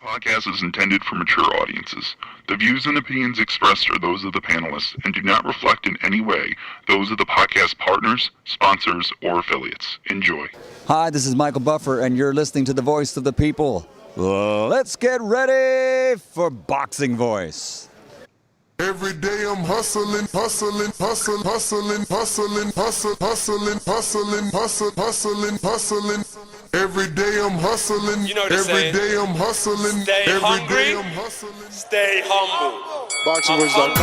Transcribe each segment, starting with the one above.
podcast is intended for mature audiences. The views and opinions expressed are those of the panelists and do not reflect in any way those of the podcast partners, sponsors, or affiliates. Enjoy. Hi, this is Michael Buffer, and you're listening to the Voice of the People. Let's get ready for Boxing Voice. Every day I'm hustling. Every day I'm hustling. You know the Every saying. day I'm hustling. Stay Every hungry. day I'm hustling. Stay humble. BoxRec.com.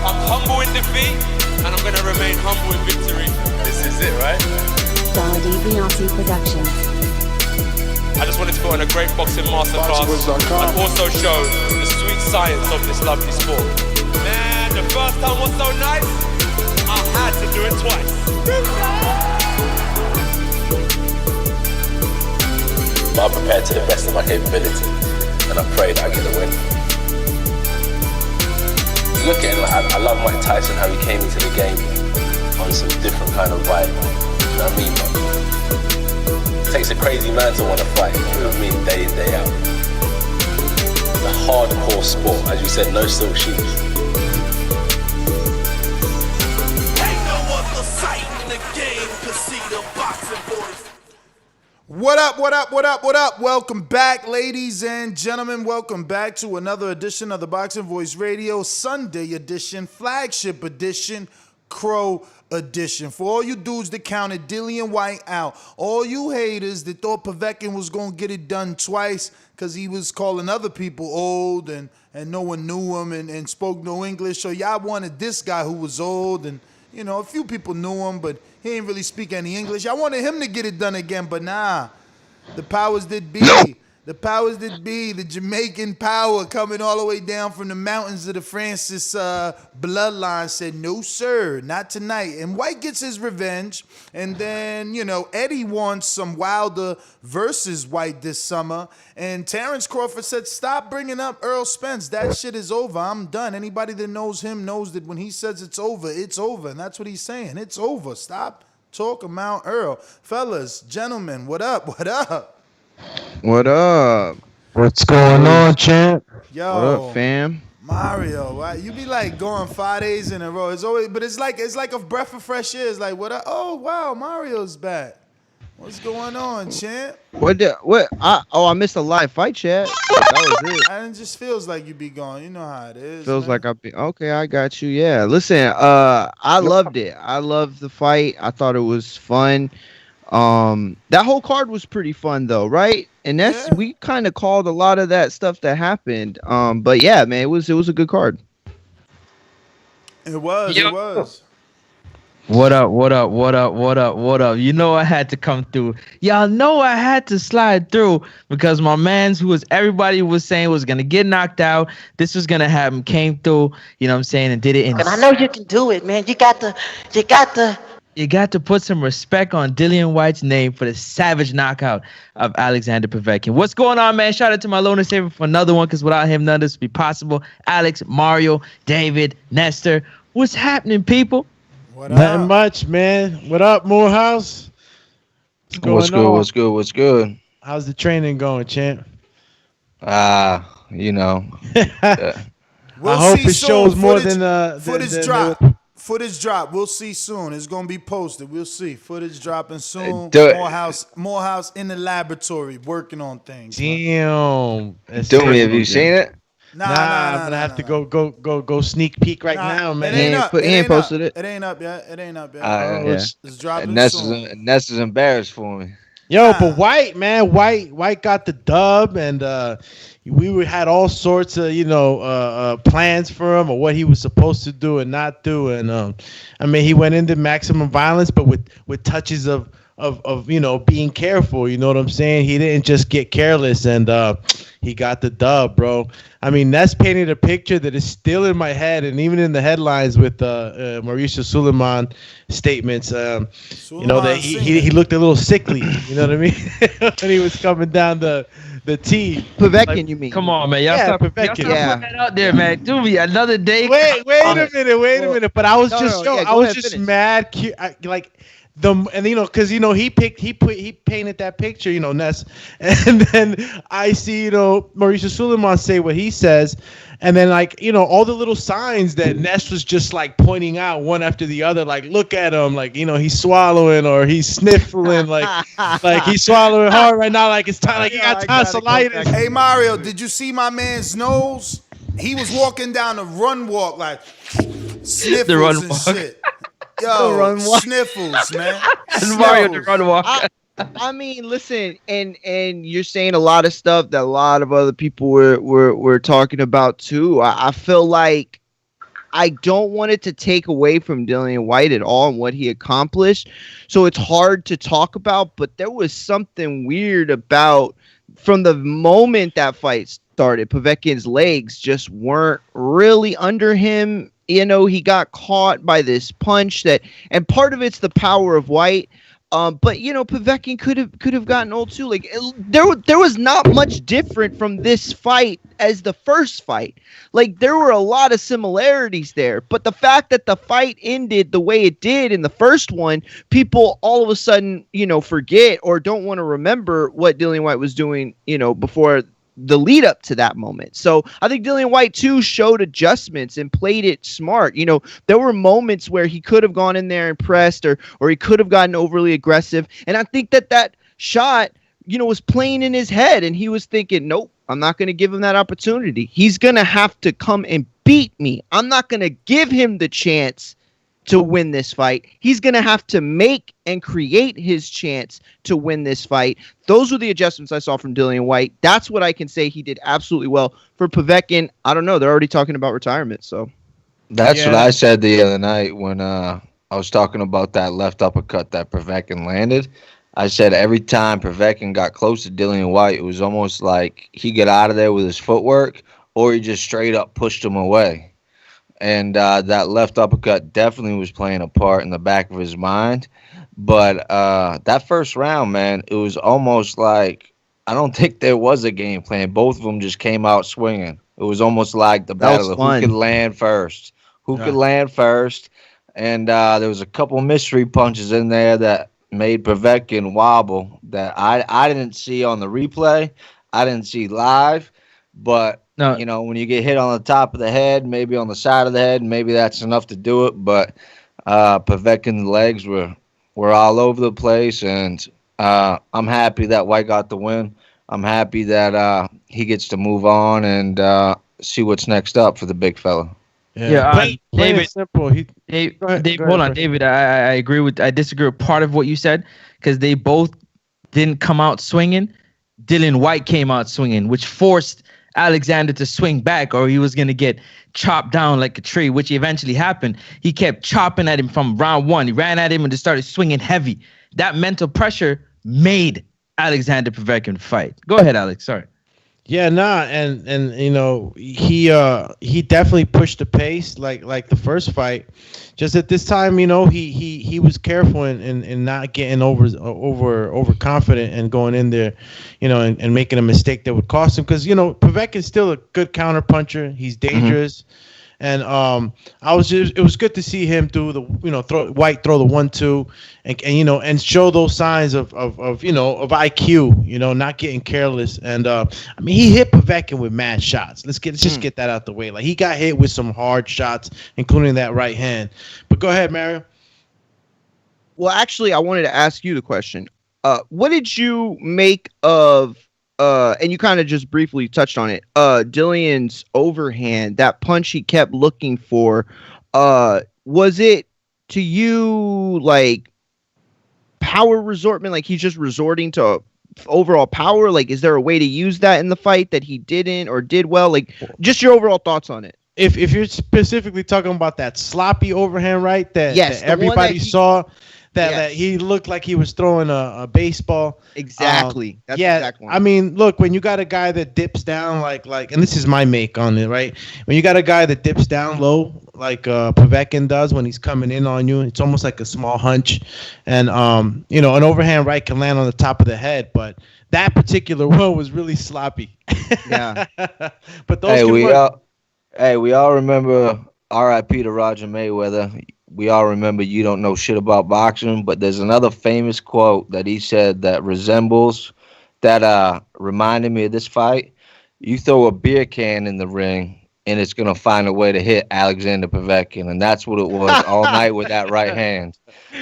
I'm humble in defeat, and I'm going to remain humble in victory. This is it, right? Saudi Bianchi Productions. I just wanted to put on a great boxing masterclass BoxRec.com. and also show the sweet science of this lovely sport. Man, the first time was so nice, I had to do it twice. I'm prepared to the best of my capability, and I pray that I get the win. Look at it, like, I love Mike Tyson, how he came into the game on some different kind of vibe. You know what I mean? It takes a crazy man to want to fight, you know what I mean, day in, day out. It's a hardcore sport, as you said, no silk shoes. Ain't no other sight in the game to see the boxing boys. What up? Welcome back, ladies and gentlemen. Welcome back to another edition of the Boxing Voice Radio, Sunday edition, flagship edition, Crow edition. For all you dudes that counted Dillian Whyte out, all you haters that thought Povetkin was going to get it done twice because he was calling other people old and no one knew him and spoke no English, so y'all wanted this guy who was old and, you know, a few people knew him, but he didn't really speak any English. I wanted him to get it done again, but nah. The powers that be, the Jamaican power coming all the way down from the mountains of the Francis bloodline said, no, sir, not tonight. And Whyte gets his revenge. And then, you know, Eddie wants some Wilder versus Whyte this summer. And Terence Crawford said, stop bringing up Errol Spence. That shit is over. I'm done. Anybody that knows him knows that when he says it's over, it's over. And that's what he's saying. It's over. Stop talking about Earl. Fellas, gentlemen, what up? What up? What up? What's going on, champ? Yo, What up, fam? Mario, right? You be like going 5 days in a row. It's always, but it's like a breath of fresh air. It's like, what up? Oh, wow, Mario's back. What's going on, champ? I missed a live fight chat. That was it. And it just feels like you be gone. You know how it is. Feels man. like okay. I got you. Yeah. Listen, I loved it. I loved the fight. I thought it was fun. That whole card was pretty fun though, right? And we kind of called a lot of that stuff that happened. But yeah, man, it was a good card. It was. Yo. It was. What up? You know I had to come through. Y'all know I had to slide through because my mans, everybody was saying was going to get knocked out. This was going to happen, came through, you know what I'm saying, and did it. And I know you can do it, man. You got to put some respect on Dillian Whyte's name for the savage knockout of Alexander Povetkin. What's going on, man? Shout out to my loner saver for another one because without him, none of this would be possible. Alex, Mario, David, Nestor. What's happening, people? Nothing much, man. What up, Morehouse? What's good? How's the training going, champ? You know. We'll I hope see it shows soon. more Footage drop. We'll see soon. It's gonna be posted. We'll see. Footage dropping soon. Morehouse in the laboratory working on things. Damn. Have you seen it? Nah, I'm gonna have to go sneak peek right now, man. He ain't posted it. It ain't up yet. It's dropping soon. Ness is embarrassed for me. Yo, but Whyte, man, Whyte got the dub, and we had all sorts of plans for him or what he was supposed to do and not do, and I mean he went into maximum violence, but with touches of being careful. You know what I'm saying? He didn't just get careless, and he got the dub, bro. I mean, that's painted a picture that is still in my head, and even in the headlines with Mauricio Suleiman statements. That he looked a little sickly. You know what I mean? When he was coming down the tee. Povetkin, you mean? Come on, man. Y'all stop putting that out there, man. Do me another day. Wait a minute. But I was just mad. Like because he painted that picture, Ness, and then I see Mauricio Suleiman say what he says, and then all the little signs that Ness was just like pointing out one after the other, like look at him, like he's swallowing or he's sniffling, like he's swallowing hard right now, like it's time, like he got tonsillitis. Hey Mario, did you see my man's nose? He was walking down the run walk like sniffles and shit. Yo, sniffles, man. Mario the run walk. I mean, listen, and you're saying a lot of stuff that a lot of other people were talking about too. I feel like I don't want it to take away from Dillian Whyte at all and what he accomplished. So it's hard to talk about, but there was something weird about from the moment that fight started. Povetkin's legs just weren't really under him. He got caught by this punch and part of it's the power of Whyte. But Povetkin could have gotten old too. Like there was not much different from this fight as the first fight. Like there were a lot of similarities there. But the fact that the fight ended the way it did in the first one, people all of a sudden forget or don't want to remember what Dillian Whyte was doing before the lead up to that moment. So I think Dillian Whyte too showed adjustments and played it smart. There were moments where he could have gone in there and pressed or he could have gotten overly aggressive. And I think that shot, was playing in his head and he was thinking, nope, I'm not going to give him that opportunity. He's going to have to come and beat me. I'm not going to give him the chance to win this fight. He's going to have to make and create his chance to win this fight. Those were the adjustments I saw from Dillian Whyte. That's what I can say he did absolutely well. For Povetkin, I don't know. They're already talking about retirement. So that's what I said the other night when I was talking about that left uppercut that Povetkin landed. I said every time Povetkin got close to Dillian Whyte, it was almost like he got out of there with his footwork or he just straight up pushed him away. And that left uppercut definitely was playing a part in the back of his mind. But that first round, man, it was almost like I don't think there was a game plan. Both of them just came out swinging. It was almost like the battle of who could land first. Could land first. And there was a couple mystery punches in there that made Povetkin wobble that I didn't see on the replay. I didn't see live. But no, when you get hit on the top of the head, maybe on the side of the head, maybe that's enough to do it. But Povetkin's legs were all over the place, and I'm happy that Whyte got the win. I'm happy that he gets to move on and see what's next up for the big fella. David. Simple. Hold on, David. I disagree with part of what you said because they both didn't come out swinging. Dillian Whyte came out swinging, which forced Alexander to swing back or he was going to get chopped down like a tree, which eventually happened. He kept chopping at him from round one. He ran at him and just started swinging heavy. That mental pressure made Alexander Povetkin fight. Go ahead, Alex. Sorry. Yeah, and he definitely pushed the pace like the first fight. Just at this time, he was careful and not getting overconfident and going in there, and making a mistake that would cost him because Povetkin's still a good counter puncher. He's dangerous. Mm-hmm. And it was good to see him do Whyte throw the 1-2 and show those signs of IQ, not getting careless. And he hit Povetkin with mad shots. Let's just get that out the way. Like he got hit with some hard shots, including that right hand. But go ahead, Mario. Well, actually, I wanted to ask you the question. What did you make of and you kind of just briefly touched on it. Dillian's overhand, that punch he kept looking for, was it to you like power resortment? Like he's just resorting to overall power? Like, is there a way to use that in the fight that he didn't or did well? Like, just your overall thoughts on it. If you're specifically talking about that sloppy overhand, right? That everybody saw. That he looked like he was throwing a baseball. Exactly. That's the exact one. I mean, look, when you got a guy that dips down like, and this is my make on it, right? When you got a guy that dips down low, like Povetkin does when he's coming in on you, it's almost like a small hunch. And, an overhand right can land on the top of the head, but that particular one was really sloppy. Yeah. But those we all remember R.I.P. to Roger Mayweather. we all remember you don't know shit about boxing, but there's another famous quote that he said that reminded me of this fight. You throw a beer can in the ring, and it's gonna find a way to hit Alexander Povetkin, and that's what it was all night with that right hand.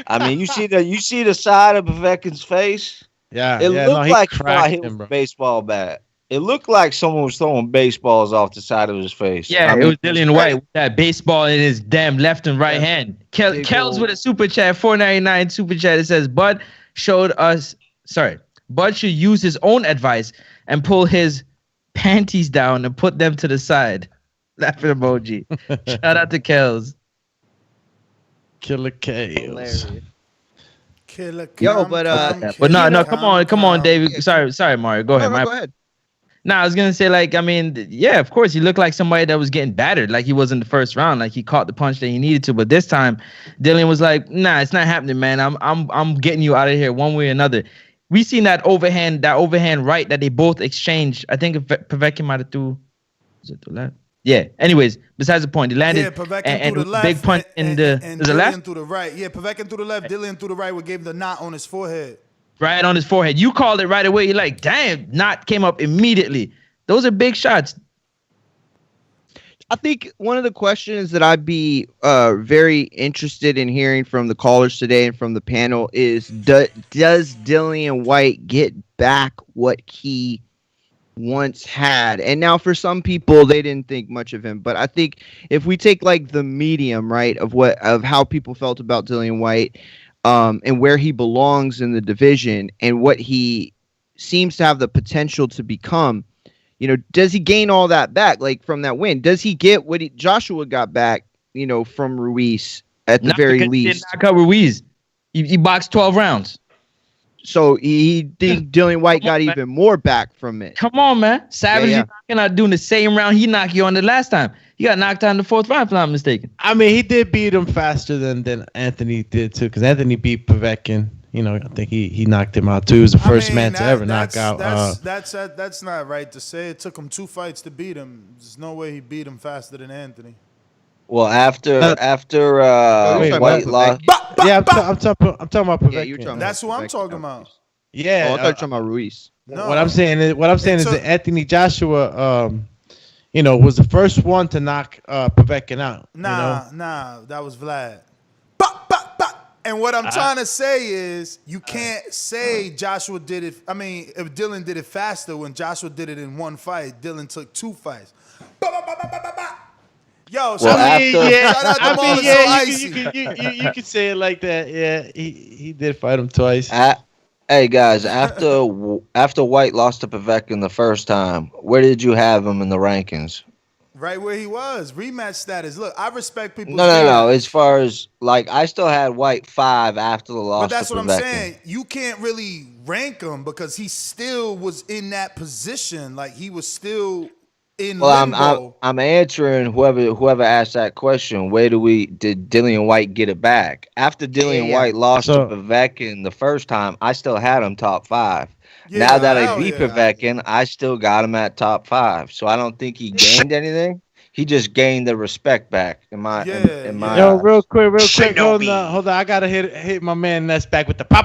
I mean, you see the side of Povetkin's face. Yeah, it looked he like cracked hit him, with bro. a baseball bat. It looked like someone was throwing baseballs off the side of his face. Yeah, it was Dillian Whyte with that baseball in his damn left and right hand. Kel's with a super chat, $4.99 super chat. It says, Bud should use his own advice and pull his panties down and put them to the side. Laughing emoji. Shout out to Kels. Killer Chaos. Yo, but no, come on, David. Sorry, Mario. Go ahead. Go ahead. No, I was gonna say, like, I mean, yeah, of course, he looked like somebody that was getting battered, like he was in the first round, like he caught the punch that he needed to. But this time, Dillian was like, "Nah, it's not happening, man. I'm getting you out of here one way or another." We seen that overhand right that they both exchanged. I think Povetkin might have threw. Was it the left? Yeah. Anyways, besides the point, he landed and threw the left, big punch and the left. Dillian threw the right. Yeah, Povetkin threw the left. Dillian threw the right. What gave the knot on his forehead. Right on his forehead. You called it right away. You're like, damn, knot came up immediately. Those are big shots. I think one of the questions that I'd be very interested in hearing from the callers today and from the panel is, does Dillian Whyte get back what he once had? And now for some people, they didn't think much of him. But I think if we take like the medium, right, of how people felt about Dillian Whyte, and where he belongs in the division and what he seems to have the potential to become, you know, does he gain all that back, like from that win? Does he get what Joshua got back, you know, from Ruiz at the very least? He did knock out Ruiz. He boxed 12 rounds. So he think Dillian Whyte got even more back from it. Come on, man. Savage, you're knocking out doing the same round he knocked you on the last time. He got knocked out in the fourth round, if I'm not mistaken. I mean, he did beat him faster than Anthony did, too, because Anthony beat Povetkin. You know, I think he knocked him out, too. He was the first man to ever knock out. That's not right to say. It took him 2 fights to beat him. There's no way he beat him faster than Anthony. Well, after Whyte lost. Yeah, I'm talking about Povetkin. Yeah, you're talking That's who I'm Povetkin. talking about. Yeah, I thought you were talking about Ruiz. No. What I'm saying is that Anthony Joshua, you know, was the first one to knock Povetkin out. Nah, that was Vlad. And what I'm trying to say is, you can't say Joshua did it. I mean, if Dillian did it faster when Joshua did it in one fight, Dillian took 2 fights. Yo, shout out to Marlon So Icy. You could say it like that. Yeah, he did fight him twice. Hey guys, after Whyte lost to Povetkin the first time, where did you have him in the rankings? Right where he was, rematch status. Look, I respect people. No. As far as like, I still had Whyte 5 after the loss. But that's to what Povetkin. I'm saying. You can't really rank him because he still was in that position. Like he was still in limbo. I'm answering whoever asked that question. Where did Dillian Whyte get it back? After Dillian Whyte lost to Povetkin the first time, I still had him top 5. Yeah, now that I beat Povetkin, I still got him at top 5. So I don't think he gained anything. He just gained the respect back in my Yo, real quick. Hold on. I gotta hit my man Ness back with the pop.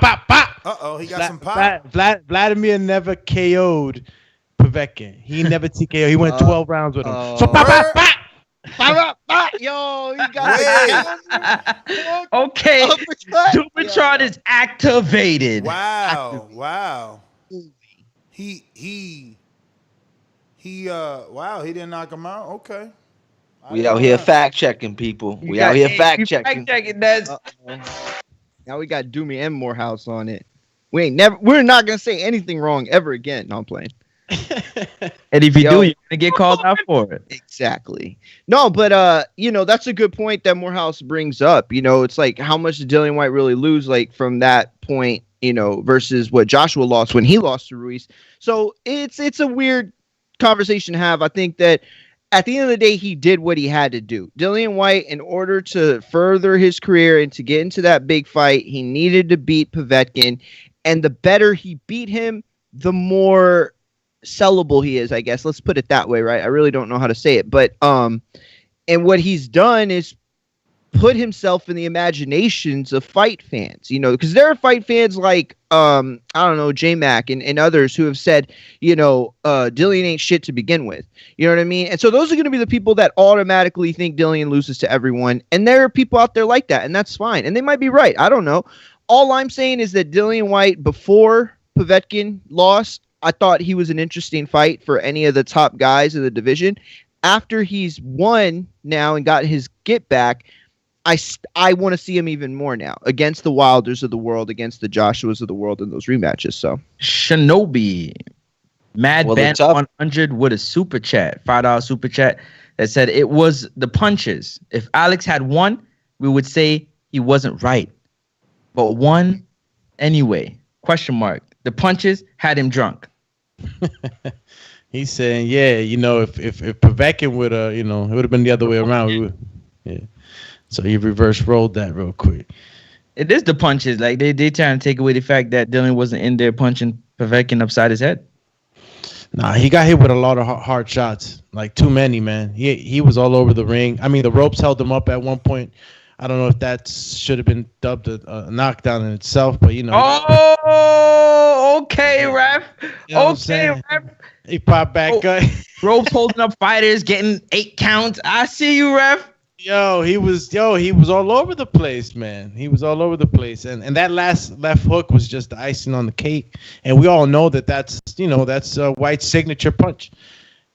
He got some pop. Vladimir never KO'd Povetkin. He never TKO. He went 12 rounds with him. So Yo, you got it. Okay. Dumatron is activated. Wow. He didn't knock him out. Okay. We out here fact checking people. We out here fact checking. Now we got Doomy and Morehouse on it. We're not gonna say anything wrong ever again. No, I'm playing. And if you do, you're gonna get called out for it. Exactly. No, but you know, that's a good point that Morehouse brings up. You know, it's like, how much did Dillian Whyte really lose, like from that point, you know, versus what Joshua lost when he lost to Ruiz. So it's a weird conversation to have. I think that at the end of the day, he did what he had to do. Dillian Whyte, in order to further his career and to get into that big fight, he needed to beat Povetkin. And the better he beat him, the more sellable he is, I guess. Let's put it that way, right? I really don't know how to say it. But and what he's done is put himself in the imaginations of fight fans, because there are fight fans like, I don't know, J-Mac and others who have said, Dillian ain't shit to begin with. You know what I mean? And so those are going to be the people that automatically think Dillian loses to everyone. And there are people out there like that, and that's fine. And they might be right. I don't know. All I'm saying is that Dillian Whyte, before Povetkin lost, I thought he was an interesting fight for any of the top guys in the division. After he's won now and got his get back, I want to see him even more now against the Wilders of the world, against the Joshuas of the world in those rematches. So Shinobi, Mad Band 100 with a super chat, $5 super chat that said it was the punches. If Alex had won, we would say he wasn't right, but won anyway. Question mark. The punches had him drunk. He's saying, if Povetkin would it would have been the other way around. So he reverse rolled that real quick. It is the punches. Like they trying to take away the fact that Dillian wasn't in there punching Povetkin upside his head. Nah, he got hit with a lot of hard shots, like too many, man. He was all over the ring. I mean, the ropes held him up at one point. I don't know if that should have been dubbed a knockdown in itself, but Oh, okay, ref. Okay, ref. He popped back up. Ropes holding up fighters, getting 8 counts. I see you, ref. He was all over the place, man. He was all over the place, and that last left hook was just the icing on the cake. And we all know that's Whyte's signature punch.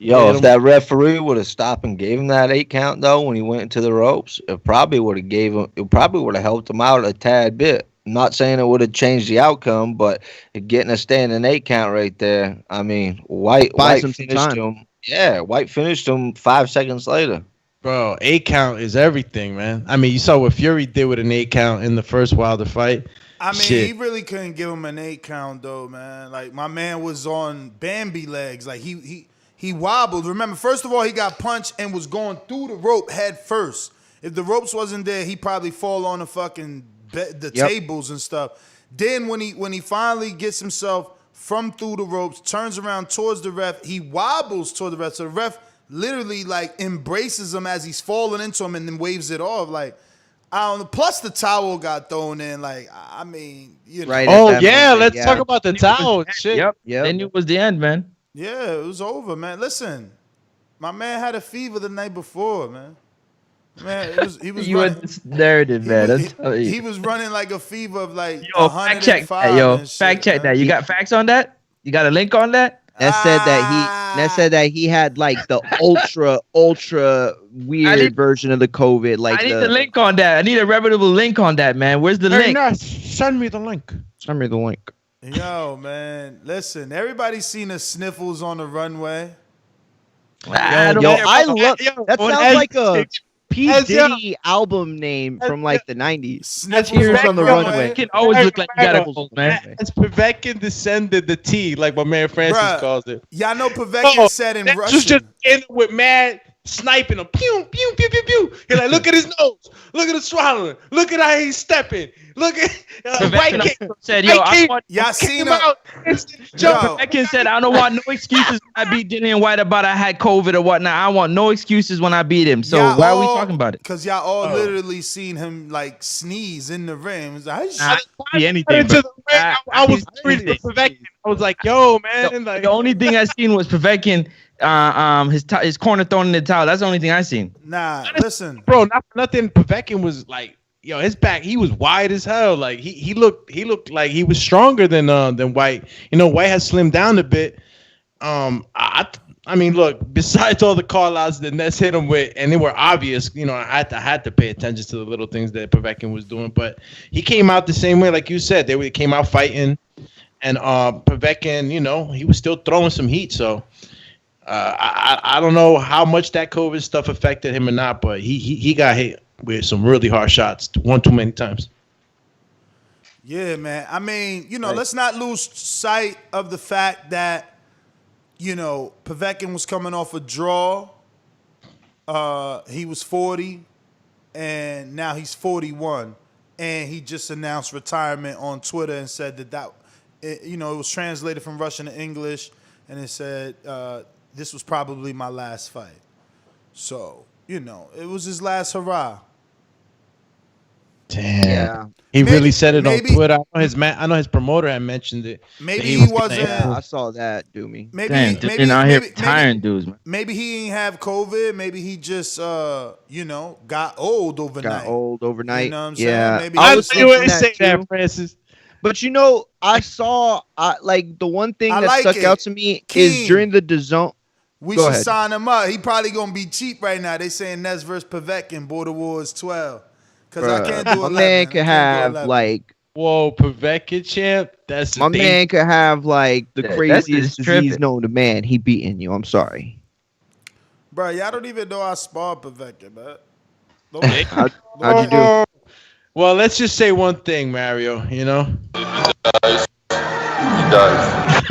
If that referee would have stopped and gave him that 8 count though when he went into the ropes, it probably would have helped him out a tad bit. I'm not saying it would have changed the outcome, but getting a standing 8 count right there. I mean, Whyte finished him. Yeah, Whyte finished him 5 seconds later. Bro, 8 count is everything, man. I mean, you saw what Fury did with an 8 count in the first Wilder fight. I mean, he really couldn't give him an 8 count though, man. Like my man was on Bambi legs. Like he wobbled. Remember, first of all, he got punched and was going through the rope head first. If the ropes wasn't there, he'd probably fall on the fucking tables and stuff. Then when he finally gets himself from through the ropes, turns around towards the ref, he wobbles toward the ref. So the ref literally like embraces him as he's falling into him and then waves it off. Like, I don't know. Plus the towel got thrown in. Like, I mean, Right. Oh yeah, let's talk about the towel. Shit. Yep. They knew it was the end, man. Yeah, it was over, man. Listen, my man had a fever the night before, man. Man, he was you running. Narrative, man. He was running like a fever of like 105. Fact check that, fact check that. You got facts on that? You got a link on that? That said that he had like the ultra weird version of the COVID. Like I need the link on that. I need a reputable link on that, man. Where's the link? Send me the link. Send me the link. Yo, man, listen. Everybody's seen the sniffles on the runway. I love. That sounds like a P. Diddy album name from like the 90s. Tears on the Runway. Can always look like you got a man. As Povetkin descended the T, like my man Francis calls it. Y'all know Povetkin said in Russian. Just ended with mad sniping him. Pew, pew, pew, pew, pew. He's like, look at his nose. Look at the swallowing. Look at how he's stepping. Look at White King. Said, yo, y'all seen him out. Povetkin said, I don't want no excuses when I beat Dillian Whyte about I had COVID or whatnot. I want no excuses when I beat him. So why are we talking about it? Because y'all all literally seen him like sneeze in the ring. Like, I see anything. I was worried for Povetkin. I was like, yo, man. The only thing I seen was Povetkin, his corner thrown in the towel. That's the only thing I seen. Nah, listen, bro. Nothing. Povetkin was like, yo, his back. He was wide as hell. Like he looked like he was stronger than Whyte. Whyte has slimmed down a bit. I mean, look. Besides all the call outs that Ness hit him with, and they were obvious. I had to pay attention to the little things that Povetkin was doing. But he came out the same way, like you said. They came out fighting, and Povetkin, he was still throwing some heat. So. I don't know how much that COVID stuff affected him or not, but he got hit with some really hard shots, one too many times. Yeah, man. I mean, let's not lose sight of the fact that, Povetkin was coming off a draw. He was 40, and now he's 41, and he just announced retirement on Twitter and said that it was translated from Russian to English, and it said. This was probably my last fight. So, it was his last hurrah. Damn. Yeah. He Maybe- really said it on maybe- Twitter. I know his promoter had mentioned it. Maybe that he was gonna wasn't- improve. I saw that, do me. Maybe, Damn, maybe, Dillian out here maybe, tiring dudes, man. maybe he ain't have COVID. Maybe he just, got old overnight. Got old overnight. You know what I'm saying? Yeah. Maybe I he was was you thinking ain't say too. that, Francis. But I saw like the one thing I that like stuck it. out to me King. is during the DAZN. We Go should ahead. sign him up. He probably gonna be cheap right now. They saying Nez versus Povetkin, Border Wars 12. Because I can't do 11. My man could have like Whoa, Povetkin champ. That's my man could have like the That's craziest just disease tripping. known to man. He beating you. I'm sorry. Bro, y'all don't even know I sparred Povetkin, man. How'd you do? Well, let's just say one thing, Mario. You know.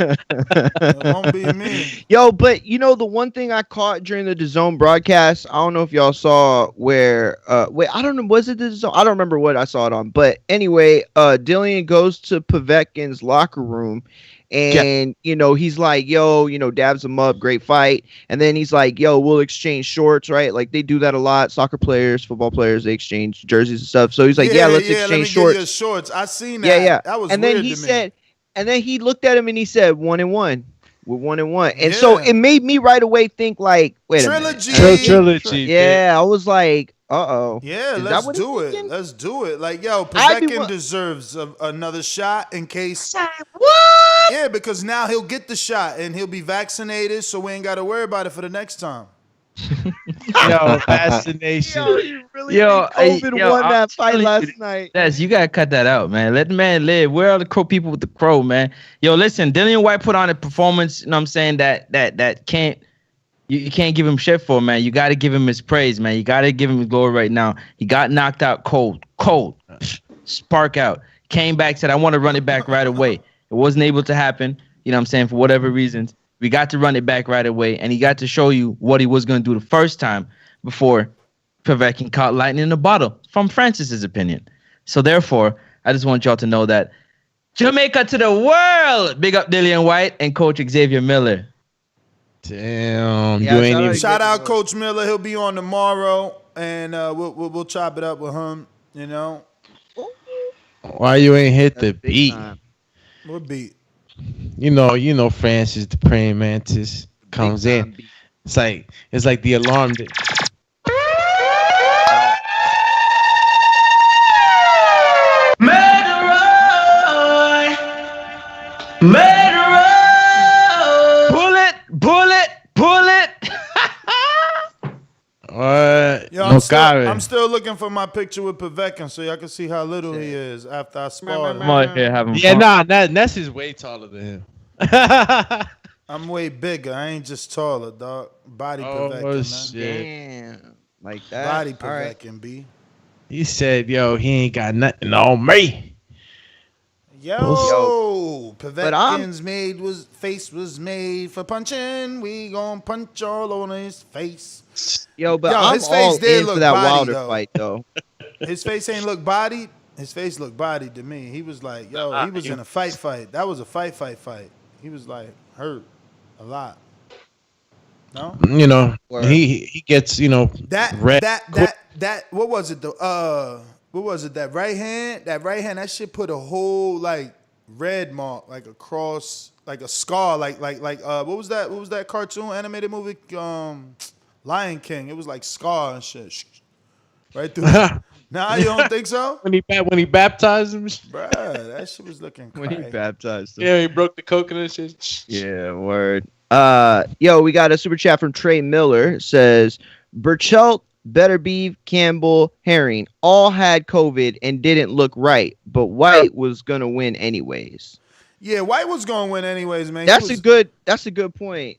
It won't be me. Yo, but the one thing I caught during the DAZN broadcast, I don't know if y'all saw where wait, I don't know, was it the DAZN? I don't remember what I saw it on. But anyway, Dillian goes to Povetkin's locker room and he's like, yo, dabs him up, great fight. And then he's like, yo, we'll exchange shorts, right? Like they do that a lot. Soccer players, football players, they exchange jerseys and stuff. So he's like, yeah, let's let me exchange get shorts. your shorts. I seen that. Yeah. That was and weird then he to me. said, and then he looked at him and he said, 1-1. We're 1-1. And so Yeah. it made me right away think like, wait a minute. Trilogy. Trilogy. Yeah, I was like, uh-oh. Yeah, Is that let's what do he's it. thinking? Let's do it. Like, yo, I be Povetkin wa- deserves another shot in case. What? Yeah, because now he'll get the shot and he'll be vaccinated, so we ain't got to worry about it for the next time. Yo, vaccination. You really think COVID won that fight last night. You gotta cut that out, man. Let the man live. Where are the crow people with the crow, man? Yo, listen, Dillian Whyte put on a performance, you know what I'm saying, that can't you can't give him shit for, man. You gotta give him his praise, man. You gotta give him his glory right now. He got knocked out cold. Spark out. Came back, said, I want to run it back right away. It wasn't able to happen, you know what I'm saying, for whatever reasons. We got to run it back right away, and he got to show you what he was going to do the first time before Povetkin caught lightning in a bottle, from Francis's opinion. So therefore, I just want y'all to know that Jamaica to the world! Big up Dillian Whyte and Coach Xavier Miller. Damn, Yeah, you ain't even. Shout out Coach Miller. He'll be on tomorrow, and we'll chop it up with him. Why you ain't hit the Big beat? time. What beat? You know, Francis the praying mantis comes Big in. time beat. It's like the alarm. Bullet. Yo, No I'm still looking for my picture with Povetkin so y'all can see how little he is after I sparred I'm him. out here having Yeah, fun. Ness is way taller than him. I'm way bigger. I ain't just taller, dog. Body Oh, Povetkin, man. shit. Damn. Like that. Body All right. Povetkin, B. He said, "Yo, he ain't got nothing on me." Yo, But I'm- Povetkin's face was made for punching. We gon' punch all on his face. Yo, but Yo, I'm his face all did in look for that body, Wilder though. fight, though. His face ain't look bodied. His face looked bodied to me. He was like, yo, he was in a fight. That was a fight. He was like hurt a lot. No? You know, Word. he gets That red. that what was it though? What was it? That right hand, that shit put a whole like red mark, like a cross, like a scar, like what was that? What was that cartoon animated movie? Lion King. It was like scar and shit. Right through. Nah, you don't think so? when he baptized him. Bruh, that shit was looking When he crazy. baptized him. Yeah, he broke the coconut shit. Yeah, word. Yo, we got a super chat from Trey Miller. Says Burchelt, Betterbeef, Campbell, Hearn all had COVID and didn't look right, but Whyte was gonna win anyways. Yeah, Whyte was gonna win anyways, man. That's a good point.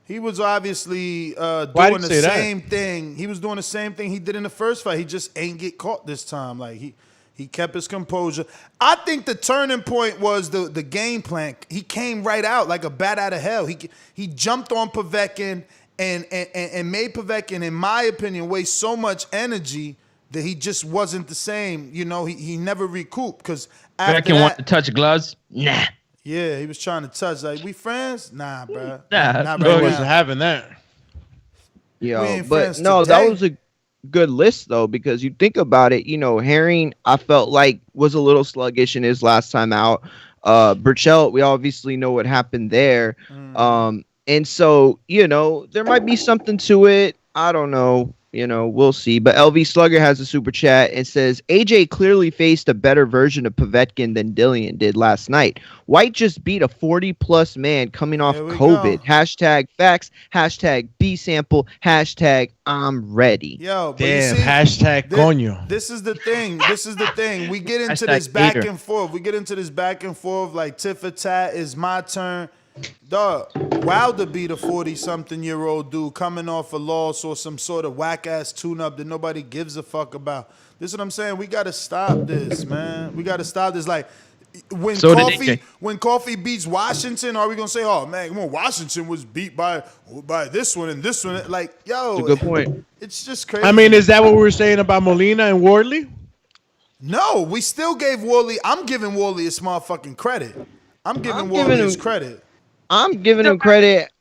He was obviously Why doing did the you say that? same thing. He was doing the same thing he did in the first fight. He just ain't get caught this time. Like he kept his composure. I think the turning point was the game plan. He came right out like a bat out of hell. He jumped on Povetkin and made Povetkin, in my opinion, waste so much energy that he just wasn't the same. He never recouped because after Povetkin want to touch gloves? Nah. yeah, he was trying to touch. Like, we friends? Nah, bro. Nah, Not He right wasn't now. having that. We Yo, ain't but friends no, today. good list though, because you think about it, Herring, I felt like was a little sluggish in his last time out. Burchell, we obviously know what happened there. And so, there might be something to it. I don't know. We'll see. But LV Slugger has a super chat and says, AJ clearly faced a better version of Povetkin than Dillian did last night. Whyte just beat a 40-plus man coming off COVID. Go. Hashtag facts. Hashtag B sample. Hashtag I'm ready. Yo, but damn. you see, Hashtag coño. This is the thing. We get into Hashtag this back hater. and forth. Like tit for tat. It's my turn. Dog, Wilder beat a 40-something-year-old dude coming off a loss or some sort of whack-ass tune-up that nobody gives a fuck about. This is what I'm saying. We got to stop this, man. We got to stop this. Like, when Coffee beats Washington, are we going to say, oh, man, come on, Washington was beat by this one and this one? Like, yo. That's a good point. It's just crazy. I mean, is that what we were saying about Molina and Wardley? No, we still gave Wardley. I'm giving Wardley his motherfucking credit. I'm giving Wardley his credit. I'm giving him credit.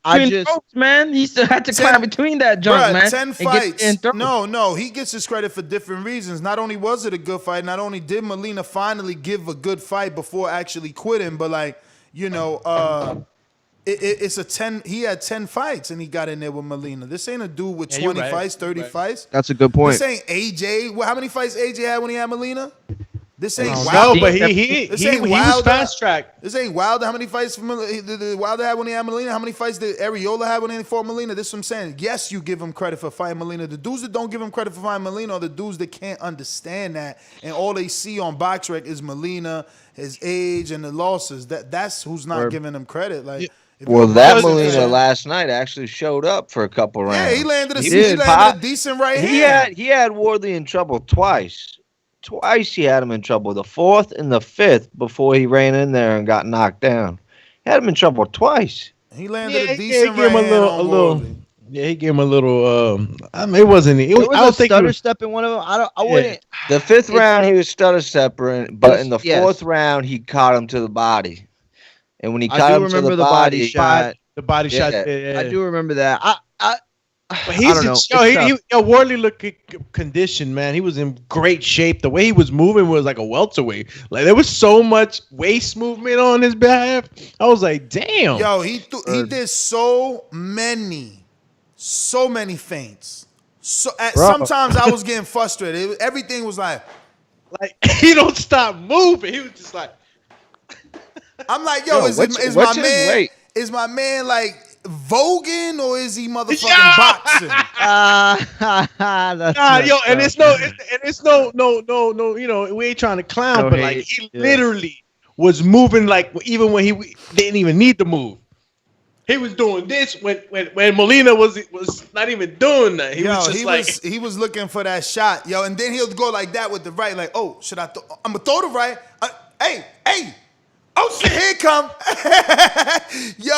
Man, he still had to climb between that junk, man. 10 fights. No, he gets his credit for different reasons. Not only was it a good fight, not only did Molina finally give a good fight before actually quitting, but it's a 10. He had 10 fights and he got in there with Molina. This ain't a dude with 20 fights, 30 fights. That's a good point. This ain't AJ. Well, how many fights AJ had when he had Molina? This ain't Wilder. No, but he was fast track. This ain't Wilder. How many fights did Wilder had when he had Molina? How many fights did Arreola have when he fought Molina? This is what I'm saying. Yes, you give him credit for fighting Molina. The dudes that don't give him credit for fighting Molina are the dudes that can't understand that, and all they see on BoxRec is Molina, his age, and the losses. That's who's not giving him credit. Like. Well, that Molina last night actually showed up for a couple rounds. Yeah, he landed a decent right hand. He had Wardley in trouble twice. Twice he had him in trouble. The fourth and the fifth before he ran in there and got knocked down. He had him in trouble twice. He landed a decent right hand on Wardley. Yeah, he gave him a little. I mean, it wasn't. It was a stutter step in one of them. I wouldn't. The fifth round he was stutter stepping, but in the fourth round he caught him to the body. And when he caught him to the body shot, Yeah. I do remember that. But Wardley looked conditioned, man. He was in great shape. The way he was moving was like a welterweight. Like there was so much waist movement on his behalf. I was like, damn. Yo, he did so many feints. Sometimes I was getting frustrated. Everything was like he don't stop moving. He was just like. I'm like, yo, is my man like voguing or is he motherfucking boxing? And it's no, we ain't trying to clown, but like he literally was moving like even when he didn't even need to move. He was doing this when Molina was not even doing that. He was looking for that shot, yo, and then he'll go like that with the right, like, oh, should I? I'm gonna throw the right. Hey. Oh shit! Here it come. Yo,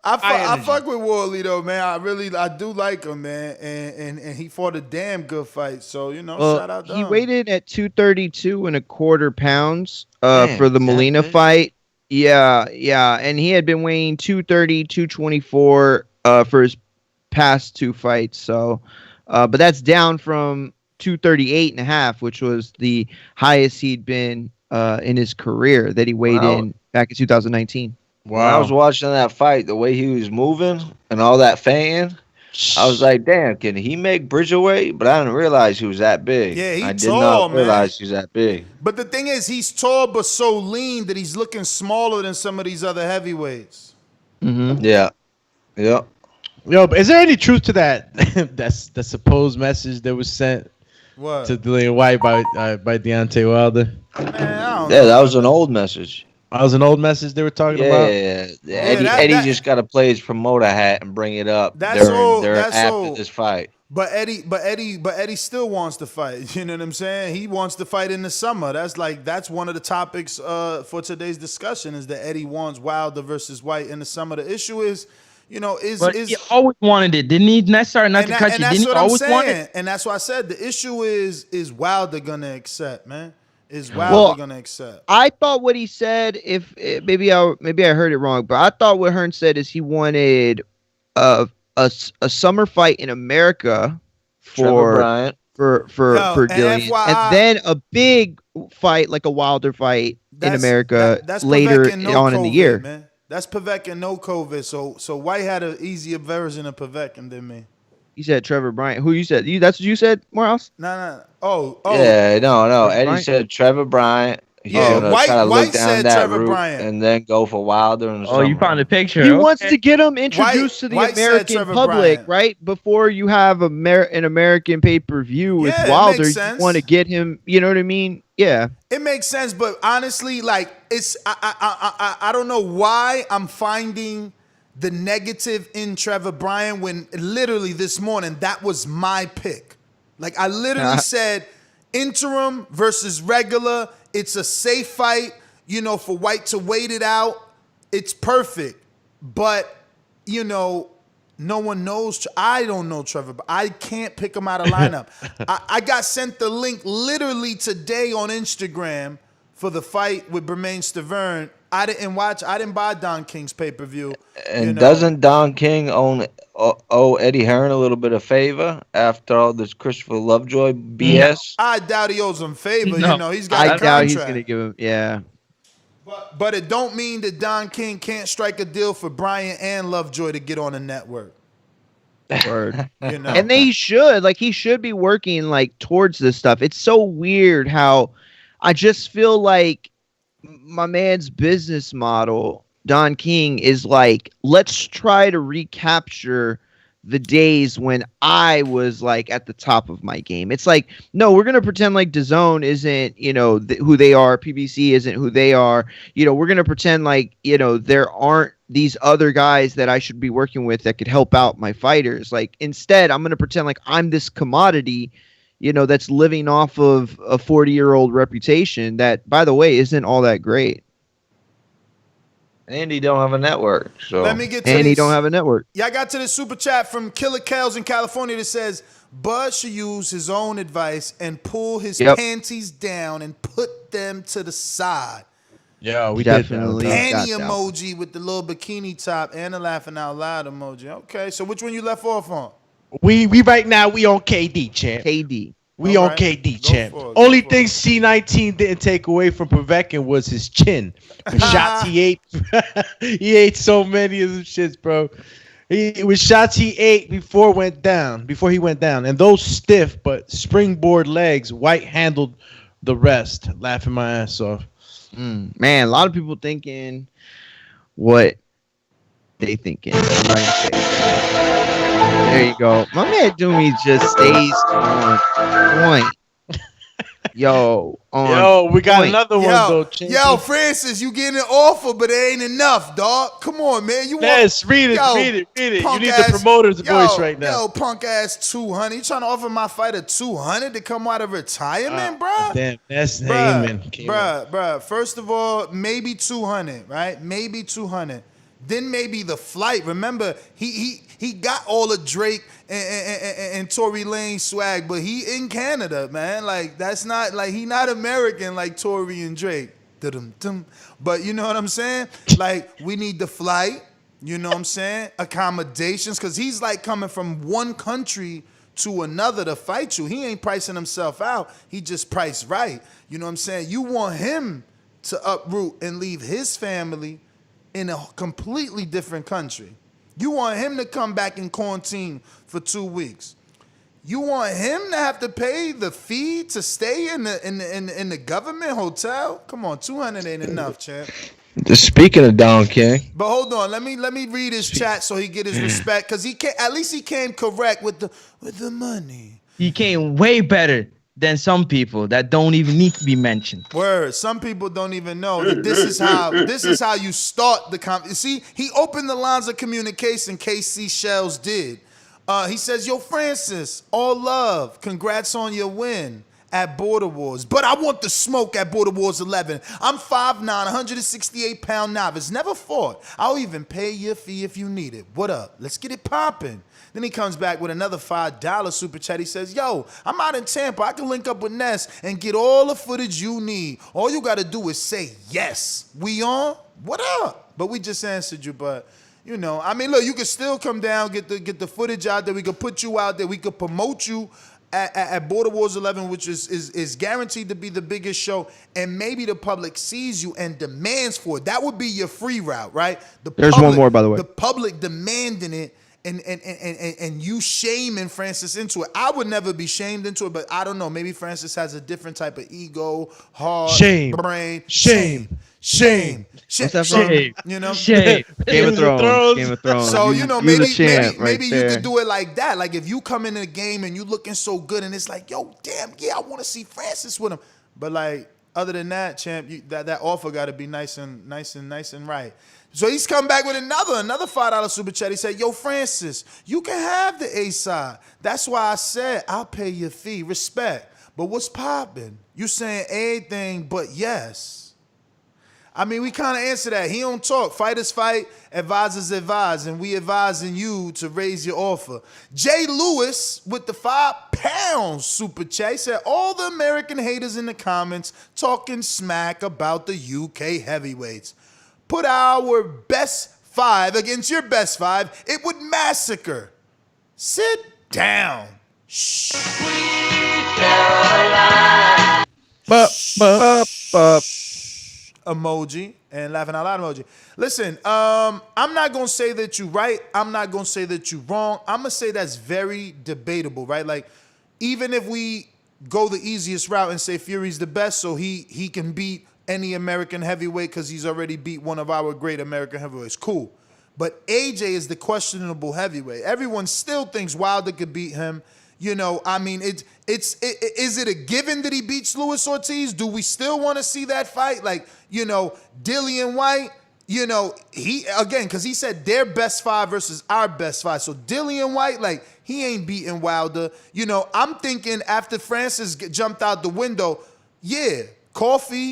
I fuck with Wardley though, man. I do like him, man, and he fought a damn good fight. So shout out to him. He weighed at 232.25 pounds for the Molina fight. Yeah, and he had been weighing 230, 224 for his past two fights. So, but that's down from 238.5, which was the highest he'd been in his career that he weighed in back in 2019. Wow. When I was watching that fight, the way he was moving and all that fan, I was like, damn, can he make Bridgerweight? But I didn't realize he was that big. Yeah, I did not realize he was that big. But the thing is, he's tall but so lean that he's looking smaller than some of these other heavyweights. Mm-hmm. Yeah. Yo, but is there any truth to that? That's the supposed message that was sent to Dillian Whyte by Deontay Wilder. Man, I don't know. That was an old message. That was an old message they were talking about. Yeah. Eddie just got to play his promoter hat and bring it up after this fight. But Eddie still wants to fight. You know what I'm saying? He wants to fight in the summer. That's one of the topics for today's discussion is that Eddie wants Wilder versus Whyte in the summer. The issue is, he always wanted it, didn't he? Didn't he always want it? And that's why I said the issue is Wilder gonna accept, man. Is Wilder gonna accept? I thought what he said, maybe I heard it wrong, but I thought what Hearn said is he wanted a summer fight in America for Bryant. for Dillian, FYI, and then a big fight like a Wilder fight in America that's later Povetkin, no on COVID, in the year. Man. That's Povetkin, no COVID. So Whyte had an easier version of Povetkin than me. You said Trevor Bryant. Who you said? That's what you said, Morales? No. Oh. Yeah, no. Trevor Eddie Bryant? said Trevor Bryant. He's Yeah, gonna Whyte- try to Whyte look down said that Trevor route Bryant. and then go for Wilder. And Oh, you found a picture. He okay. wants to get him introduced to the Whyte said American Trevor public, Bryant. right? Before you have an American pay-per-view with Yeah, it Wilder, makes you sense. want to get him, you know what I mean? Yeah. It makes sense, but honestly, like it's I don't know why I'm finding the negative in Trevor Bryant when literally this morning that was my pick. Like I literally said interim versus regular. It's a safe fight, you know, for Whyte to wait it out. It's perfect. But, you know, no one knows. I don't know Trevor. I can't pick him out of lineup. I got sent the link literally today on Instagram for the fight with Bermain Stavern. I didn't watch. I didn't buy Don King's pay-per-view. And you know. doesn't Don King owe Eddie Hearn a little bit of favor after all this Christopher Lovejoy BS? I doubt he owes him favor. No. You know, he's got I a contract. doubt he's going to give him, yeah. But it don't mean that Don King can't strike a deal for Bryant and Lovejoy to get on the network. Word. You know? And they should. Like, he should be working, like, towards this stuff. It's so weird how I just feel like my man's business model, Don King, is like, let's try to recapture the days when I was like at the top of my game. It's like, no, we're going to pretend like Dazn isn't, you know, who they are. PBC isn't who they are. You know, we're going to pretend like, you know, there aren't these other guys that I should be working with that could help out my fighters. Like, instead, I'm going to pretend like I'm this commodity, you know, that's living off of a 40-year-old reputation that, by the way, isn't all that great. And he don't have a network. So Let me get to And he this. don't have a network. Yeah, I got to the super chat from Killer Kells in California that says Bud should use his own advice and pull his panties down and put them to the side. Yeah, we Definitely. did that. Panty emoji with the little bikini top and the laughing out loud emoji. Okay, so which one you left off on? We right now we on KD, champ. KD. We All on right. KD, Go champ. for it, Only go for thing C19 didn't take away from Povetkin was his chin. The shots he ate, he ate so many of them shits, bro. It was shots he ate before he went down, and those stiff but springboard legs, Whyte handled the rest. Laughing my ass off. Man, a lot of people thinking what they thinking. I'm not gonna say it. There you go. My man Doomy just stays on point. Yo, we got point. another one though. Chinky. Yo, Francis, you getting an offer, but it ain't enough, dog. Come on, man. You Yes, read it. You need the promoter's voice right now. Yo, punk ass 200. You trying to offer my fighter 200 to come out of retirement, bruh? Damn, that's Heyman. Bruh. First of all, maybe 200, right? Maybe 200. Then maybe the flight. Remember, he got all of Drake and Tory Lane swag, but he in Canada, man. Like, that's not, like, he not American like Tory and Drake. Dum-dum. But you know what I'm saying? Like, we need the flight, you know what I'm saying? Accommodations, because he's like coming from one country to another to fight you. He ain't pricing himself out. He just priced right. You know what I'm saying? You want him to uproot and leave his family in a completely different country. You want him to come back in quarantine for 2 weeks. You want him to have to pay the fee to stay in the government hotel? Come on, 200 ain't enough, champ. Speaking of Don King, But hold on, let me read his chat so he get his respect, because at least he came correct with the money. He came way better than some people that don't even need to be mentioned. Word. Some people don't even know that this is how you start the See, he opened the lines of communication. KC Shells did. He says, "Yo, Francis, all love. Congrats on your win at Border Wars. But I want the smoke at Border Wars 11. I'm 5'9", 168-pound novice. Never fought. I'll even pay your fee if you need it. What up? Let's get it popping." Then he comes back with another $5 super chat. He says, "Yo, I'm out in Tampa. I can link up with Ness and get all the footage you need. All you got to do is say yes. We on? What up?" But we just answered you, but You know, I mean, look, you could still come down, get the footage out there. We could put you out there. We could promote you at Border Wars 11, which is guaranteed to be the biggest show, and maybe the public sees you and demands for it. That would be your free route, right? There's one more, by the way. The public demanding it and you shaming Francis into it. I would never be shamed into it, but I don't know. Maybe Francis has a different type of ego, heart, brain. Shame. Shame. You know? Shame. Game of Thrones. So, you know, maybe right you could do it like that. Like if you come in the game and you looking so good and it's like, yo, damn, yeah, I want to see Francis with him. But like, other than that, champ, that offer got to be nice and right. So he's come back with another $5 super chat. He said, yo, Francis, you can have the A side. That's why I said I'll pay your fee. Respect. But what's popping? You saying anything but yes. I mean, we kind of answer that. He don't talk. Fighters fight, advisors advise, and we advising you to raise your offer. Jay Lewis with the £5 super chat. He said, all the American haters in the comments talking smack about the UK heavyweights. Put our best 5 against your best 5. It would massacre. Sit down. Shh. Emoji and laughing out loud emoji. Listen, I'm not gonna say that you're right. I'm not gonna say that you're wrong. I'm gonna say that's very debatable, right? Like, even if we go the easiest route and say Fury's the best, so he can beat any American heavyweight because he's already beat one of our great American heavyweights. Cool. But AJ is the questionable heavyweight. Everyone still thinks Wilder could beat him. You know, I mean, is it a given that he beats Luis Ortiz? Do we still want to see that fight? Like, you know, Dillian Whyte, you know, because he said their best 5 versus our best 5. So Dillian Whyte, like, he ain't beating Wilder. You know, I'm thinking after Francis jumped out the window, yeah,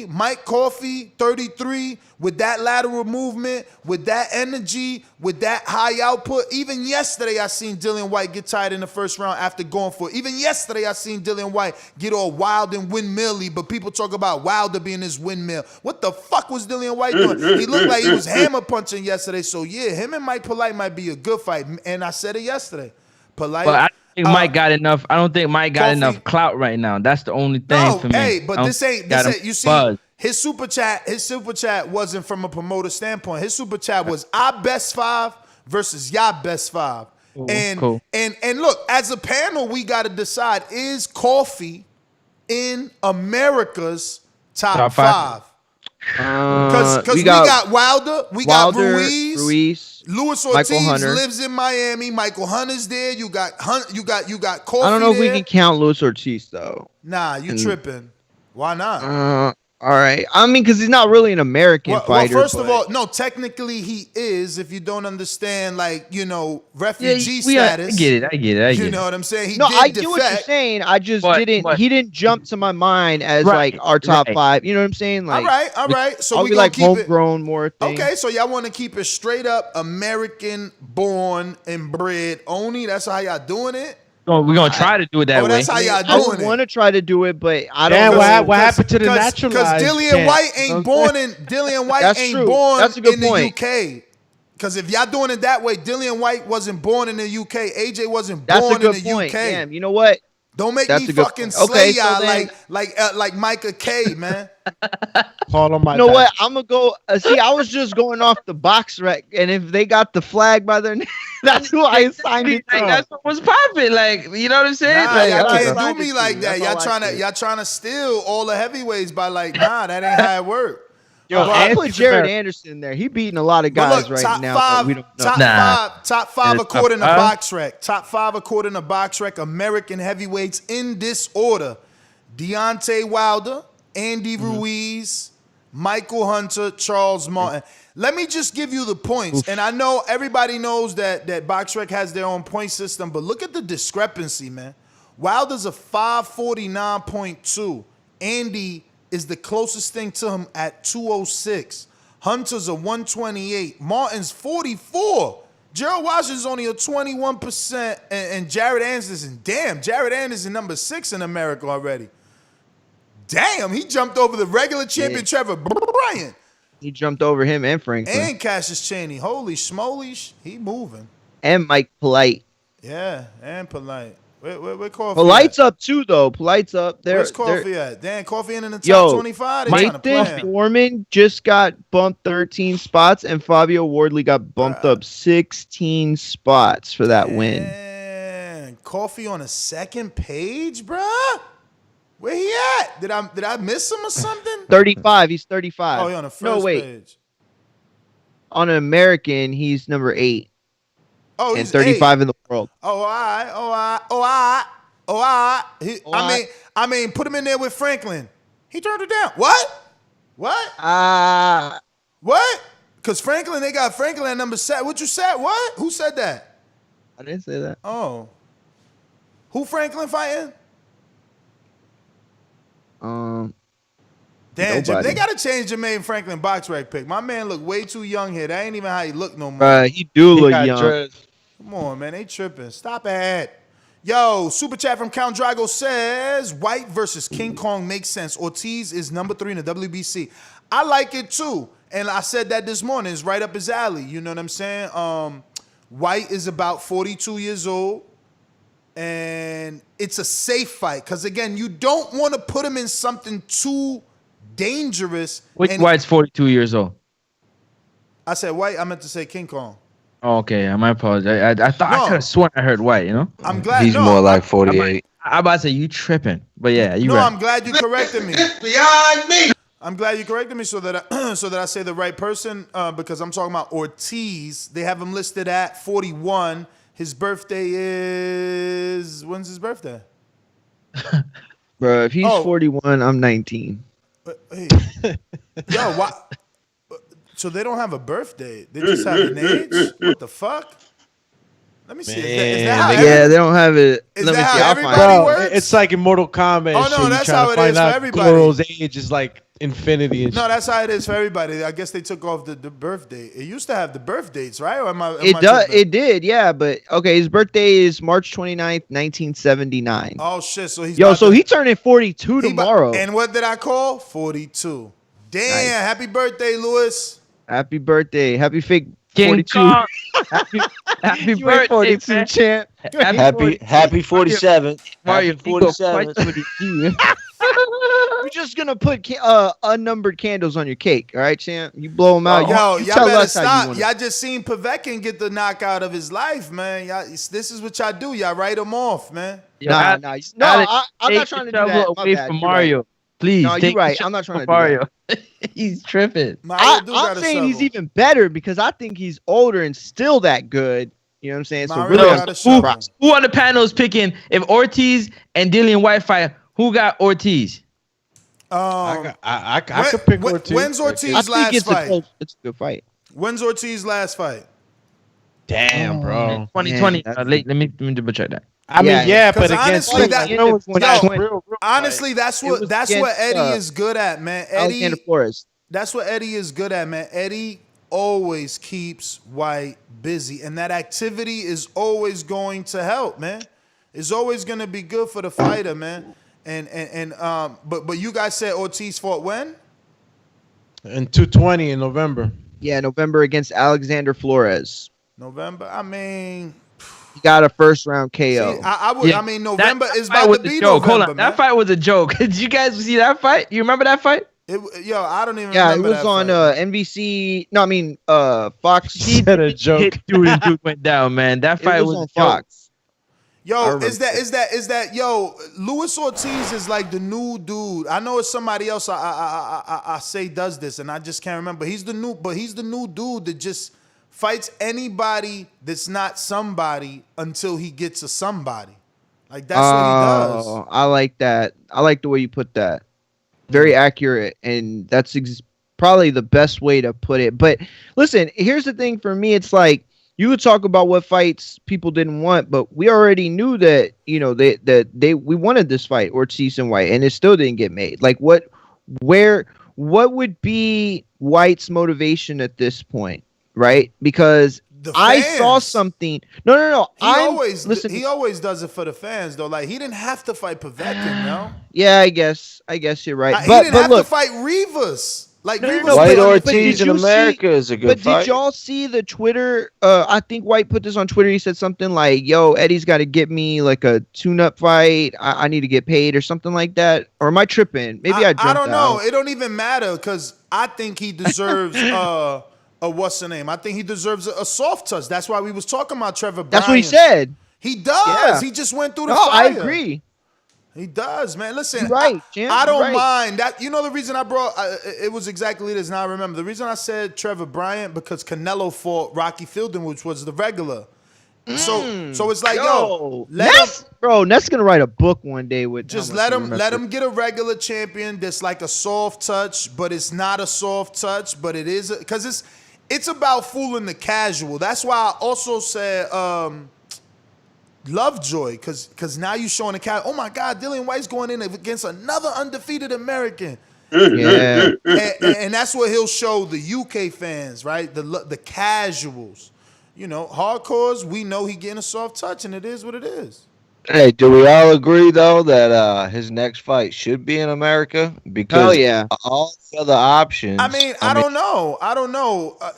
Mike Coffey, 33, with that lateral movement, with that energy, with that high output. Even yesterday, I seen Dillian Whyte get tired in the first round after going for it. Even yesterday, I seen Dillian Whyte get all wild and windmill-y, but people talk about Wilder being his windmill. What the fuck was Dillian Whyte doing? He looked like he was hammer punching yesterday. So, yeah, him and Mike Polite might be a good fight. And I said it yesterday. Polite. But I think Mike got enough. I don't think Mike got enough clout right now. That's the only thing for me. Hey, but this ain't. You see, his super chat wasn't from a promoter standpoint. His super chat was our best 5 versus y'all best 5. Ooh, and cool. and look, as a panel, we got to decide: is Coffey in America's top 5? Because we got Wilder, got Ruiz, Luis Ortiz lives in Miami. Michael Hunter's there. You got Coffey. I don't know if we can count Luis Ortiz though. Nah, you tripping. Why not? All right. I mean, because he's not really an American fighter. Well, first of all, no, technically he is. If you don't understand, like, you know, refugee status. I get it. You know what I'm saying? I get what you're saying. I just he didn't jump to my mind as like our top 5. You know what I'm saying? Like, all right. So we like homegrown more things. Okay, so y'all want to keep it straight up American born and bred only? That's how y'all doing it? We're gonna try to do it that way. That's how y'all doing it. I want to try to do it, but I don't know. What happened to the naturalized? Because Dillian Whyte ain't born in the UK. Because if y'all doing it that way, Dillian Whyte wasn't born in the UK. AJ wasn't born in the UK. Damn, you know what? Don't make me fucking slay y'all like Micah K, man. Call on my. You know what? I'm gonna go. See, I was just going off the BoxRec, and if they got the flag by their name, that's who I assigned it to. That's what was popping. Like, you know what I'm saying? Nah, y'all can't do me like that. Y'all trying to steal all the heavyweights by like, nah, that ain't how it work. Yo, I put Jared Anderson there. He beating a lot of guys right now. Top five according to BoxRec. Top 5 according to BoxRec. American heavyweights in this order: Deontay Wilder, Andy Ruiz, Michael Hunter, Charles Martin. Let me just give you the points. And I know everybody knows that BoxRec has their own point system, but look at the discrepancy, man. Wilder's a 549.2. Andy is the closest thing to him at 206. Hunter's a 128. Martin's 44. Gerald Washington's only a 21%. And Jared Anderson, Jared Anderson number 6 in America already. Damn, he jumped over the regular champion Trevor Bryant. He jumped over him and Franklin. And Cassius Chaney. Holy schmolies. He moving. And Mike Polite. Yeah, and Polite. Where Coffee Polite's up too, though. Polite's up there. Where's Coffee at? Dan, Coffee in the top 25? They trying to play Nathan him. Foreman just got bumped 13 spots, and Fabio Wardley got bumped up 16 spots for that win. Man, Coffee on the second page, bruh? Where he at? Did I miss him or something? 35. He's 35. Oh, he on the first page. On an American, he's number 8. Oh, and he's 35 8. in the world. Oh, all right. I mean, put him in there with Franklin. He turned it down. What? What? What? Because Franklin, they got Franklin at number 7. What you said? What? Who said that? I didn't say that. Oh. Who Franklin fighting? Damn, they got to change Jermaine Franklin BoxRec pick. My man look way too young here. That ain't even how he look no more. He do look young. Come on, man. They tripping. Stop it. Yo, super chat from Count Drago says, Whyte versus King Kong makes sense. Ortiz is number 3 in the WBC. I like it too. And I said that this morning. It's right up his alley. You know what I'm saying? Whyte is about 42 years old. And it's a safe fight. Because, again, you don't want to put him in something too dangerous. Which Whyte's 42 years old? I said Whyte. I meant to say King Kong. Oh, okay, I might apologize. I thought I could have sworn I heard Whyte. You know, I'm glad he's more like 48. I'm about to say you tripping, but yeah, you. No, right. I'm glad you corrected me. Beyond me. I'm glad you corrected me so that I say the right person because I'm talking about Ortiz. They have him listed at 41. His birthday is when's his birthday? Bro, if he's 41, I'm 19. Hey. Yo, why? So they don't have a birthday. They just have an age? What the fuck? Let me see. Is that how they don't have it. Is Let that me how see. I'll everybody find works? It's like in Mortal Kombat. Oh, no, shit. that's You how trying it to is find for out everybody. Goro's age is like infinity. And No, shit. that's how it is for everybody. I guess they took off the birthday. It used to have the birth dates, right? Or It did, yeah. But okay, his birthday is March 29th, 1979. Oh shit! So he's he turning 42 tomorrow. And what did I call? 42. Damn! Nice. Happy birthday, Lewis. Happy birthday. Happy fake King 42. Kong. Happy You ain't birthday, 42 man. champ. Happy 47. Mario, Happy 47. You're just gonna put unnumbered candles on your cake, all right, champ? You blow them out. Yo, you y'all tell better us how you stop. want Y'all just seen Povetkin get the knockout of his life, man. This is what y'all do. Y'all write him off, man. I'm not trying to do that. My Away bad. from You're Mario, right. please. No, you're take right. the I'm not trying to from do Mario. He's tripping. I'm saying he's even better because I think he's older and still that good. You know what I'm saying? So Mario really, got a shovel. Who on the panel is picking if Ortiz and Dillian Whyte fight? Who got Ortiz? I could pick Ortiz. When's Ortiz I think last fight? It's a good fight. When's Ortiz last fight? Damn, bro. 2020. Man, let me double check that. I mean, yeah, but against honestly, honestly, that's what Eddie is good at, man. Alexander Flores. That's what Eddie is good at, man. Eddie always keeps Whyte busy, and that activity is always going to help, man. It's always going to be good for the fighter, man. But you guys said Ortiz fought when? In 220 in November. Yeah, November against Alexander Flores. November. I mean, he got a first round KO. See, I mean, November is That about was to a be joke. November, Hold on, man. that fight was a joke. Did you guys see that fight? You remember that fight? Yo, I don't even Yeah, it remember was that on fight. NBC. No, I mean Fox. He said a joke. Dude went down, man. That fight It was was on a joke. Fox. Yo, is that yo, Luis Ortiz is like the new dude. I know it's somebody else I say does this and I just can't remember. He's the new dude that just fights anybody that's not somebody until he gets a somebody. Like that's what he does. I like that. I like the way you put that. Very accurate, and that's probably the best way to put it. But listen, here's the thing for me. It's like you would talk about what fights people didn't want, but we already knew that we wanted this fight, Ortiz and Whyte, and it still didn't get made. Like what would be Whyte's motivation at this point, right? Because I saw something. No. He always does it for the fans though. Like he didn't have to fight Povetkin, no. Yeah, I guess you're right. He didn't have to fight Rivas. Like No, we no, was no, White but Ortiz did in you America is a good But fight. did y'all see the Twitter? I think Whyte put this on Twitter. He said something like, "Yo, Eddie's got to get me like a tune-up fight. I need to get paid or something like that." Or am I tripping? Maybe I I dreamt don't that. know. It don't even matter because I think he deserves a what's the name? I think he deserves a soft touch. That's why we was talking about Trevor Bryan. That's what he said. He does. Yeah. He just went through the No, fire. I agree. He does, man. Listen, You're right, champ. I You're don't right. mind that. You know the reason I brought it was exactly this. Now I remember the reason I said Trevor Bryant because Canelo fought Rocky Fielding, which was the regular. So it's like, yo, Ness gonna write a book one day with. just how let much him he remembers. get a regular champion that's like a soft touch, but it's not a soft touch, but it is because it's about fooling the casual. That's why I also said Lovejoy, because now you showing the cat. Oh my God, Dillian Whyte's going in against another undefeated American. Yeah. and that's what he'll show the UK fans, right? The casuals. You know, hardcores, we know he getting a soft touch, and it is what it is. Hey, do we all agree though that his next fight should be in America? Because Hell yeah. all the other options. I mean, I don't know.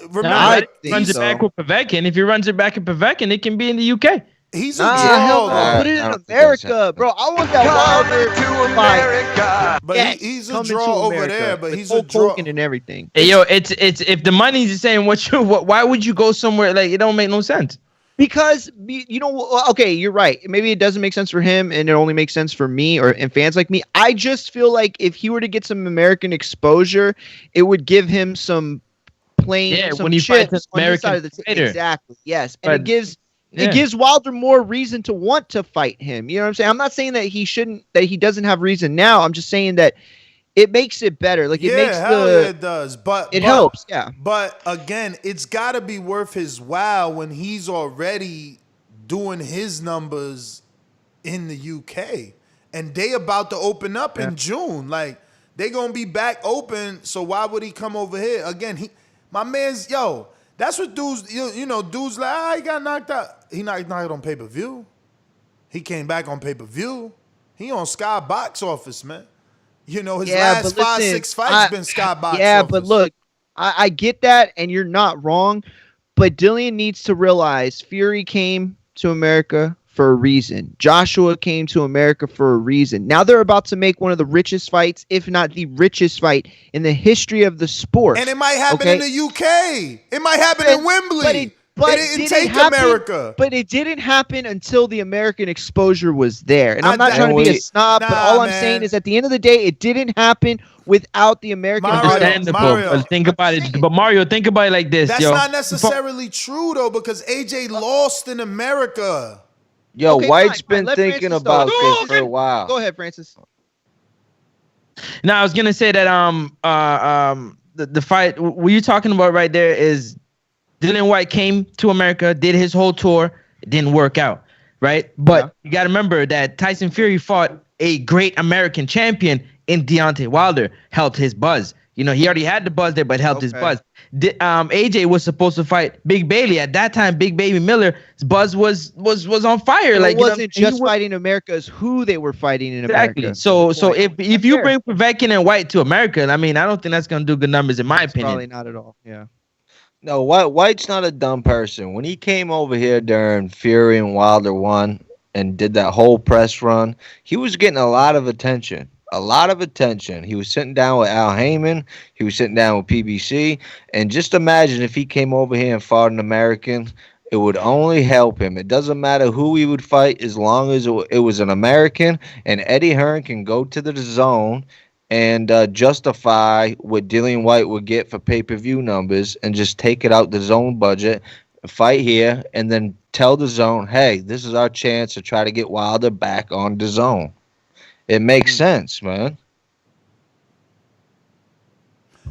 Remember, Nah, he runs it back with Povetkin. If he runs it back in Povetkin, it can be in the UK. He's a hell no. draw. Put it in America, bro. I want that Wilder fight. But Yeah, he's a coming to draw over America there. But with he's a Hulk draw. Hogan and everything. Hey, yo, it's if the money's the same, why would you go somewhere like it don't make no sense? Because you know, okay, you're right. Maybe it doesn't make sense for him, and it only makes sense for me and fans like me. I just feel like if he were to get some American exposure, it would give him some playing. Some when he chips fights an on his American side of the fighter. exactly, yes, and But- it gives Wilder more reason to want to fight him. You know what I'm saying? I'm not saying that he doesn't have reason now. I'm just saying that it makes it better. Like it makes hell yeah, it does. But it helps. Yeah. But again, it's got to be worth his while when he's already doing his numbers in the UK, and they about to open up in June. Like they gonna be back open. So why would he come over here again? My man's yo. That's what dudes, you know, dudes like, he got knocked out. He knocked out on pay-per-view. He came back on pay-per-view. He on Sky Box Office, man. You know, his last but 5-6 fights been Sky Box Yeah, Office. but look, I get that, and you're not wrong. But Dillian needs to realize Fury came to America for a reason. Joshua came to America for a reason. Now they're about to make one of the richest fights, if not the richest fight in the history of the sport. And it might happen in the UK. It might happen in Wembley. But it didn't did take it happen? America. But it didn't happen until the American exposure was there. And I'm not I- trying to be a snob, but Nah, all I'm man. saying is at the end of the day, it didn't happen without the American. Understandable. Mario. But think about it. But Mario, think about it like this, That's yo. not necessarily true, though, because AJ lost in America. Yo, Okay, White's fine, fine. been Let thinking Francis about talk. this for a while. Go ahead, Francis. Now I was gonna say that the fight what you're talking about right there is Dillian Whyte came to America, did his whole tour, it didn't work out, right? But you got to remember that Tyson Fury fought a great American champion in Deontay Wilder, helped his buzz. You know, he already had the buzz there, but helped his buzz. AJ was supposed to fight Big Bailey at that time. Big Baby Miller's buzz was on fire. It like you know, wasn't just fighting America; it's who they were fighting in exactly. America. So if you bring Povetkin and Whyte to America, I mean, I don't think that's gonna do good numbers in my opinion. Probably not at all. Yeah. No, White's not a dumb person. When he came over here during Fury and Wilder 1 and did that whole press run, he was getting a lot of attention. A lot of attention. He was sitting down with Al Heyman. He was sitting down with PBC. And just imagine if he came over here and fought an American, it would only help him. It doesn't matter who he would fight as long as it was an American. And Eddie Hearn can go to the zone and justify what Dillian Whyte would get for pay-per-view numbers and just take it out the zone budget, fight here, and then tell the zone, hey, this is our chance to try to get Wilder back on the zone. It makes sense, man.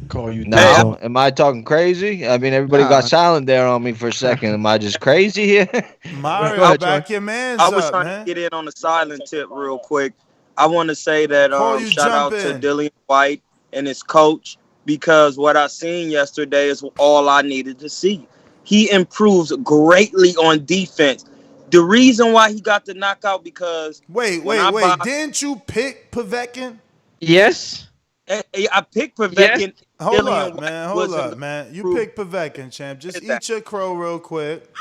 Call you No, am I talking crazy? I mean, everybody got silent there on me for a second. Am I just crazy here? Mario, back your man's I was up, trying man. to get in on the silent tip real quick. I want to say that shout out to Dillian Whyte and his coach, because what I seen yesterday is all I needed to see. He improves greatly on defense. The reason why he got the knockout because wait. Didn't you pick Povetkin? Yes. I picked Povetkin Hold Dillian up, man. Whyte Hold wasn't up, man. You proof. pick Povetkin, champ. Just That. eat your crow real quick.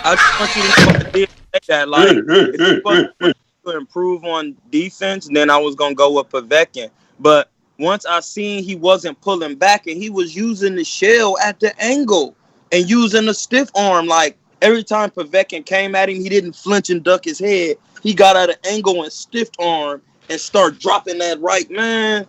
I just want you to know I did say that. Like, if it wasn't to improve on defense, then I was gonna go with Povetkin. But once I seen he wasn't pulling back and he was using the shell at the angle and using the stiff arm, like every time Povetkin came at him, he didn't flinch and duck his head. He got out of angle and stiff arm and start dropping that right, man.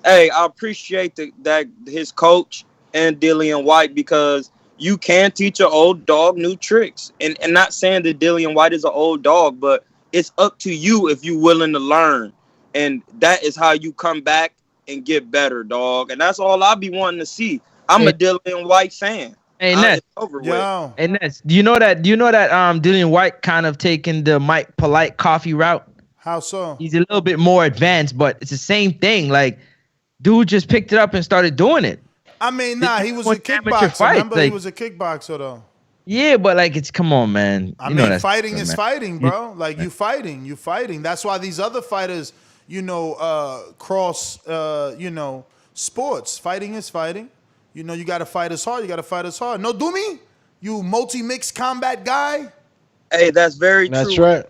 Hey, I appreciate that his coach and Dillian Whyte, because you can teach an old dog new tricks. And not saying that Dillian Whyte is an old dog, but it's up to you if you're willing to learn. And that is how you come back and get better, dog. And that's all I be wanting to see. I'm a Dillian Whyte fan. Hey, Ness. Hey, Ness. Do you know that Dillian Whyte kind of taking the Mike Polite coffee route? How so? He's a little bit more advanced, but it's the same thing. Like, dude just picked it up and started doing it. I mean, nah, he was a kickboxer. Remember, he was a kickboxer, though. Yeah, but like, it's come on, man. I mean, fighting is fighting, bro. Like, you fighting. That's why these other fighters, cross, sports. Fighting is fighting. You got to fight as hard. No, do me? You multi-mixed combat guy? Hey, that's very true. That's right.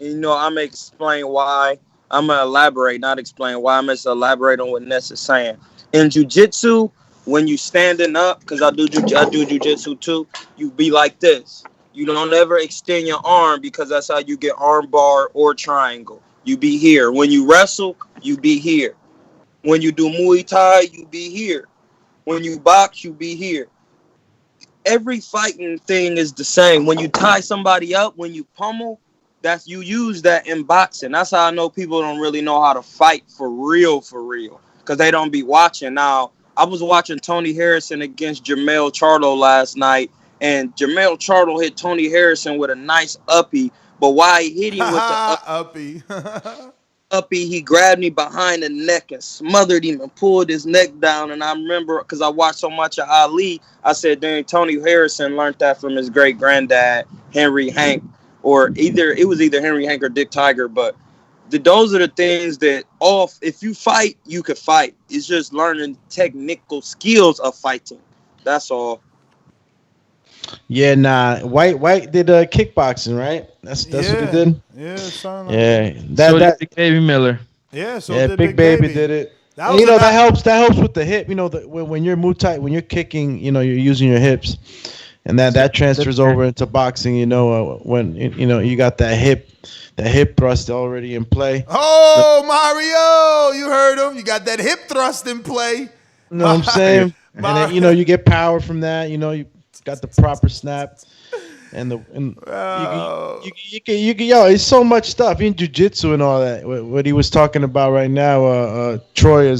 I'm going to explain why. I'm going to elaborate, not explain why. I'm going to elaborate on what Ness is saying. In jiu-jitsu, when you standing up, because I do jiu-jitsu too, you be like this. You don't ever extend your arm, because that's how you get arm bar or triangle. You be here. When you wrestle, you be here. When you do Muay Thai, you be here. When you box, you be here. Every fighting thing is the same. When you tie somebody up, when you pummel, you use that in boxing. That's how I know people don't really know how to fight for real, because they don't be watching. Now, I was watching Tony Harrison against Jermell Charlo last night, and Jermell Charlo hit Tony Harrison with a nice uppie, but while he hit him with the uppie, he grabbed me behind the neck and smothered him and pulled his neck down. And I remember, because I watched so much of Ali, I said, dang, Tony Harrison learned that from his great-granddad, Henry Hank, or either Henry Hank or Dick Tiger, but those are the things that if you fight, you could fight. It's just learning technical skills of fighting. That's all. Yeah, nah. Whyte did kickboxing, right? That's what he did. Yeah, that Big Baby Miller. Yeah, Big Baby did it. That helps with the hip. When you're when you're kicking, you're using your hips, and that transfers over into boxing. When you got that hip thrust already in play. Oh, Mario, you heard him. You got that hip thrust in play. You know what I'm saying? And then, you get power from that. You got the proper snap, and it's so much stuff in jiu-jitsu and all that. What he was talking about right now, Troy,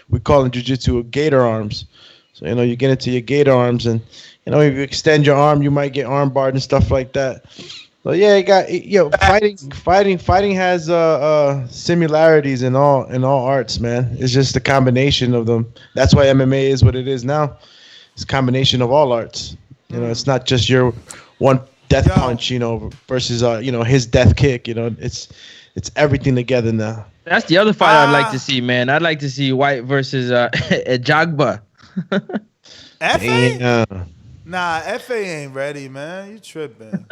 we call in jiu-jitsu gator arms. So you get into your gator arms, and if you extend your arm, you might get arm barred and stuff like that. So yeah, fighting has similarities in all arts, man. It's just a combination of them. That's why MMA is what it is now. It's a combination of all arts. It's not just your one death punch, versus his death kick. It's everything together now. That's the other fight I'd like to see, man. I'd like to see Whyte versus Jagba. F.A.? Nah, F.A. ain't ready, man. You tripping.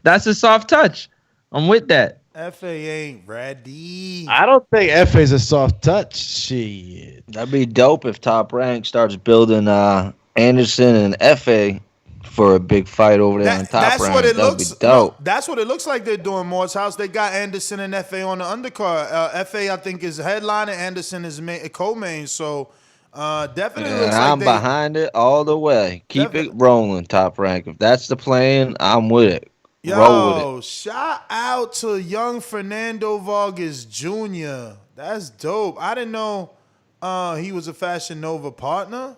That's a soft touch. I'm with that. F.A. ain't ready. I don't think F.A. is a soft touch. Shit. That'd be dope if Top Rank starts building Anderson and F.A. for a big fight over there on Top Rank. That'd be dope. No, that's what it looks like they're doing, Moore's House. They got Anderson and F.A. on the undercard. F.A. I think is headliner. Anderson is co-main. So definitely looks like I'm behind it all the way. Keep it rolling, Top Rank. If that's the plan, I'm with it. Roll with it. Shout out to young Fernando Vargas Jr. That's dope. I didn't know he was a Fashion Nova partner.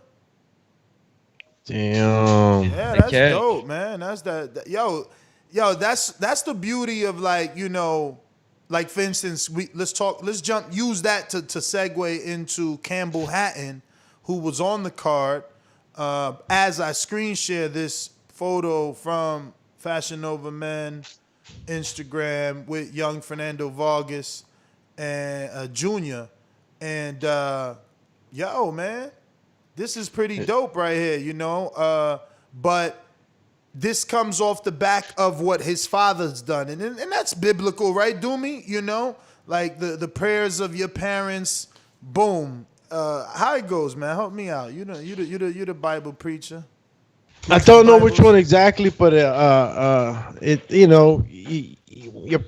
Damn. Yeah, that's dope, man. That's yo, that's the beauty of like for instance, use that to segue into Campbell Hatton, who was on the card. As I screen share this photo from Fashion Nova Men Instagram with young Fernando Vargas and Jr. And yo, man, this is pretty dope right here, you know. But this comes off the back of what his father's done, and that's biblical, right, Doomy? You know, like the prayers of your parents. Boom. How it goes, man? Help me out. You the Bible preacher. I don't know which one exactly, but it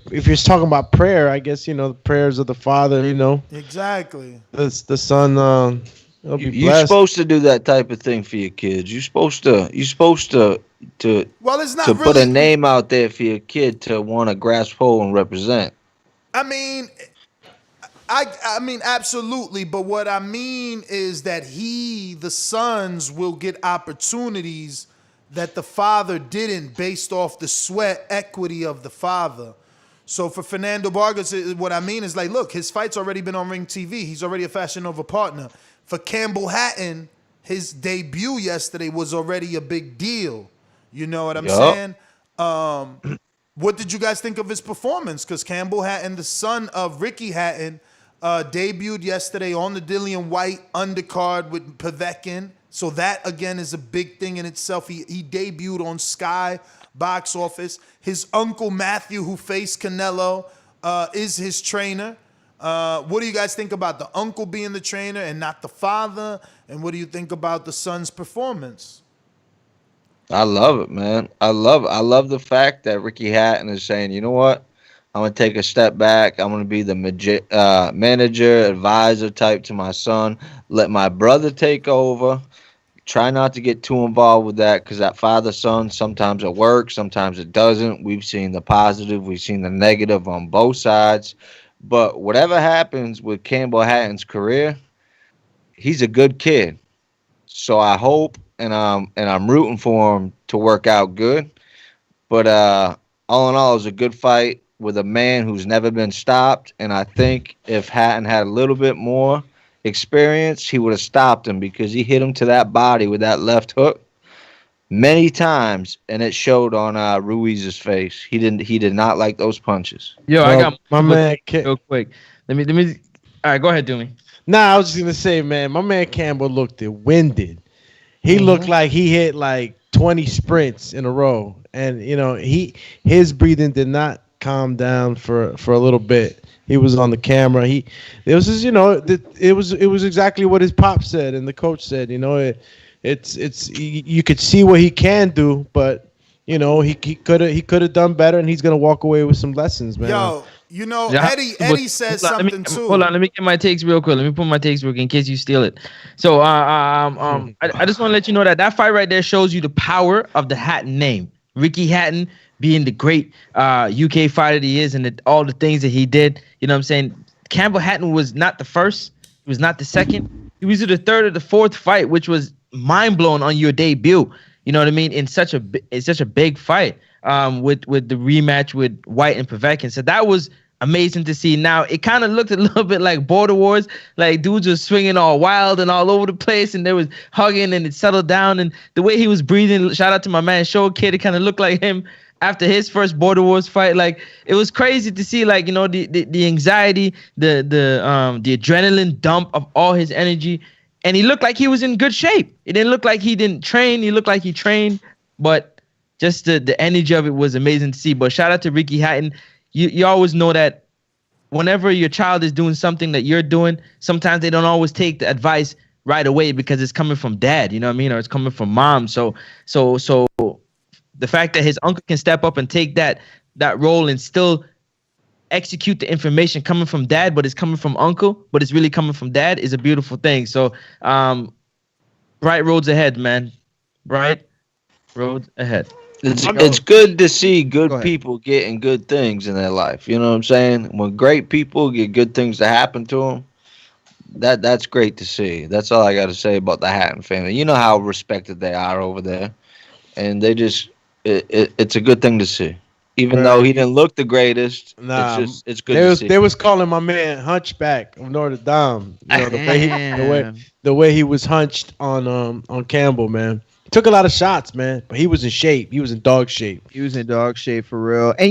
if you're talking about prayer, I guess the prayers of the Father. Exactly. The Son. You're supposed to do that type of thing for your kids. You're supposed to well, it's not to really put a name out there for your kid to want to grasp hold and represent. I mean, I mean, absolutely. But what I mean is that the sons will get opportunities that the father didn't based off the sweat equity of the father. So for Fernando Vargas, what I mean is like, look, his fight's already been on Ring TV. He's already a Fashion Nova partner. For Campbell Hatton, his debut yesterday was already a big deal. You know what I'm saying? What did you guys think of his performance? Because Campbell Hatton, the son of Ricky Hatton, debuted yesterday on the Dillian Whyte undercard with Povetkin. So that, again, is a big thing in itself. He debuted on Sky box office. His uncle Matthew, who faced Canelo, is his trainer. What do you guys think about the uncle being the trainer and not the father? And what do you think about the son's performance? I love it, man. I love the fact that Ricky Hatton is saying, you know what? I'm going to take a step back. I'm going to be the manager, advisor type to my son. Let my brother take over. Try not to get too involved with that because that father-son, sometimes it works, sometimes it doesn't. We've seen the positive. We've seen the negative on both sides. But whatever happens with Campbell Hatton's career, he's a good kid. So I hope and I'm rooting for him to work out good. But all in all, it was a good fight with a man who's never been stopped. And I think if Hatton had a little bit more experience, he would have stopped him because he hit him to that body with that left hook many times, and it showed on Ruiz's face. He did not like those punches. Yo, I got my man real quick. Let me. All right, go ahead, Doomy. Nah, I was just gonna say, man, my man Campbell looked winded. He looked like he hit like 20 sprints in a row, and his breathing did not calm down for a little bit. He was on the camera. It was exactly what his pop said and the coach said. It's you could see what he can do, but he could have done better, and he's gonna walk away with some lessons, man. Yo, Eddie says something too. Hold on, let me get my takes real quick. Let me put my takes real quick in case you steal it. So I just want to let you know that fight right there shows you the power of the Hatton name. Ricky Hatton being the great UK fighter he is, and all the things that he did. You know what I'm saying? Campbell Hatton was not the first. He was not the second. He was the third or the fourth fight, which was mind blowing on your debut. You know what I mean? In such a big fight with the rematch with Whyte and Povetkin. So that was amazing to see. Now it kind of looked a little bit like Border Wars, like dudes were swinging all wild and all over the place, and there was hugging, and it settled down. And the way he was breathing, shout out to my man Show Kid, it kind of looked like him after his first Border Wars fight. Like it was crazy to see, like the anxiety, the adrenaline dump of all his energy. And he looked like he was in good shape. It didn't look like he didn't train. He looked like he trained, but just the energy of it was amazing to see. But shout out to Ricky Hatton. You always know that whenever your child is doing something that you're doing, sometimes they don't always take the advice right away because it's coming from dad, you know what I mean? Or it's coming from mom. So the fact that his uncle can step up and take that role and still execute the information coming from dad, but it's coming from uncle, but it's really coming from dad is a beautiful thing. So bright roads ahead, man. Bright roads ahead. It's good to see good people getting good things in their life. You know what I'm saying? When great people get good things to happen to them, that's great to see. That's all I got to say about the Hatton family. You know how respected they are over there, and they just it's a good thing to see. Even though he didn't look the greatest, it's good to see. They was calling my man Hunchback of Notre Dame. The way he was hunched on Campbell, man. He took a lot of shots, man, but he was in shape. He was in dog shape. He was in dog shape for real. And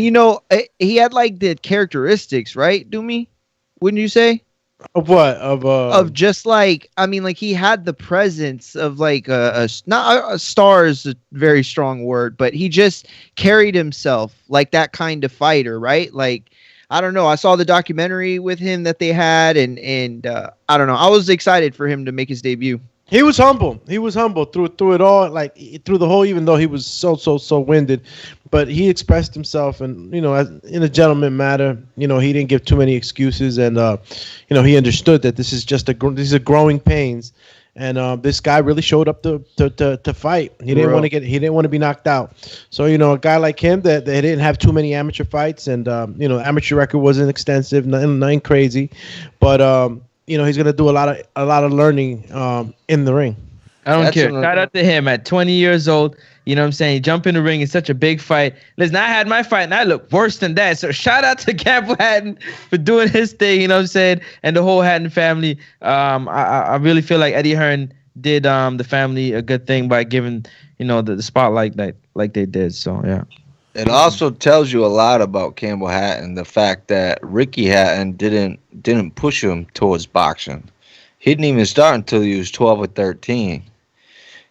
he had like the characteristics, right, Doomy? Wouldn't you say? Of what? Of just like, I mean, like he had the presence of like not a star is a very strong word, but he just carried himself like that kind of fighter, right? Like, I don't know. I saw the documentary with him that they had, and I don't know. I was excited for him to make his debut. He was humble. He was humble through it all, like through the whole. Even though he was so winded, but he expressed himself, and as in a gentleman matter. He didn't give too many excuses, and he understood that this is just these are growing pains, and this guy really showed up to fight. He didn't want to He didn't want to be knocked out. So a guy like him that didn't have too many amateur fights, and amateur record wasn't extensive, nothing crazy, but he's gonna do a lot of learning in the ring. I don't care. Shout out to him at 20 years old. You know what I'm saying? Jump in the ring in such a big fight. Listen, I had my fight and I look worse than that. So shout out to Campbell Hatton for doing his thing, you know what I'm saying? And the whole Hatton family. I really feel like Eddie Hearn did the family a good thing by giving, the spotlight like they did. So yeah. It also tells you a lot about Campbell Hatton, the fact that Ricky Hatton didn't push him towards boxing. He didn't even start until he was 12 or 13.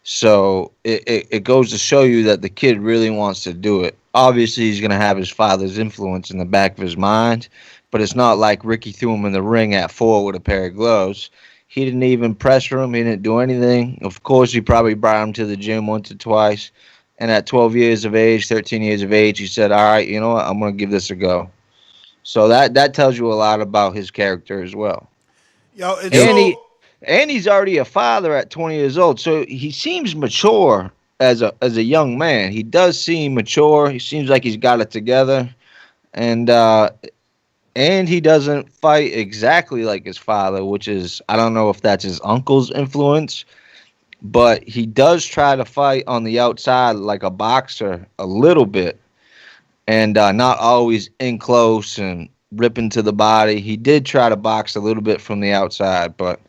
So it goes to show you that the kid really wants to do it. Obviously, he's going to have his father's influence in the back of his mind, but it's not like Ricky threw him in the ring at 4 with a pair of gloves. He didn't even pressure him. He didn't do anything. Of course, he probably brought him to the gym once or twice. And at 12 years of age, 13 years of age, he said, all right, you know what? I'm going to give this a go. So that tells you a lot about his character as well. Yo, and he's already a father at 20 years old. So he seems mature as a young man. He does seem mature. He seems like he's got it together. And he doesn't fight exactly like his father, which is, I don't know if that's his uncle's influence. But he does try to fight on the outside like a boxer a little bit, and not always in close and ripping to the body. He did try to box a little bit from the outside, but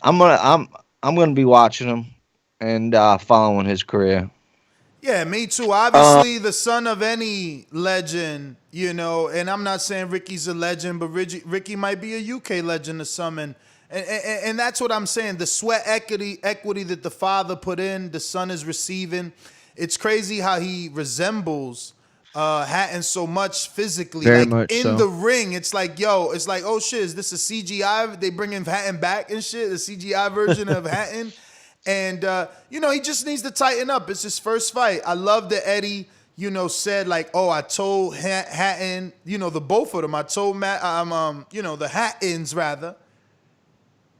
I'm gonna be watching him and following his career. Yeah, me too. Obviously, the son of any legend, and I'm not saying Ricky's a legend, but Ricky might be a UK legend to some, and that's what I'm saying. The sweat equity that the father put in, the son is receiving. It's crazy how he resembles Hatton so much physically. Very like much in so. the ring, it's like, it's like, oh shit, is this a CGI? They bringing Hatton back and shit, the CGI version of Hatton. And, he just needs to tighten up. It's his first fight. I love that Eddie, said like, oh, I told Hatton, the both of them, I told the Hattons rather,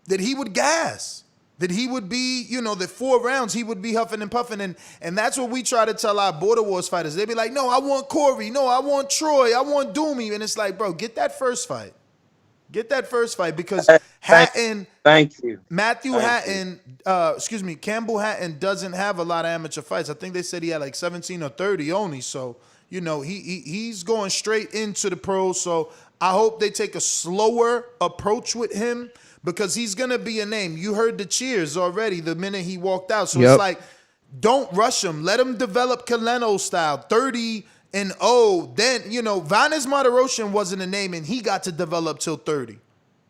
that he would gas, that he would be, that 4 rounds he would be huffing and puffing. And that's what we try to tell our Border Wars fighters. They be like, no, I want Corey. No, I want Troy. I want Doomy. And it's like, bro, get that first fight. Get that first fight because Hatton. Thank you. Campbell Hatton doesn't have a lot of amateur fights. I think they said he had like 17 or 30 only. So, he's going straight into the pros. So I hope they take a slower approach with him because he's going to be a name. You heard the cheers already the minute he walked out. So It's like, don't rush him. Let him develop Kaleno style, 30-0. Then, Vanes Martirosyan wasn't a name and he got to develop till 30.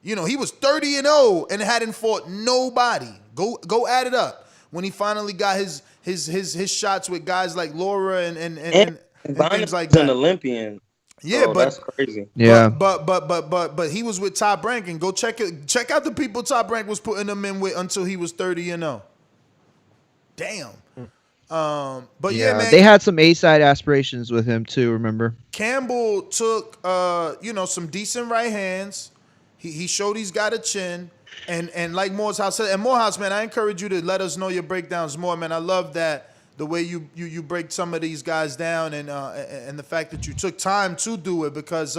He was 30-0 and hadn't fought nobody. Go add it up. When he finally got his shots with guys like Laura and things like that. An Olympian. Yeah, that's crazy. Yeah, but he was with Top Rank, and go check out the people Top Rank was putting him in with until he was 30-0. Damn. But yeah, man, they had some A-side aspirations with him too. Remember, Campbell took some decent right hands. He showed he's got a chin, and like Morehouse said, and Morehouse, man, I encourage you to let us know your breakdowns more, man. I love that. The way you break some of these guys down and the fact that you took time to do it because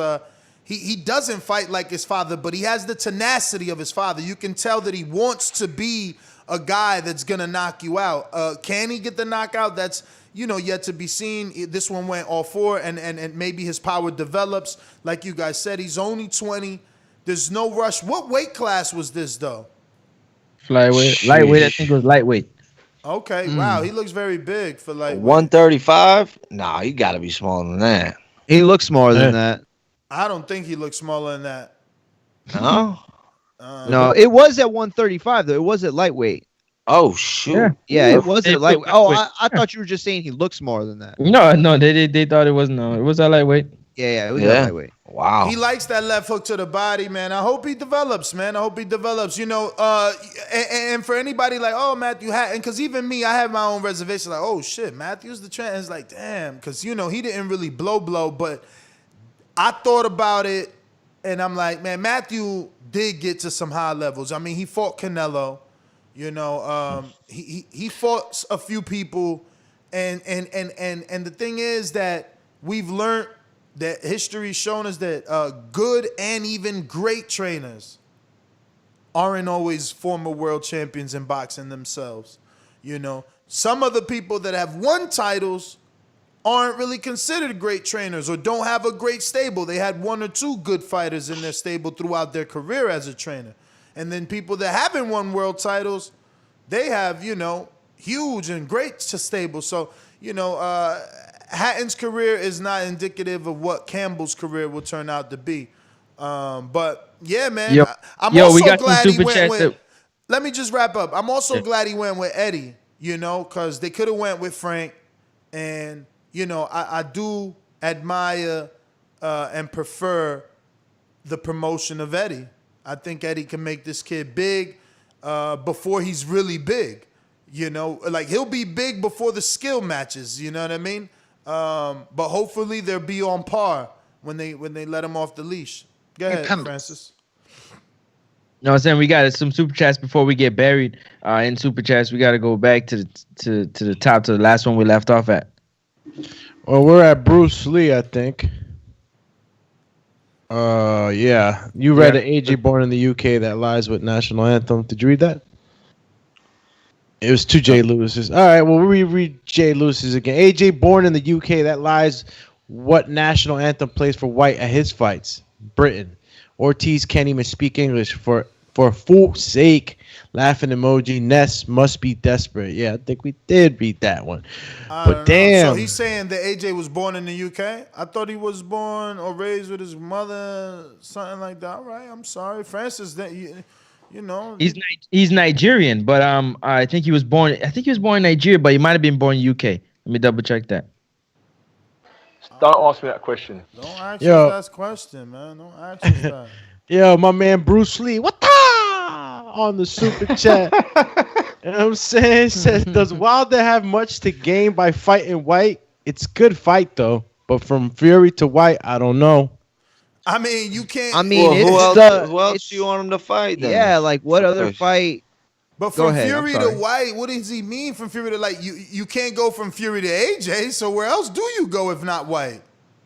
he doesn't fight like his father, but he has the tenacity of his father. You can tell that he wants to be a guy that's going to knock you out. Can he get the knockout? That's, yet to be seen. This one went all 4 and maybe his power develops. Like you guys said, he's only 20. There's no rush. What weight class was this, though? Flyweight. Lightweight, I think it was lightweight. Okay, wow, he looks very big for like 135. Nah, he got to be smaller than that. He looks smaller than that. I don't think he looks smaller than that. No, No, it was at 135 though. It was at lightweight. Oh shoot! Yeah, it was at lightweight. Oh, lightweight. I thought you were just saying he looks smaller than that. No, they thought it was no. It was at lightweight. Yeah, it was at lightweight. Wow. He likes that left hook to the body, man. I hope he develops, man. I hope he develops. You know, and for anybody like, oh, Matthew Hatton, because even me, I have my own reservation. Like, oh shit, Matthew's the trend. It's like, damn, because you know he didn't really blow, but I thought about it, and I'm like, man, Matthew did get to some high levels. I mean, he fought Canelo. You know, he fought a few people, and the thing is that we've learned that history's shown us that good and even great trainers aren't always former world champions in boxing themselves. You know, some of the people that have won titles aren't really considered great trainers or don't have a great stable. They had one or two good fighters in their stable throughout their career as a trainer. And then people that haven't won world titles, they have, you know, huge and great stable. So, you know, Hatton's career is not indicative of what Campbell's career will turn out to be. But, yeah, man, I'm also glad he went with... Let me just wrap up. I'm also glad he went with Eddie, you know, because they could have went with Frank. And, you know, I do admire and prefer the promotion of Eddie. I think Eddie can make this kid big before he's really big. You know, like he'll be big before the skill matches. You know what I mean? But hopefully they'll be on par when they let him off the leash. Go ahead, Francis. No, I'm saying we got some super chats before we get buried in super chats. We got to go back to the top, to the last one we left off at. Well, we're at Bruce Lee, I think. Yeah. You read an AJ Born in the UK that lies with national anthem. Did you read that? It was two Jay Lewis's. All right, well, we read Jay Lewis's again. AJ Born in the UK that lies what national anthem plays for Whyte at his fights. Britain. Ortiz can't even speak English. For fool's sake. Laughing emoji. Ness must be desperate. Yeah, I think we did read that one. But damn. So he's saying that AJ was born in the UK? I thought he was born or raised with his mother, something like that. All right, I'm sorry. Francis, you know. He's Nigerian, but I think he was born in Nigeria, but he might have been born in UK. Let me double check that. Don't ask me that question. Don't ask us that question, man. Don't ask us that. Yo, my man Bruce Lee, what the on the super chat. You know what I'm saying? Says, does Wilder have much to gain by fighting Whyte? It's a good fight though, but from Fury to Whyte, I don't know. I mean, you can't. I mean, who else do you want him to fight? Then? Yeah, like what other fight? But from Fury to Whyte, what does he mean from Fury to you can't go from Fury to AJ, so where else do you go if not Whyte?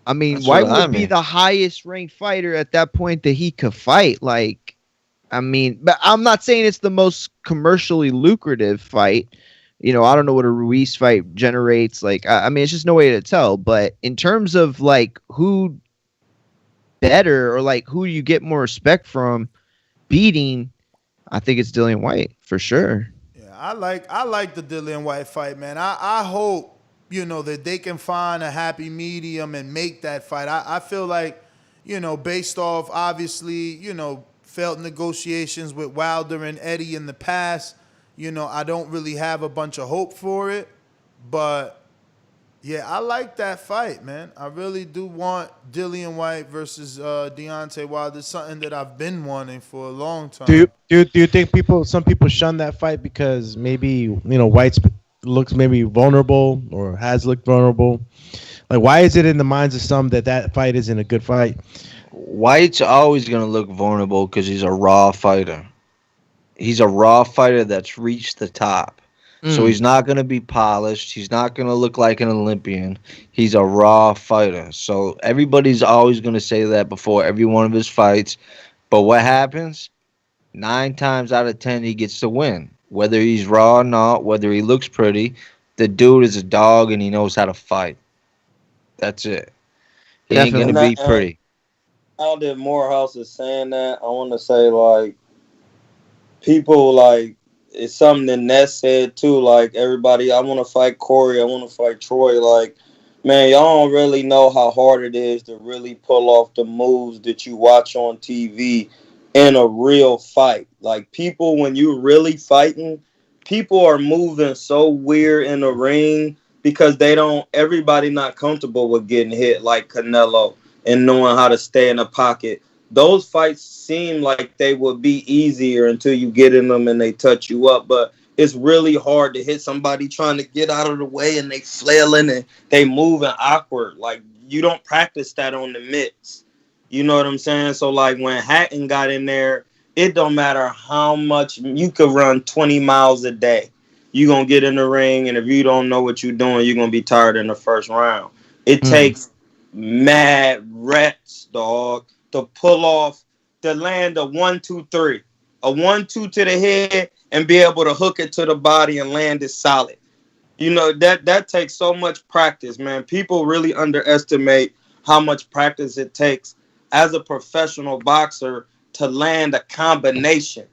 I mean, Whyte would be the highest ranked fighter at that point that he could fight. Like, I mean, but I'm not saying it's the most commercially lucrative fight. You know, I don't know what a Ruiz fight generates. Like, I mean, it's just no way to tell. But in terms of like who better or like who you get more respect from beating, I think it's Dillian Whyte for sure. Yeah, I like the Dillian Whyte fight, man. I hope, you know, that they can find a happy medium and make that fight. I feel like, you know, based off obviously, you know, failed negotiations with Wilder and Eddie in the past, you know, I don't really have a bunch of hope for it. But yeah, I like that fight, man. I really do want Dillian Whyte versus Deontay Wilder. It's something that I've been wanting for a long time. Do you think some people shun that fight because maybe, you know, Whyte looks maybe vulnerable or has looked vulnerable? Like, why is it in the minds of some that fight isn't a good fight? Whyte's always going to look vulnerable because he's a raw fighter. He's a raw fighter that's reached the top. So he's not going to be polished. He's not going to look like an Olympian. He's a raw fighter. So everybody's always going to say that before every one of his fights. But what happens? 9 times out of 10, he gets to win. Whether he's raw or not, whether he looks pretty, the dude is a dog and he knows how to fight. That's it. He ain't going to be pretty. Now that Morehouse is saying that, I want to say, like, people, like, it's something that Ness said too. Like, everybody, I want to fight Corey. I want to fight Troy. Like, man, y'all don't really know how hard it is to really pull off the moves that you watch on TV in a real fight. Like, people, when you're really fighting, people are moving so weird in the ring because everybody not comfortable with getting hit like Canelo and knowing how to stay in the pocket. Those fights seem like they would be easier until you get in them and they touch you up, but it's really hard to hit somebody trying to get out of the way and they flailing and they moving awkward. Like, you don't practice that on the mitts. You know what I'm saying? So, like, when Hatton got in there, it don't matter how much you could run 20 miles a day. You're going to get in the ring, and if you don't know what you're doing, you're going to be tired in the first round. It takes mad reps, dog, to pull off, to land a 1-2-3, a 1-2 to the head, and be able to hook it to the body and land it solid. You know, that takes so much practice, man. People really underestimate how much practice it takes as a professional boxer to land a combination.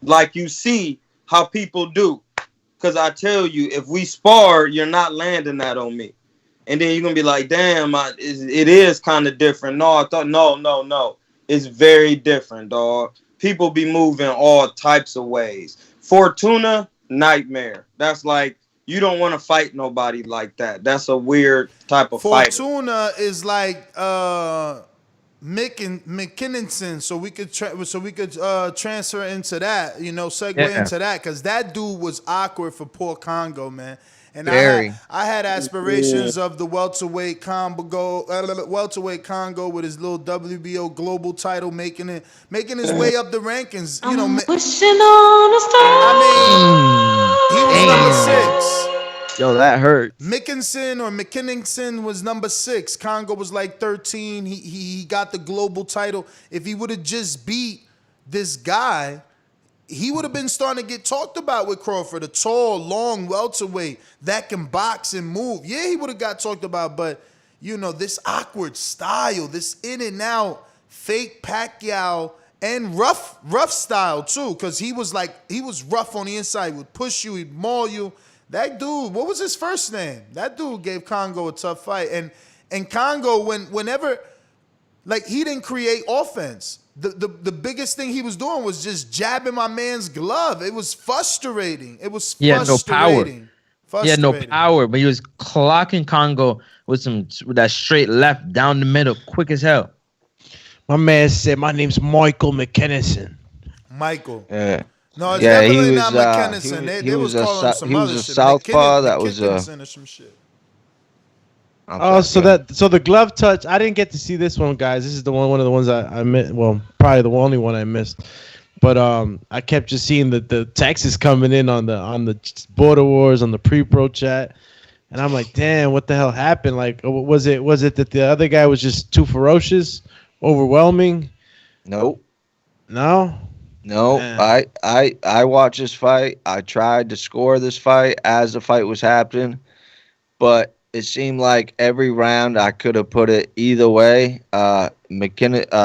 Like, you see how people do. Because I tell you, if we spar, you're not landing that on me. And then you're going to be like, damn, it is kind of different. No. It's very different, dog. People be moving all types of ways. Fortuna, nightmare. That's like, you don't want to fight nobody like that. That's a weird type of fighter. Fortuna is like McKinson, so we could transfer into that, segue into that, because that dude was awkward for poor Congo, man. And I had aspirations of the welterweight Congo with his little WBO global title, making his way up the rankings. Pushing on a star. He was number 6. Yo, that hurt. McKinson was number 6. Congo was like 13. He got the global title. If he would have just beat this guy, he would have been starting to get talked about with Crawford, a tall, long welterweight that can box and move. Yeah, he would have got talked about, but, this awkward style, this in and out, fake Pacquiao, and rough style, too, because he was rough on the inside. He would push you, he'd maul you. That dude, what was his first name? That dude gave Congo a tough fight. And Congo, whenever, like, he didn't create offense. The biggest thing he was doing was just jabbing my man's glove. It was frustrating. He had no power. He had no power, but he was clocking Congo with that straight left down the middle, quick as hell. My man said, "My name's Michael McKinson." Michael. Yeah. No, it's definitely not McKinson. They was calling him some other shit. He was a southpaw. That was or some shit. Oh, so the glove touch. I didn't get to see this one, guys. This is one of the ones I missed. Well, probably the only one I missed. But I kept just seeing the texts coming in on the border wars on the pre-pro chat, and I'm like, damn, what the hell happened? Like, was it that the other guy was just too ferocious, overwhelming? No. Man. I watched this fight. I tried to score this fight as the fight was happening, but it seemed like every round I could have put it either way. McKinson,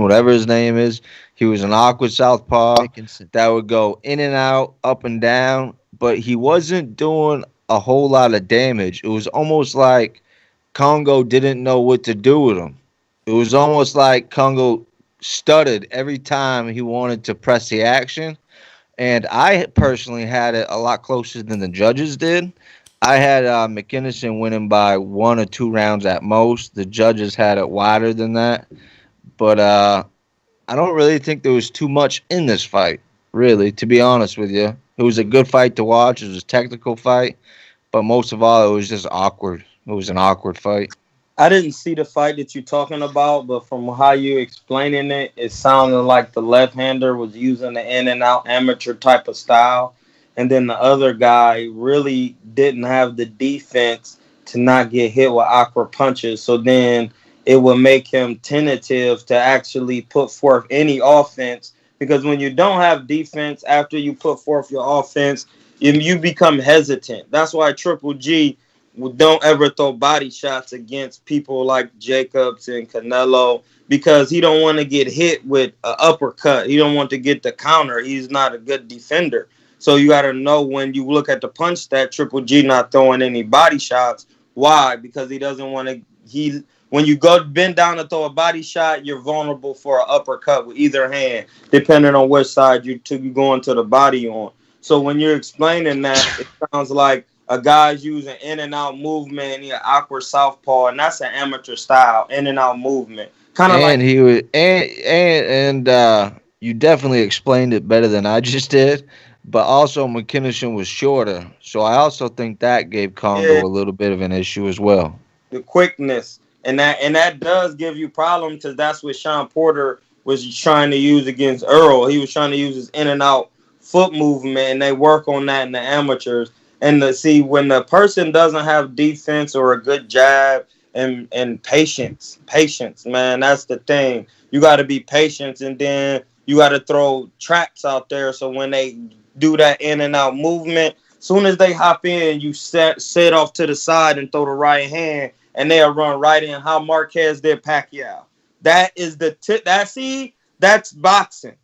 whatever his name is, he was an awkward southpaw that would go in and out, up and down, but he wasn't doing a whole lot of damage. It was almost like Congo didn't know what to do with him. It was almost like Congo stuttered every time he wanted to press the action. And I personally had it a lot closer than the judges did. I had McKinson winning by 1 or 2 rounds at most. The judges had it wider than that. But I don't really think there was too much in this fight, really, to be honest with you. It was a good fight to watch. It was a technical fight. But most of all, it was just awkward. It was an awkward fight. I didn't see the fight that you're talking about, but from how you explaining it, it sounded like the left-hander was using the in-and-out amateur type of style. And then the other guy really didn't have the defense to not get hit with awkward punches. So then it would make him tentative to actually put forth any offense. Because when you don't have defense after you put forth your offense, you become hesitant. That's why Triple G don't ever throw body shots against people like Jacobs and Canelo, because he don't want to get hit with an uppercut. He don't want to get the counter. He's not a good defender. So you got to know when you look at the punch stat, Triple G not throwing any body shots. Why? Because he doesn't want to. When you go bend down to throw a body shot, you're vulnerable for an uppercut with either hand, depending on which side you going to the body on. So when you're explaining that, it sounds like a guy's using in and out movement and he an awkward southpaw, and that's an amateur style, in and out movement. Kind of like he was you definitely explained it better than I just did. But also McKinson was shorter, so I also think that gave Congo a little bit of an issue as well. The quickness, and that does give you problems, because that's what Sean Porter was trying to use against Errol. He was trying to use his in and out foot movement, and they work on that in the amateurs. And see, when the person doesn't have defense or a good jab and patience, man, that's the thing. You got to be patient, and then you got to throw traps out there. So when they do that in and out movement, soon as they hop in, you set off to the side and throw the right hand, and they'll run right in. How Marquez did Pacquiao. That is the tip. That's boxing.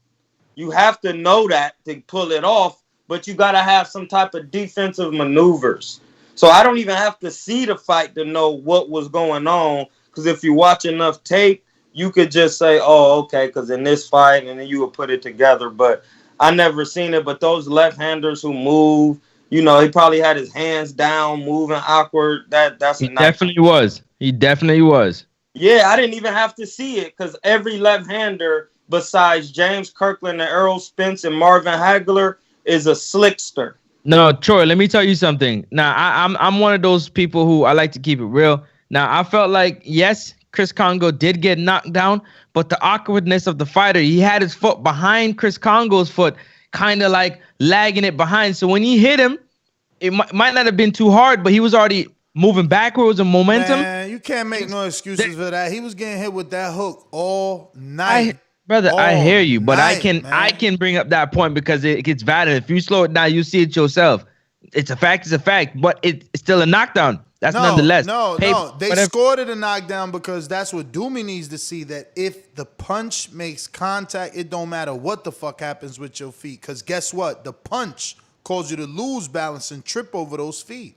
You have to know that to pull it off, but you got to have some type of defensive maneuvers. So I don't even have to see the fight to know what was going on, because if you watch enough tape, you could just say, oh, okay, because in this fight, and then you would put it together. But I never seen it. But those left-handers who move, he probably had his hands down, moving awkward. That's he definitely was. He definitely was. Yeah, I didn't even have to see it, because every left-hander besides James Kirkland and Errol Spence and Marvin Hagler is a slickster. No, Troy, let me tell you something. Now, I'm one of those people who I like to keep it real. Now, I felt like, yes, Chris Congo did get knocked down, but the awkwardness of the fighter, he had his foot behind Chris Congo's foot, kind of like lagging it behind. So when he hit him, it might not have been too hard, but he was already moving backwards in momentum. Man, you can't make no excuses for that. He was getting hit with that hook all night. I hear you, but I man. can bring up that point because it gets valid. If you slow it down, you see it yourself. It's a fact, but it's still a knockdown. That's nonetheless. No. They scored it a knockdown because that's what Doomy needs to see, that if the punch makes contact, it don't matter what the fuck happens with your feet. Because guess what? The punch caused you to lose balance and trip over those feet.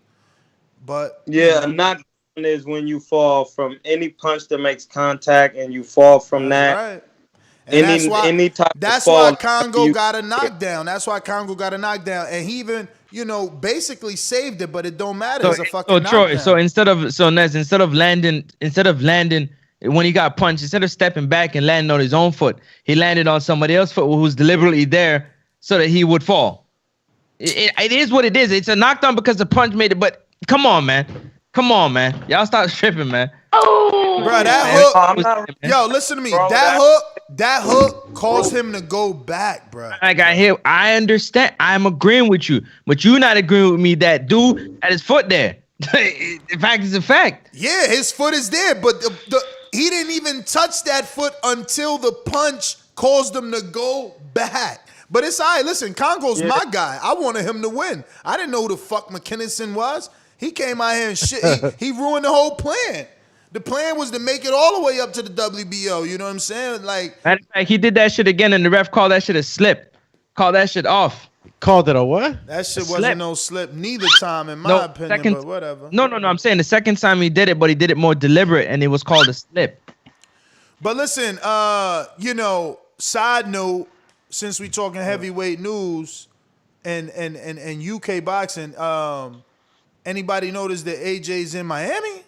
But yeah, a knockdown is when you fall from any punch that makes contact and you fall from that. Right. And that's why Congo got a knockdown. And he even, basically saved it, but it don't matter. It's a fucking knockdown. Troy, Nez, instead of landing when he got punched, instead of stepping back and landing on his own foot, he landed on somebody else's foot who's deliberately there so that he would fall. It is what it is. It's a knockdown because the punch made it, but come on, man. Y'all stop tripping, man. Oh, bro, that hook. Yo, listen to me. Bro, that hook caused him to go back, bro. I understand. I'm agreeing with you, but you're not agreeing with me that dude had his foot there. In fact, it's a fact. Yeah, his foot is there, but he didn't even touch that foot until the punch caused him to go back. But it's all right. Listen, Congo's my guy. I wanted him to win. I didn't know who the fuck McKinson was. He came out here and shit. He ruined the whole plan. The plan was to make it all the way up to the WBO. You know what I'm saying? Like, matter of fact, he did that shit again, and the ref called that shit a slip. Called that shit off. Called it a what? That shit wasn't no slip neither time, in my opinion. But whatever. No. I'm saying the second time he did it, but he did it more deliberate, and it was called a slip. But listen, side note, since we talking heavyweight news and UK boxing, anybody notice that AJ's in Miami?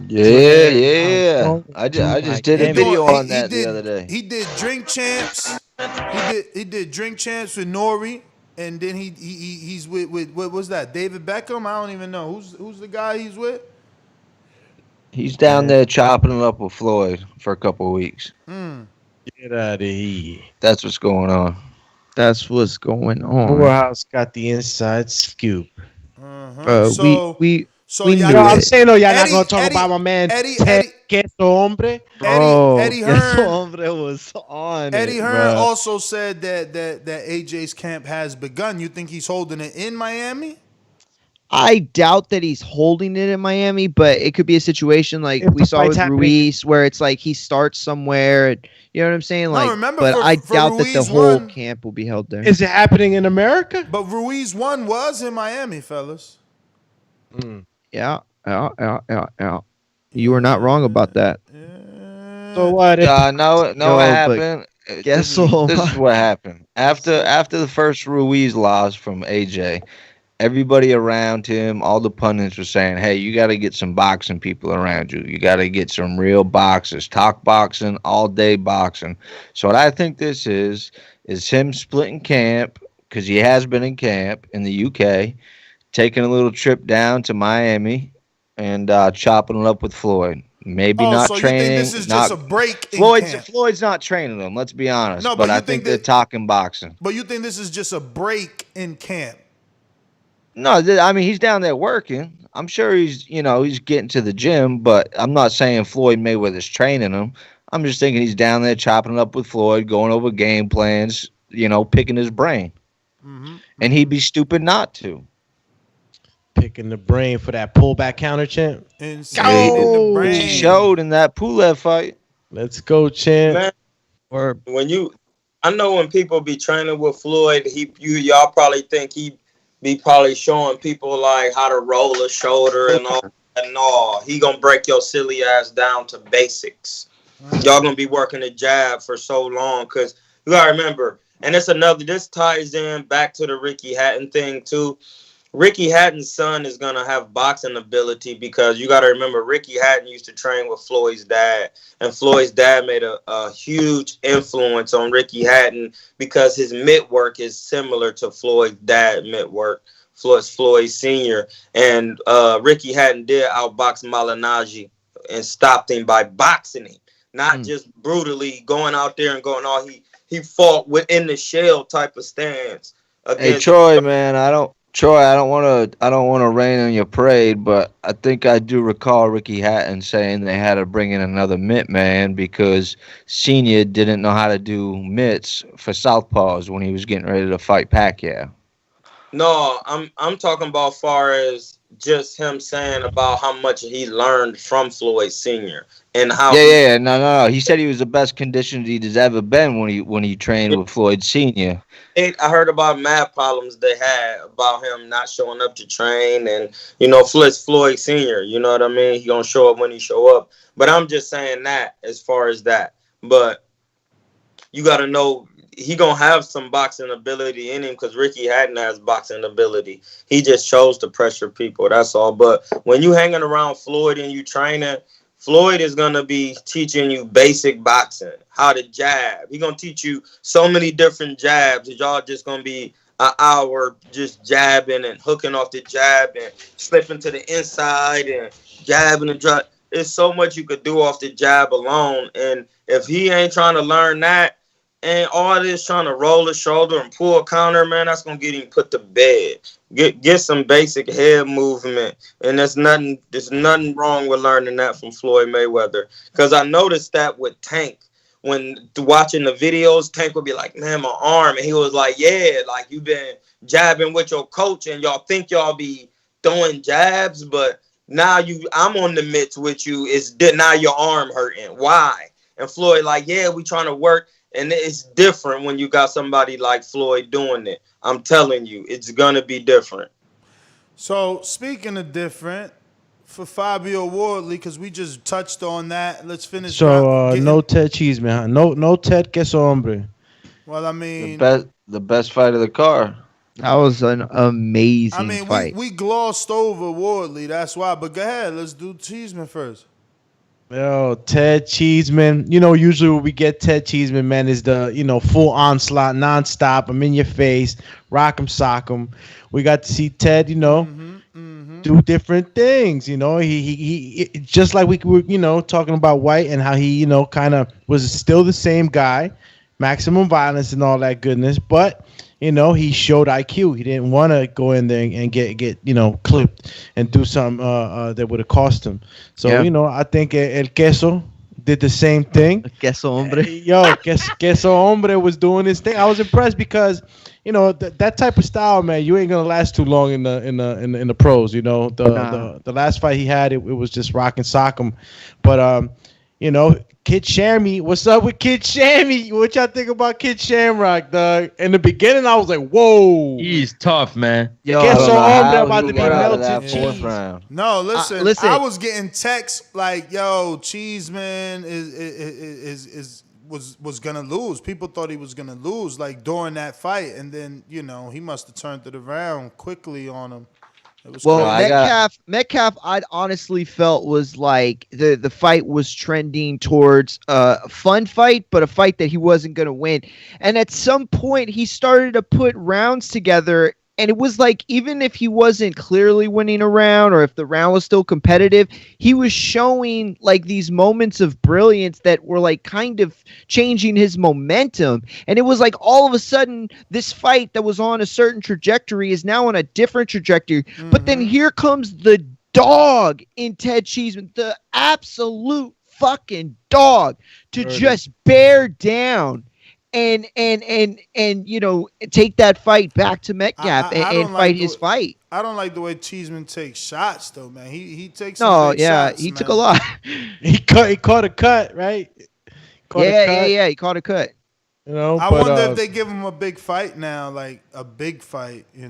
Yeah. I just did a video on that the other day. He did Drink Champs. He did Drink Champs with Nori, and then he's with what was that? David Beckham? I don't even know who's the guy he's with. He's down there chopping it up with Floyd for a couple of weeks. Get out of here. That's what's going on. Morehouse got the inside scoop. I'm saying, y'all not gonna talk about my man Eddie Hombre. Eddie Hearn. Hombre was on. Eddie Hearn also said that AJ's camp has begun. You think he's holding it in Miami? I doubt that he's holding it in Miami, but it could be a situation like we saw with Ruiz, where it's like he starts somewhere. You know what I'm saying? Like, I doubt that the whole camp will be held there. Is it happening in America? But Ruiz 1 was in Miami, fellas. Yeah. You You were not wrong about that. So what? No, what happened? Guess this is what happened. After the first Ruiz loss from AJ, everybody around him, all the pundits were saying, hey, you got to get some boxing people around you. You got to get some real boxers, talk boxing, all day boxing. So what I think this is him splitting camp, because he has been in camp in the UK, taking a little trip down to Miami and chopping it up with Floyd. Maybe not so training. You think this is just a break in camp? Floyd's not training them, let's be honest. No, but I think they're talking boxing. But you think this is just a break in camp? No, I mean, he's down there working. I'm sure he's getting to the gym, but I'm not saying Floyd Mayweather's training him. I'm just thinking he's down there chopping it up with Floyd, going over game plans, picking his brain. And he'd be stupid not to. Picking the brain for that pullback counter, champ. He showed in that Pulev fight. Let's go, champ. Man, I know when people be training with Floyd, y'all probably think he be probably showing people like how to roll a shoulder and all that. No, he gonna break your silly ass down to basics. Y'all gonna be working the jab for so long, because you gotta remember, and this ties in back to the Ricky Hatton thing too. Ricky Hatton's son is going to have boxing ability, because you got to remember Ricky Hatton used to train with Floyd's dad, and Floyd's dad made a huge influence on Ricky Hatton because his mitt work is similar to Floyd's dad mitt work, Floyd Sr. And Ricky Hatton did outbox Malignaggi and stopped him by boxing him, not just brutally going out there and going all. He fought within the shell type of stance. Hey, Troy, man, I don't want to rain on your parade, but I think I do recall Ricky Hatton saying they had to bring in another mitt man because Senior didn't know how to do mitts for southpaws when he was getting ready to fight Pacquiao. No, I'm talking about far as just him saying about how much he learned from Floyd Senior and how. Yeah. No. He said he was the best conditioned he'd ever been when he trained with Floyd Senior. I heard about mad problems they had about him not showing up to train, and Floyd Senior. You know what I mean? He gonna show up when he show up. But I'm just saying that as far as that. But you got to know he gonna have some boxing ability in him, because Ricky Hatton has boxing ability. He just chose to pressure people. That's all. But when you hanging around Floyd and you training, Floyd is gonna be teaching you basic boxing, how to jab. He gonna teach you so many different jabs that y'all just gonna be an hour just jabbing and hooking off the jab and slipping to the inside and jabbing and drop. There's so much you could do off the jab alone. And if he ain't trying to learn that, and all this trying to roll his shoulder and pull a counter, man, that's gonna get him put to bed. Get some basic head movement, and there's nothing wrong with learning that from Floyd Mayweather. Because I noticed that with Tank, when watching the videos, Tank would be like, "Man, my arm," and he was like, "Yeah, like you've been jabbing with your coach, and y'all think y'all be throwing jabs, but now I'm on the mitts with you. Now your arm hurting. Why?" And Floyd like, "Yeah, we trying to work." And it's different when you got somebody like Floyd doing it. I'm telling you, it's going to be different. So, speaking of different, for Fabio Wardley, because we just touched on that, let's finish. So, no Ted Cheeseman, huh? No Ted Queso Hombre. Well, I mean... The best fight of the card. That was an amazing fight. We glossed over Wardley, that's why. But go ahead, let's do Cheeseman first. Yo, Ted Cheeseman. Usually when we get Ted Cheeseman, man, is the, full onslaught, nonstop. I'm in your face, rock 'em, sock 'em. We got to see Ted, do different things. He just like we were, talking about Whyte and how he, kind of was still the same guy, maximum violence and all that goodness. But, he showed IQ. He didn't want to go in there and get clipped and do something that would have cost him. So, I think El Queso did the same thing. Queso Hombre. Queso Hombre was doing his thing. I was impressed because, that type of style, man, you ain't gonna last too long in the pros. The last fight he had, it was just rock and sock him. But You know, Kid Shammy. What's up with Kid Shammy? What y'all think about Kid Shamrock, dog? In the beginning, I was like, whoa. He's tough, man. Yo, Guess so how they're about to be got out of melted that cheese. fourth round. No, listen, listen. I was getting texts like, "Yo, Cheeseman was gonna lose." People thought he was gonna lose, like during that fight, and then he must have turned it around quickly on him. It was Well, crazy. Metcalf, I honestly felt was like the fight was trending towards a fun fight, but a fight that he wasn't going to win. And at some point, he started to put rounds together, and it was like even if he wasn't clearly winning a round or if the round was still competitive, he was showing like these moments of brilliance that were like kind of changing his momentum. And it was like all of a sudden this fight that was on a certain trajectory is now on a different trajectory. But then here comes the dog in Ted Cheeseman, the absolute fucking dog, to just bear down and take that fight back to Metcalf and fight his fight. I don't like the way Cheeseman takes shots, though, man. He takes shots, he took a lot. He caught a cut, right? He caught a cut. You know, I wonder if they give him a big fight now, like a big fight. They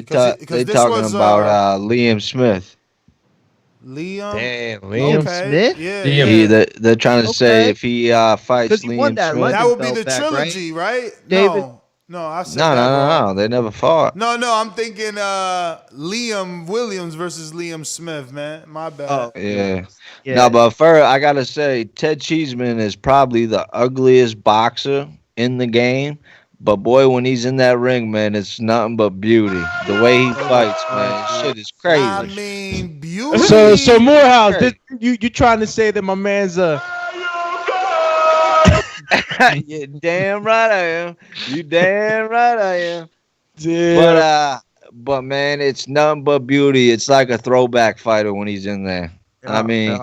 talking about Liam Smith. Liam? Damn, Liam Smith? Yeah. They're trying to say if he fights Liam Smith. That would be the trilogy, right? David? No, I said No. They never fought. No, I'm thinking Liam Williams versus Liam Smith, man. My bad. Oh, yeah. No, but first, I got to say, Ted Cheeseman is probably the ugliest boxer in the game. But boy, when he's in that ring, man, it's nothing but beauty. The way he fights, man, shit is crazy. I mean, beauty. So Morehouse, you trying to say that my man's You're damn right I am. You damn right I am. Yeah. But man, it's nothing but beauty. It's like a throwback fighter when he's in there. I mean,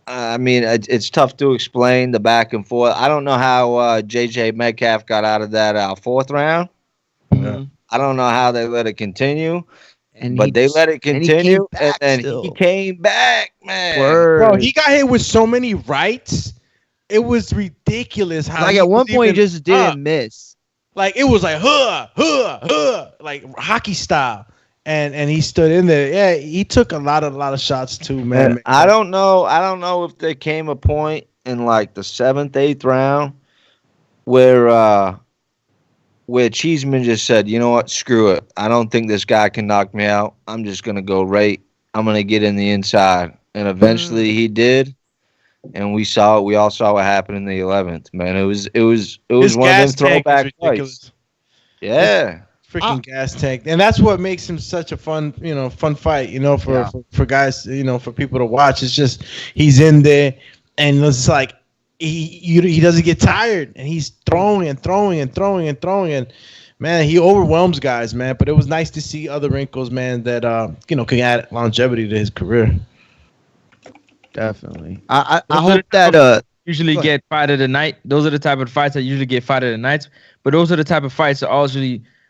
it's tough to explain the back and forth. I don't know how JJ Metcalf got out of that fourth round. Yeah. I don't know how they let it continue. And but they let it continue, and then still. he came back, man. Bro, he got hit with so many rights. It was ridiculous how like at one point he just didn't miss. Like it was like like hockey style. And he stood in there. Yeah, he took a lot of shots too, man. I don't know if there came a point in like the 7th, 8th round where Cheeseman just said, you know what, screw it. I don't think this guy can knock me out. I'm just gonna go right. I'm gonna get in the inside. And eventually he did. And we all saw what happened in the 11th, man. It was one of them throwback fights. Yeah. Freaking gas tank, and that's what makes him such a fun fight, for guys, for people to watch. It's just he's in there, and it's like he doesn't get tired, and he's throwing, and man, he overwhelms guys, man. But it was nice to see other wrinkles, man, that can add longevity to his career. Definitely, I hope that usually get fight of the night. Those are the type of fights that usually get fight of the nights, but those are the type of fights that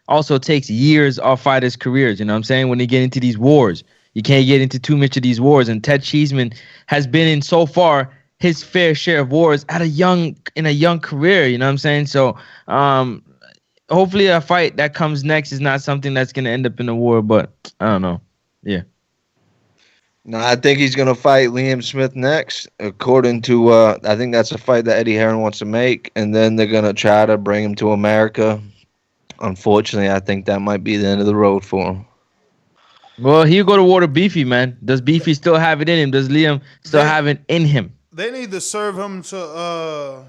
also takes years off fighters' careers. You know what I'm saying? When they get into these wars, you can't get into too much of these wars. And Ted Cheeseman has been in so far his fair share of wars in a young career. You know what I'm saying? So hopefully a fight that comes next is not something that's going to end up in a war. But I don't know. Yeah. No, I think he's going to fight Liam Smith next, according to I think that's a fight that Eddie Hearn wants to make. And then they're going to try to bring him to America. Unfortunately, I think that might be the end of the road for him. Well, he'll go to war to Beefy, man. Does Beefy still have it in him? Does Liam still have it in him? They need to serve him to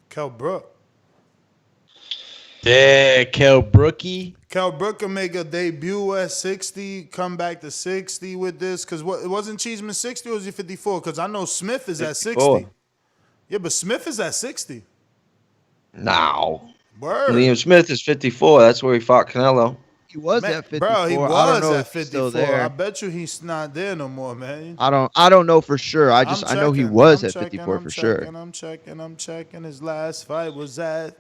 Kell Brook. Yeah, Kell Brookie. Kell Brook can make a debut at 60, come back to 60 with this. Because it wasn't Cheeseman 60 or was he 54? Because I know Smith is 54. At 60. Yeah, but Smith is at 60. No. Word. Liam Smith is 54. That's where he fought Canelo. He was at 54. Bro, he was at 54. There. I bet you he's not there no more, man. I don't know for sure. I know he was at 54 for sure. I'm checking. His last fight was at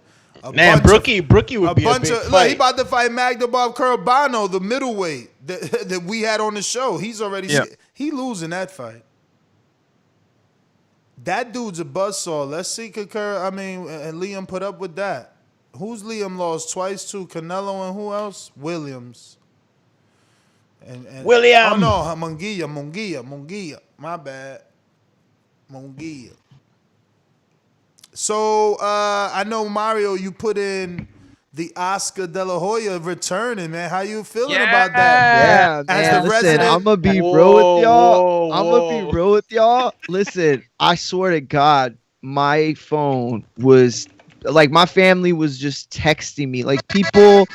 Brookie would be a big fight. Look, he about to fight Magdabov Curbano, the middleweight that we had on the show. He's already he losing that fight. That dude's a buzzsaw. Let's see Concur. I mean, and Liam put up with that. Who's Liam lost twice to? Canelo and who else? Williams. And William. Oh no, Munguia. My bad. Munguia. So I know Mario, you put in the Oscar De La Hoya returning, man. How you feeling about that? Yeah, man. Listen, I'm gonna be real with y'all. I'm gonna be real with y'all. Listen, I swear to God, my phone was like, my family was just texting me, like people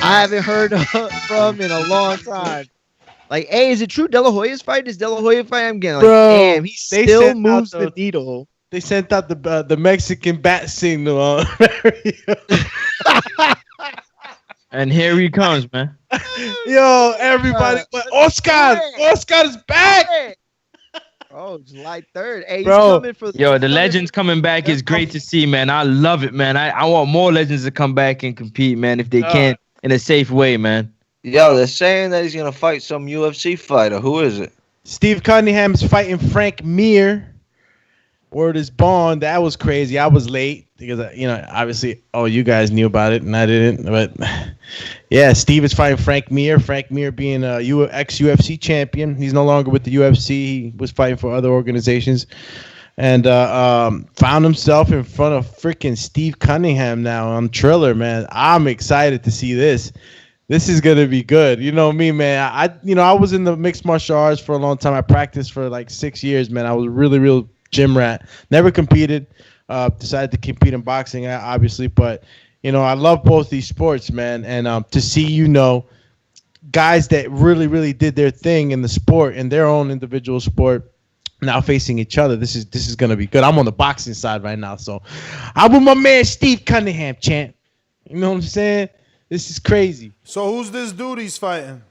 I haven't heard from in a long time. Like, hey, is it true De La Hoya's fight? Is De La Hoya fight? I'm getting like, damn, he still moves the needle. They sent out the Mexican bat signal. And here he comes, man. Yo, everybody. Oscar's back. Oh, July 3rd. Hey, he's Bro, coming for the legends coming back is great to see, man. I love it, man. I want more legends to come back and compete, man, if they can, in a safe way, man. Yo, they're saying that he's gonna fight some UFC fighter. Who is it? Steve Cunningham is fighting Frank Mir. Word is born. That was crazy. I was late because, obviously, you guys knew about it and I didn't. But yeah, Steve is fighting Frank Mir. Frank Mir being a ex-UFC champion. He's no longer with the UFC. He was fighting for other organizations. And found himself in front of freaking Steve Cunningham now on Triller, man. I'm excited to see this. This is gonna be good. You know me, man. I was in the mixed martial arts for a long time. I practiced for like 6 years, man. I was real gym rat. Never competed. Decided to compete in boxing, obviously. But I love both these sports, man. And to see guys that really did their thing in the sport, in their own individual sport, now facing each other. This is gonna be good. I'm on the boxing side right now, so I'm with my man Steve Cunningham, champ. You know what I'm saying? This is crazy. So who's this dude he's fighting?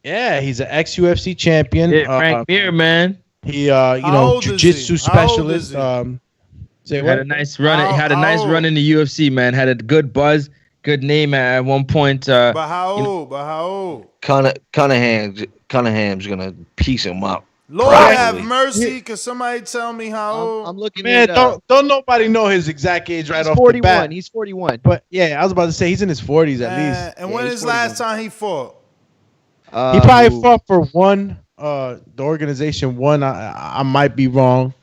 Yeah, he's an ex-UFC champion. Yeah, Frank Mir, man. He, jiu-jitsu specialist. Had a nice run. Had a nice run in the UFC, man. Had a good buzz, good name at one point. But how old? Cunningham's gonna piece him up. Lord have mercy. Can somebody tell me how old? I'm looking at don't nobody know his exact age right off 41. the bat. He's 41. But yeah, I was about to say he's in his 40s at least. And when is last time he fought? He probably fought for one. The organization won. I might be wrong,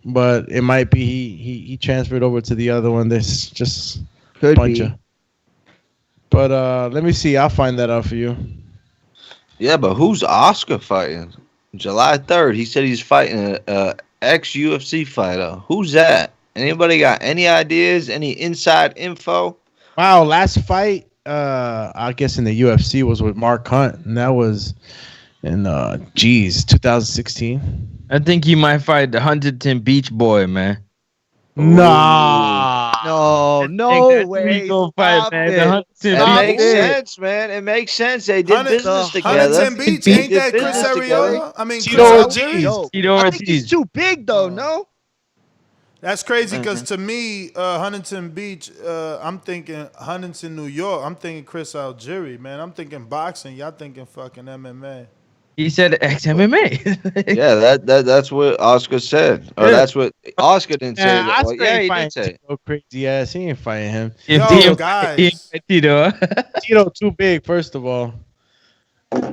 but it might be he transferred over to the other one. There's just could bunch be. Of. But let me see. I'll find that out for you. Yeah, but who's Oscar fighting? July 3rd. He said he's fighting a ex-UFC fighter. Who's that? Anybody got any ideas? Any inside info? Wow, last fight, I guess in the UFC was with Mark Hunt, and that was in 2016. I think he might fight the Huntington Beach boy, man. Nah. No way. Fight, man. It makes sense, man. It makes sense. They did business together. Huntington Beach, ain't that Chris Arreola? I mean, Tito Chris Ortiz. I think he's too big, though, no? That's crazy because to me, Huntington Beach, I'm thinking Huntington, New York. I'm thinking Chris Algieri, man. I'm thinking boxing. Y'all thinking fucking MMA. He said ex-MMA. Yeah, that's what Oscar said. Or that's what Oscar didn't say. Oscar he did say. Tito crazy ass. He ain't fighting him. Yo, guys. Tito too big, first of all.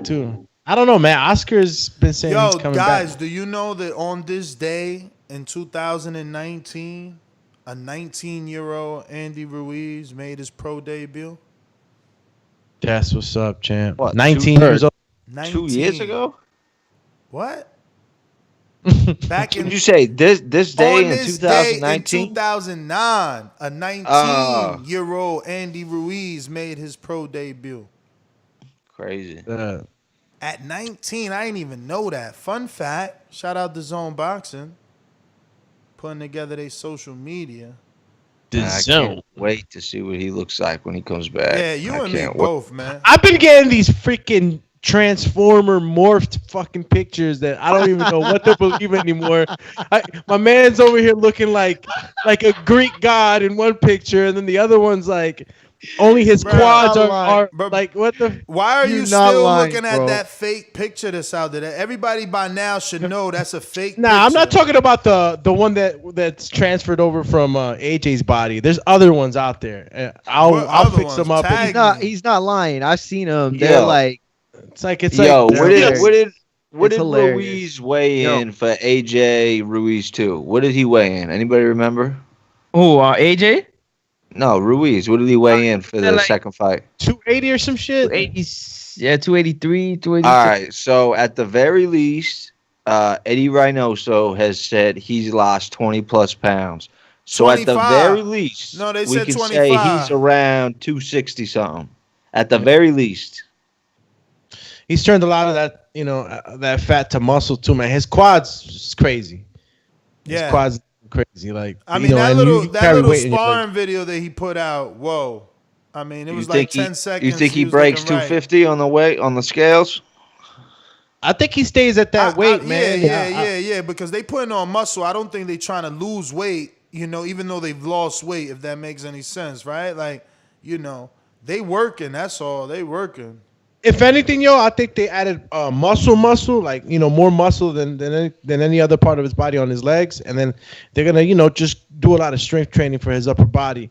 Too. I don't know, man. Oscar's been saying he's coming back. Guys, do you know that on this day in 2019, a 19-year-old Andy Ruiz made his pro debut? That's what's up, champ. What, 19 years old. 19. 2 years ago? What? Back in Did you say this day in this day 2019? in 2009, a 19-year-old Andy Ruiz made his pro debut. Crazy. At 19, I didn't even know that. Fun fact, shout out to Zone Boxing, putting together their social media. I can't wait to see what he looks like when he comes back. Yeah, you and me both, man. I've been getting these freaking Transformer morphed fucking pictures that I don't even know what to believe anymore. My man's over here looking like a Greek god in one picture, and then the other one's like Only his Bro, quads I'm are But like what the? why are you not still lying, looking at bro. that fake picture that's out there? Everybody by now should know that's a fake picture. Nah, I'm not talking about the one that's transferred over from AJ's body. There's other ones out there. I'll fix them up. He's not lying. I've seen them. They're like, it's like it's Yo, like what did hilarious. Ruiz weigh in for AJ Ruiz 2? What did he weigh in? Anybody remember? Oh, AJ? No, Ruiz. What did he weigh in for the like- second fight? 280 or some shit. 280, yeah, 283, 282. All right, so at the very least, Eddie Reynoso has said he's lost 20 plus pounds. So at the 25. very least, No, they we said can 25. say he's around 260 something. At the very least. He's turned a lot of that, that fat to muscle too, man. His quads is crazy. Yeah. His quads crazy. Like I mean, and you that carry little weight in your leg. sparring video that he put out, whoa. I mean, it was You like think 10 seconds. You think he was breaks looking right. 250 on the weight on the scales? I think he stays at that weight, man. Yeah, because they putting on muscle. I don't think they trying to lose weight, even though they've lost weight, if that makes any sense, right? Like, they working, that's all. They working. If anything, I think they added muscle, like more muscle than any other part of his body on his legs, and then they're gonna just do a lot of strength training for his upper body.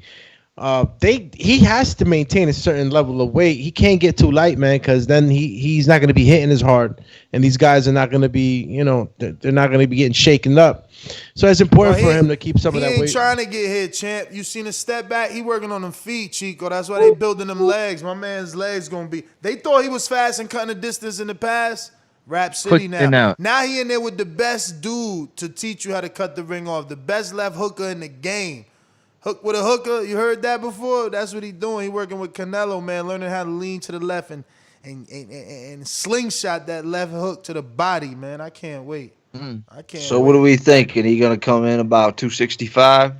He has to maintain a certain level of weight. He can't get too light, man, because then he's not gonna be hitting as hard, and these guys are not gonna be they're not gonna be getting shaken up. So it's important for him to keep some of that He weight. ain't trying to get hit, champ. You seen a step back? He working on them feet, Chico. That's why they building them legs. My man's legs gonna be. They thought he was fast and cutting the distance in the past. Rap City Quick now. out. Now he in there with the best dude to teach you how to cut the ring off. The best left hooker in the game. Hook with a hooker. You heard that before? That's what he doing. He working with Canelo, man, learning how to lean to the left and slingshot that left hook to the body, man. I can't wait. I can't. So what do we think? Is he gonna come in about 265?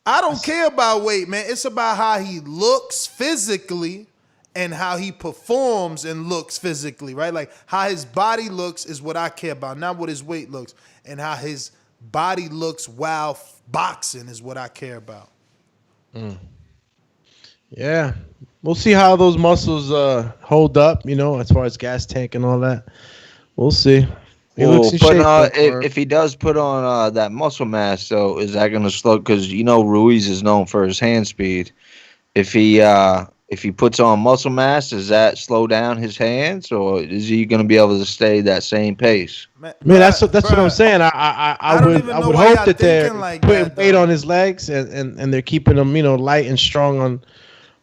I don't care about weight, man. It's about how he looks physically and how he performs and looks physically, right? Like how his body looks is what I care about, not what his weight looks. And how his body looks while boxing is what I care about. Yeah, we'll see how those muscles hold up. As far as gas tank and all that, we'll see. He looks in shape, if he does put on that muscle mass, though, is that going to slow? Because Ruiz is known for his hand speed. If he puts on muscle mass, does that slow down his hands, or is he going to be able to stay that same pace? Man, that's what I'm saying. I would hope that they're like putting that, weight on his legs and they're keeping him light and strong on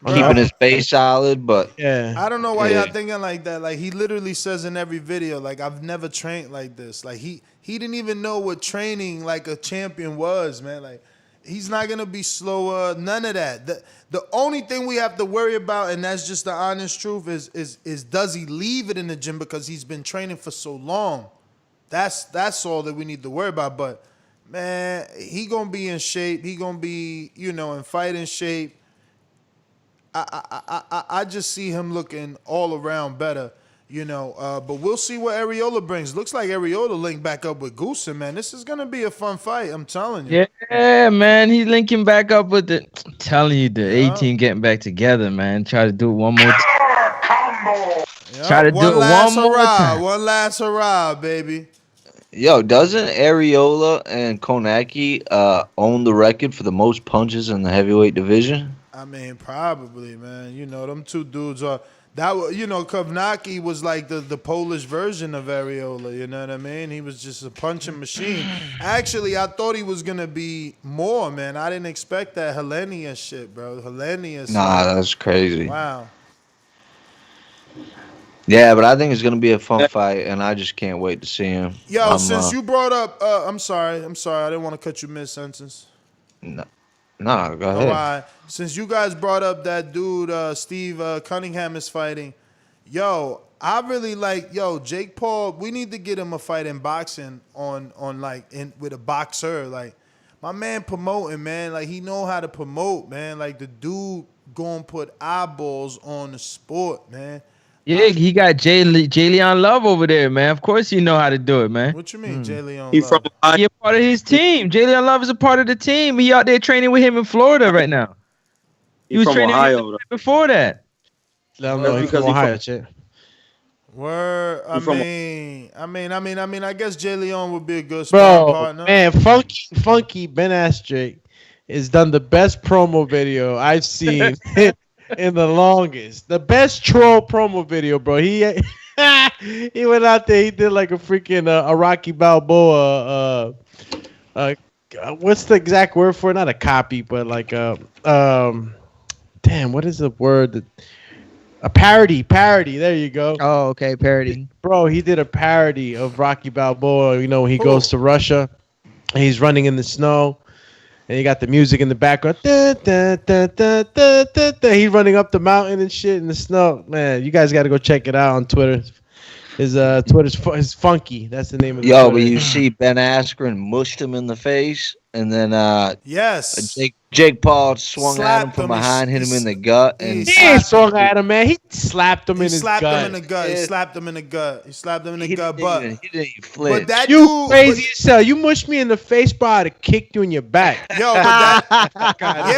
keeping his base solid, but yeah. I don't know why y'all thinking like that. Like he literally says in every video, like I've never trained like this. Like he didn't even know what training like a champion was, man. Like he's not gonna be slower. None of that. The only thing we have to worry about, and that's just the honest truth, is does he leave it in the gym because he's been training for so long? That's all that we need to worry about. But man, he gonna be in shape. He gonna be in fighting shape. I just see him looking all around better, but we'll see what Areola brings. Looks like Areola linked back up with Goosen, man. This is going to be a fun fight, I'm telling you. Yeah, man, he's linking back up with I'm telling you, the 18 getting back together, man. Try to do it one more time. Try to do it one more time. One last hurrah, baby. Yo, doesn't Areola and Konaki own the record for the most punches in the heavyweight division? I mean, probably, man. Them two dudes are that. Kovnacki was like the Polish version of Areola. You know what I mean? He was just a punching machine. Actually, I thought he was gonna be more, man. I didn't expect that Helenia shit, bro. Helenia. Nah, that's crazy. Wow. Yeah, but I think it's gonna be a fun fight, and I just can't wait to see him. Yo, since you brought up, I'm sorry. I didn't want to cut you mid-sentence. No, go ahead. All right. Since you guys brought up that dude, Steve Cunningham is fighting, I really like, Jake Paul. We need to get him a fight in boxing with a boxer. Like my man promoting, man. Like he know how to promote, man. Like the dude gonna put eyeballs on the sport, man. Yeah, he got Jalen Love over there, man. Of course he know how to do it, man. What you mean, Jalen He Love? from He a part of his team. Jalen Love is a part of the team. He out there training with him in Florida right now. He was from training Ohio, though. before that. No, That's he's because from he Ohio, from- shit. Word. I from- mean, I guess Jay Leon would be a good Bro, sparring partner. man, Funky Ben Astrick has done the best promo video I've seen in the longest. The best troll promo video, bro. He he went out there. He did like a freaking a Rocky Balboa. What's the exact word for it? Not a copy, but like damn, what is the word? A parody. There you go. Oh, okay, parody. Bro, he did a parody of Rocky Balboa. You know, when he goes to Russia and he's running in the snow, and you got the music in the background. Da, da, da, da, da, da, da. He's running up the mountain and shit in the snow. Man, you guys got to go check it out on Twitter. His Twitter's Funky. That's the name of the Yo, but Twitter. you see Ben Askren mushed him in the face, and then yes, Jake Paul swung at him Slapped from him. behind, hit him in the gut, and He ain't swung at him, man. He slapped him in his gut. He slapped him in the gut. He slapped him in the gut. But he didn't even flinch. but that You dude, crazy as hell. You mushed me in the face, bro. I'd have kicked you in your back. Yo,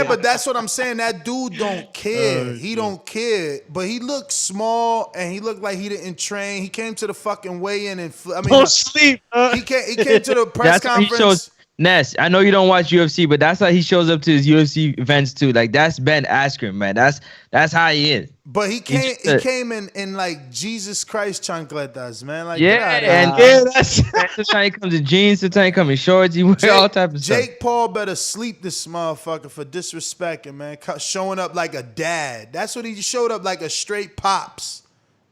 but that's what I'm saying. That dude don't care. He don't care. But he looked small and he looked like he didn't train. He came to the fucking weigh-in and Don't sleep. He came to the press That's how he conference. shows. Ness, I know you don't watch UFC, but that's how he shows up to his UFC events too. Like that's Ben Askren, man. That's how he is. But he came in like Jesus Christ chancletas, man. Like that's how he comes in jeans. Sometimes he comes in shorts. He wears all type of stuff. Jake Paul better sleep this motherfucker for disrespecting, man. Showing up like a dad. That's what he showed up like, a straight pops.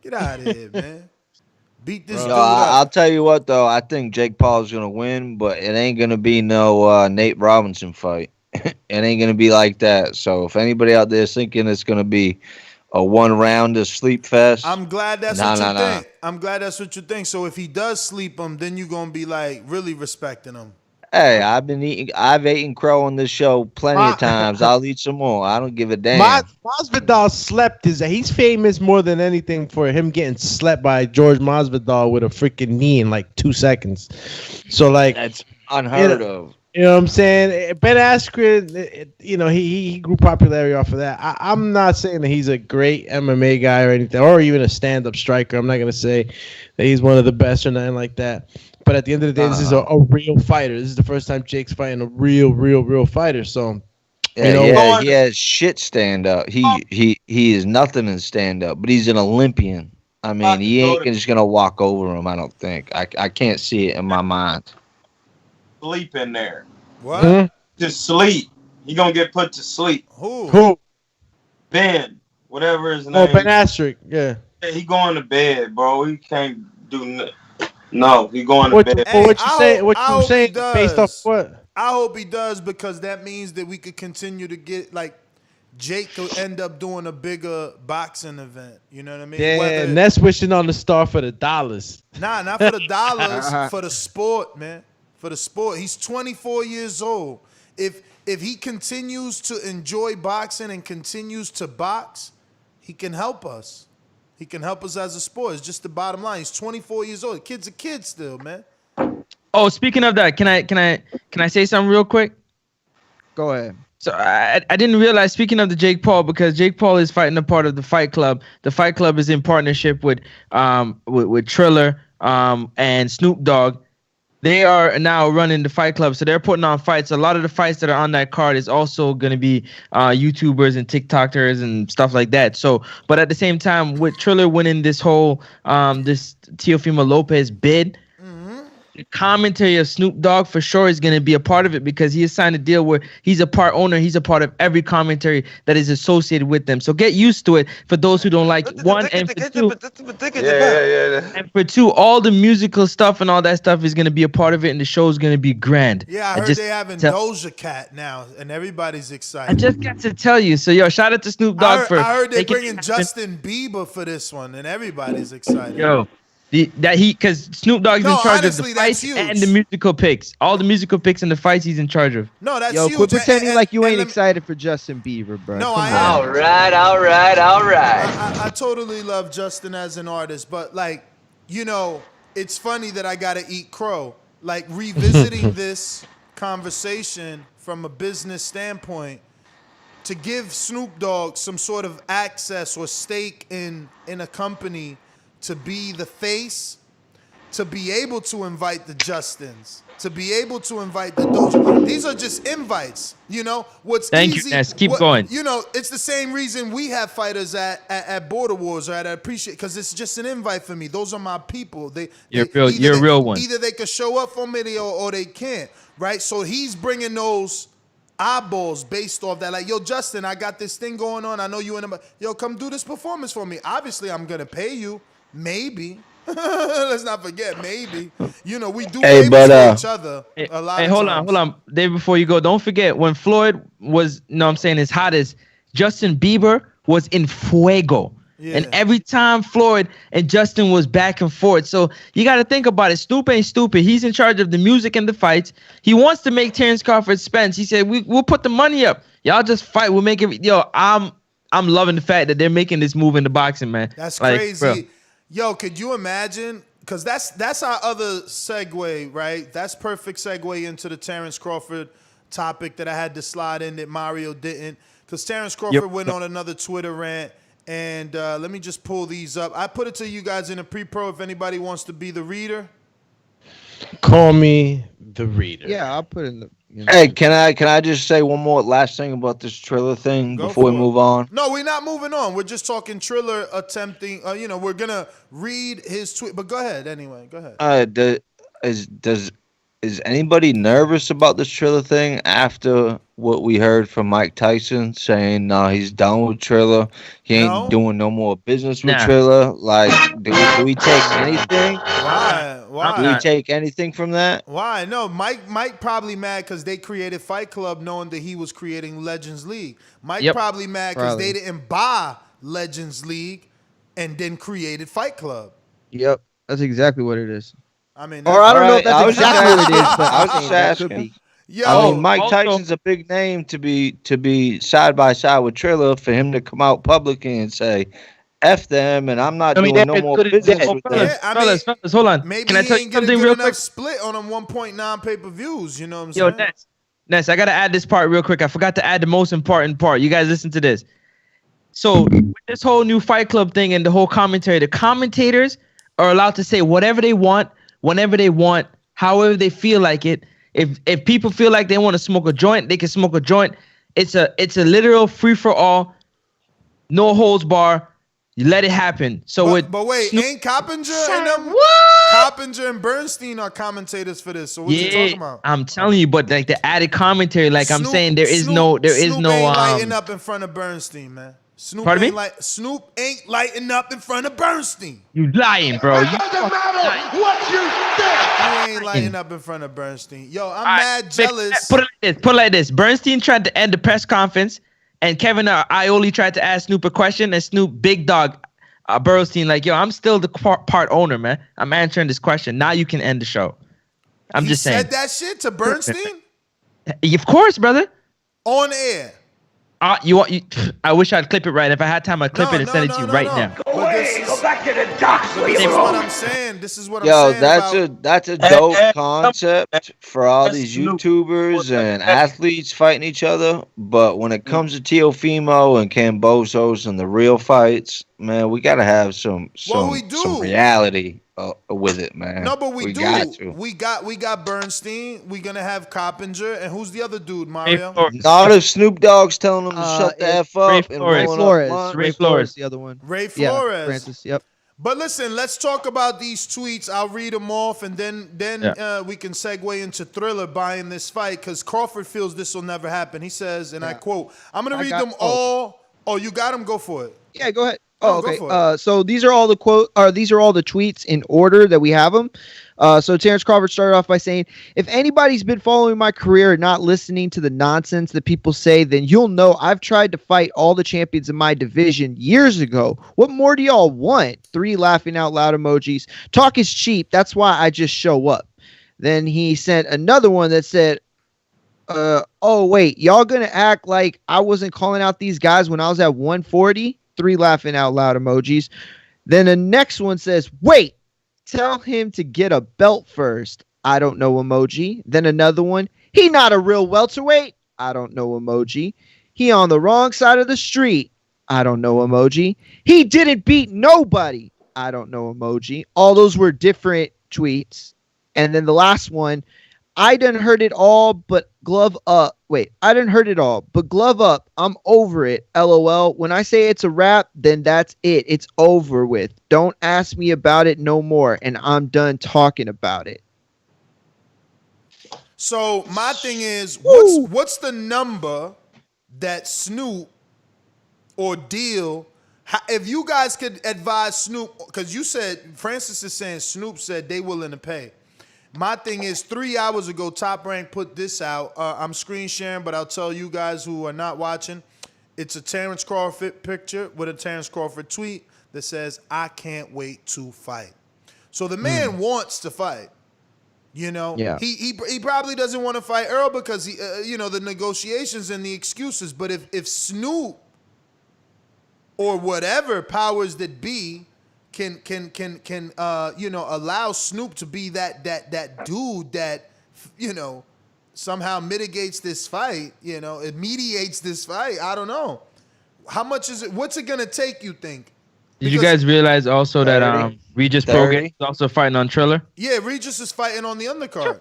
Get out of here, man. Beat this dude up. I'll tell you what, though. I think Jake Paul's going to win, but it ain't going to be no Nate Robinson fight. It ain't going to be like that. So if anybody out there is thinking it's going to be a one-rounder sleep fest, I'm glad that's what you think. I'm glad that's what you think. So if he does sleep him, then you're going to be like really respecting him. hey, I've eaten crow on this show plenty of times. I'll eat some more. I don't give a damn. Masvidal slept he's famous more than anything for him getting slept by George Masvidal with a freaking knee in like 2 seconds. So like that's unheard of. You know what I'm saying? Ben Askren, he grew popularity off of that. I'm not saying that he's a great MMA guy or anything, or even a stand-up striker. I'm not gonna say that he's one of the best or nothing like that. But at the end of the day, this is a real fighter. This is the first time Jake's fighting a real fighter. So, he has shit stand up. He is nothing in stand up, but he's an Olympian. I mean, he ain't just gonna walk over him. I don't think. I can't see it in my mind. Sleep in there. What? Mm-hmm. Just sleep. He gonna get put to sleep. Who? Ben, whatever his name. Oh, Ben Askren. Yeah. He going to bed, bro. He can't do nothing. No, he going to bed. What you saying? Based off what? I hope he does, because that means that we could continue to get like Jake could end up doing a bigger boxing event. You know what I mean? Yeah, Ness wishing on the star for the dollars. Nah, not for the dollars, for the sport, man. For the sport. He's 24 years old. If he continues to enjoy boxing and continues to box, he can help us. He can help us as a sport. It's just the bottom line. He's 24 years old. The kid's a kid still, man. Oh, speaking of that, can I say something real quick? Go ahead. So I didn't realize, speaking of the Jake Paul, because Jake Paul is fighting a part of the Fight Club. The Fight Club is in partnership with Triller and Snoop Dogg. They are now running the Fight Club, so they're putting on fights. A lot of the fights that are on that card is also going to be YouTubers and TikTokers and stuff like that. So, but at the same time, with Triller winning this whole this Teofimo Lopez bid, the commentary of Snoop Dogg for sure is going to be a part of it, because he has signed a deal where he's a part owner. He's a part of every commentary that is associated with them. So get used to it for those who don't like it. One, and for two, and for two, all the musical stuff and all that stuff is going to be a part of it, and the show is going to be grand. Yeah, I heard they having Doja Cat now, and everybody's excited. I just got to tell you. So, yo, shout out to Snoop Dogg I heard they're bringing Justin Bieber for this one, and everybody's excited. Yo. Because Snoop Dogg is in charge of the fights and the musical picks. All the musical picks and the fights he's in charge of. No, that's huge. Quit pretending like you ain't excited for Justin Bieber, bro. No, I am. All right. I totally love Justin as an artist, but it's funny that I gotta eat crow. Like, revisiting this conversation from a business standpoint, to give Snoop Dogg some sort of access or stake in a company to be the face, to be able to invite the Justins, to be able to invite the Doja. These are just invites, you know. What's Thank easy, you, Ness. Keep going. You know, it's the same reason we have fighters at Border Wars or at Appreciate, because it's just an invite for me. Those are my people. You're a real one. Either they could show up for me or they can't, right? So he's bringing those eyeballs based off that. Like, yo, Justin, I got this thing going on. I know you in the... Yo, come do this performance for me. Obviously, I'm going to pay you. Maybe. Let's not forget, maybe. You know, we do favors for each other a lot of hold times. on. Dave, before you go, don't forget when Floyd was, his hottest, Justin Bieber was in fuego. Yeah. And every time Floyd and Justin was back and forth. So you got to think about it. Snoop ain't stupid. He's in charge of the music and the fights. He wants to make Terence Crawford Spence. He said, we'll put the money up. Y'all just fight. We'll make it. Yo, I'm loving the fact that they're making this move into boxing, man. That's like, crazy. Bro. Yo, could you imagine? Because that's our other segue, right? That's perfect segue into the Terence Crawford topic that I had to slide in that Mario didn't. Because Terence Crawford went on another Twitter rant. And let me just pull these up. I put it to you guys in a pre-pro if anybody wants to be the reader. Call me the reader. Yeah, I'll put in the... Hey, can I just say one more last thing about this Triller thing before we move on? No, we're not moving on. We're just talking Triller attempting. We're gonna read his tweet. But go ahead anyway. Go ahead. Is anybody nervous about this Triller thing after what we heard from Mike Tyson saying, no, he's done with Triller. He ain't doing no more business with Triller. Like, do we take anything? Why? Do we take anything from that? Why? No, Mike probably mad because they created Fight Club knowing that he was creating Legends League. Mike probably mad because they didn't buy Legends League and then created Fight Club. Yep, that's exactly what it is. I mean, or I don't know if that's exactly what it is, but I was just asking. I mean, Mike Tyson's a big name to be side by side with Triller, for him to come out publicly and say, "F them," and I'm not doing no more business with them. Fellas, hold on. Maybe Can I tell you something real quick? Split on them 1.9 pay-per-views. You know what I'm saying? Ness, I gotta add this part real quick. I forgot to add the most important part. You guys listen to this. So with this whole new Fight Club thing and the whole commentary, the commentators are allowed to say whatever they want, whenever they want, however they feel like it. If people feel like they want to smoke a joint, they can smoke a joint. It's a literal free for all, no holds bar. You let it happen. So but wait, ain't Coppinger and them? Coppinger and Bernstein are commentators for this. So what you talking about? I'm telling you, but like the added commentary, like I'm saying, there is no ain't lighting up in front of Bernstein, man. Snoop ain't lighting up in front of Bernstein. You lying, bro. It doesn't matter what you think. He ain't lighting up in front of Bernstein. Yo, I'm mad jealous. Put it like this. Bernstein tried to end the press conference, and Kevin Ioli tried to ask Snoop a question, and Snoop, big dog, Bernstein, like, yo, I'm still the part owner, man. I'm answering this question. Now you can end the show. I'm just saying. He said that shit to Bernstein? Of course, brother. On air. I wish I'd clip it right. If I had time, I'd clip it and send it to you right now. Go away. Go back to the docks. This is what I'm saying. This is what I'm saying. That's a dope concept for all these YouTubers and athletes fighting each other. But when it comes to Teofimo and Cambosos and the real fights, man, we gotta have some reality with it, man. No, but we do. Got to. We got Bernstein. We're gonna have Coppinger, and who's the other dude, Mario? Not if Snoop Dogg's telling them to shut the F up. Ray Flores, the other one. Ray Flores. Yeah, Francis. Yep. But listen, let's talk about these tweets. I'll read them off, and then we can segue into Triller buying this fight, because Crawford feels this will never happen. He says, and I quote, "I'm gonna read them all." Oh, you got them? Go for it. Yeah, go ahead. Oh, okay. So these are all the these are all the tweets in order that we have them. So Terence Crawford started off by saying, "If anybody's been following my career and not listening to the nonsense that people say, then you'll know I've tried to fight all the champions in my division years ago. What more do y'all want?" 3 laughing out loud emojis. "Talk is cheap. That's why I just show up." Then he sent another one that said, "Oh wait, y'all gonna act like I wasn't calling out these guys when I was at 140? 3 laughing out loud emojis. Then the next one says, "Wait, tell him to get a belt first. I don't know emoji." Then another one, "He not a real welterweight. I don't know emoji. He on the wrong side of the street. I don't know emoji. He didn't beat nobody. I don't know emoji. All those were different tweets. And then the last one, I done heard it all, but glove up. Wait, I done heard it all, but glove up. I'm over it. LOL. When I say it's a wrap, then that's it. It's over with. Don't ask me about it no more. And I'm done talking about it. So my thing is, what's the number that Snoop or Deal, if you guys could advise Snoop, because you said, Francis is saying Snoop said they willing to pay. My thing is, 3 hours ago, Top Rank put this out. I'm screen sharing, but I'll tell you guys who are not watching. It's a Terence Crawford picture with a Terence Crawford tweet that says, I can't wait to fight. So the man wants to fight. You know, he probably doesn't want to fight Errol because he, the negotiations and the excuses. But if Snoop or whatever powers that be can allow Snoop to be that dude that somehow mitigates this fight, it mediates this fight. I don't know. How much is it? What's it gonna take? You think? Did you guys realize also that Regis Program is also fighting on Triller? Yeah, Regis is fighting on the undercard.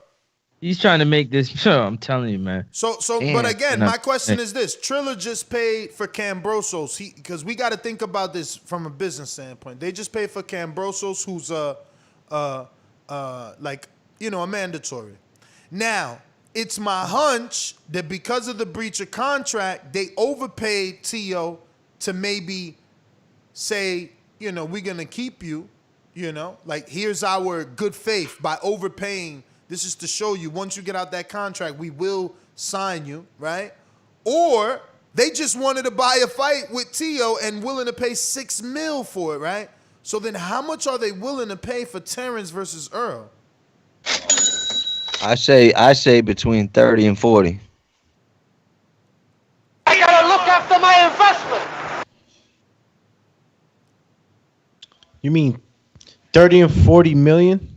He's trying to make this show. I'm telling you, man. But again, my question is this: Triller just paid for Cambrosos. Because we got to think about this from a business standpoint. They just paid for Cambrosos, who's a mandatory. Now, it's my hunch that because of the breach of contract, they overpaid Tio to maybe say, we're going to keep you, here's our good faith by overpaying. This is to show you once you get out that contract, we will sign you, right? Or they just wanted to buy a fight with Tio and willing to pay $6 million for it, right? So then how much are they willing to pay for Terence versus Errol? I say between 30 and 40. I gotta look after my investment. You mean 30 and 40 million?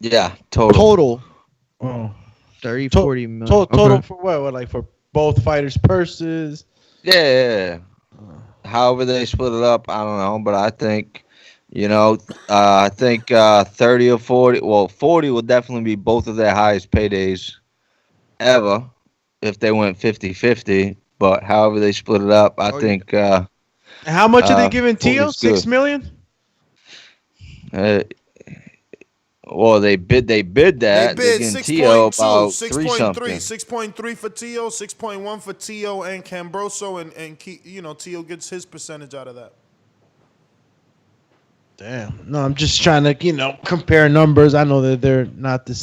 Yeah, total. Oh. 30, 40 million. Total for what? Like for both fighters' purses? Yeah. However they split it up, I don't know, but I think, 30 or 40. Well, 40 will definitely be both of their highest paydays ever if they went 50-50. But however they split it up, I think. How much are they giving Tio? $6 million? Well, they bid that. They bid 6.2, 6.3, 6.3 6.3 for Tio, 6.1 for Tio and Cambroso, and Tio gets his percentage out of that. Damn. No, I'm just trying to, compare numbers. I know that they're not the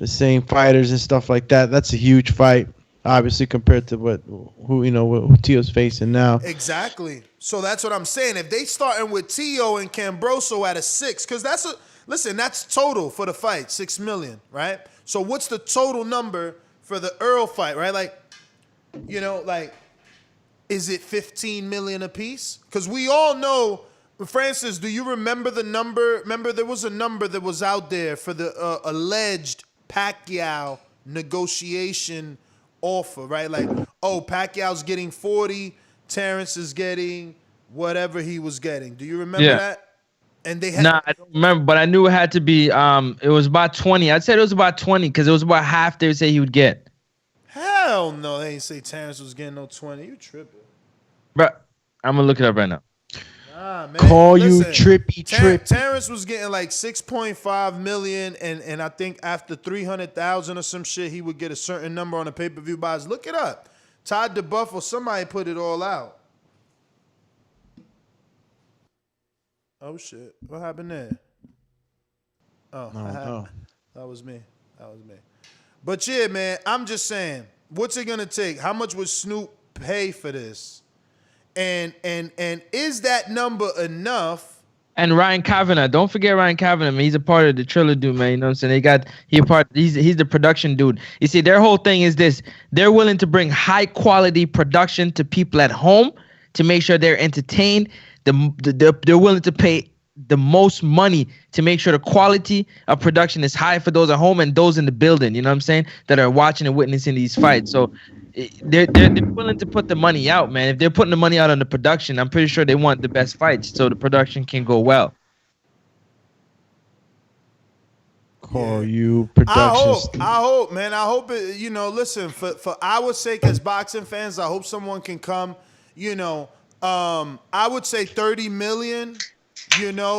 same fighters and stuff like that. That's a huge fight, obviously, compared to who Tio's facing now. Exactly. So that's what I'm saying. If they starting with Tio and Cambroso at a 6, because that's total for the fight, $6 million, right? So what's the total number for the Errol fight, right? Is it $15 million a piece? Because we all know. Francis, do you remember the number? Remember, there was a number that was out there for the alleged Pacquiao negotiation offer, right? Pacquiao's getting 40, Terence is getting whatever he was getting. Do you remember that? And they had I don't remember, but I knew it had to be. It was about 20. I'd say it was about 20 because it was about half they would say he would get. Hell no, they ain't say Terence was getting no 20. You tripping? Bro, I'm gonna look it up right now. Nah, man. Call you trippy. Terence was getting like 6.5 million, and I think after 300,000 or some shit, he would get a certain number on the pay-per-view buys. Look it up. Todd DeBuff or somebody put it all out. Oh shit! What happened there? Oh, no. That was me. But yeah, man, I'm just saying, what's it gonna take? How much would Snoop pay for this? And is that number enough? And Ryan Kavanagh, don't forget Ryan Kavanagh, man. He's a part of the Triller dude, man. You know what I'm saying? He's the production dude. You see, their whole thing is this: they're willing to bring high quality production to people at home to make sure they're entertained. They're willing to pay the most money to make sure the quality of production is high for those at home and those in the building, you know what I'm saying, that are watching and witnessing these fights. So they're willing to put the money out, man. If they're putting the money out on the production, I'm pretty sure they want the best fights so the production can go well. Call you productions. I hope, man. I hope it, listen, for our sake as boxing fans, I hope someone can come, I would say 30 million,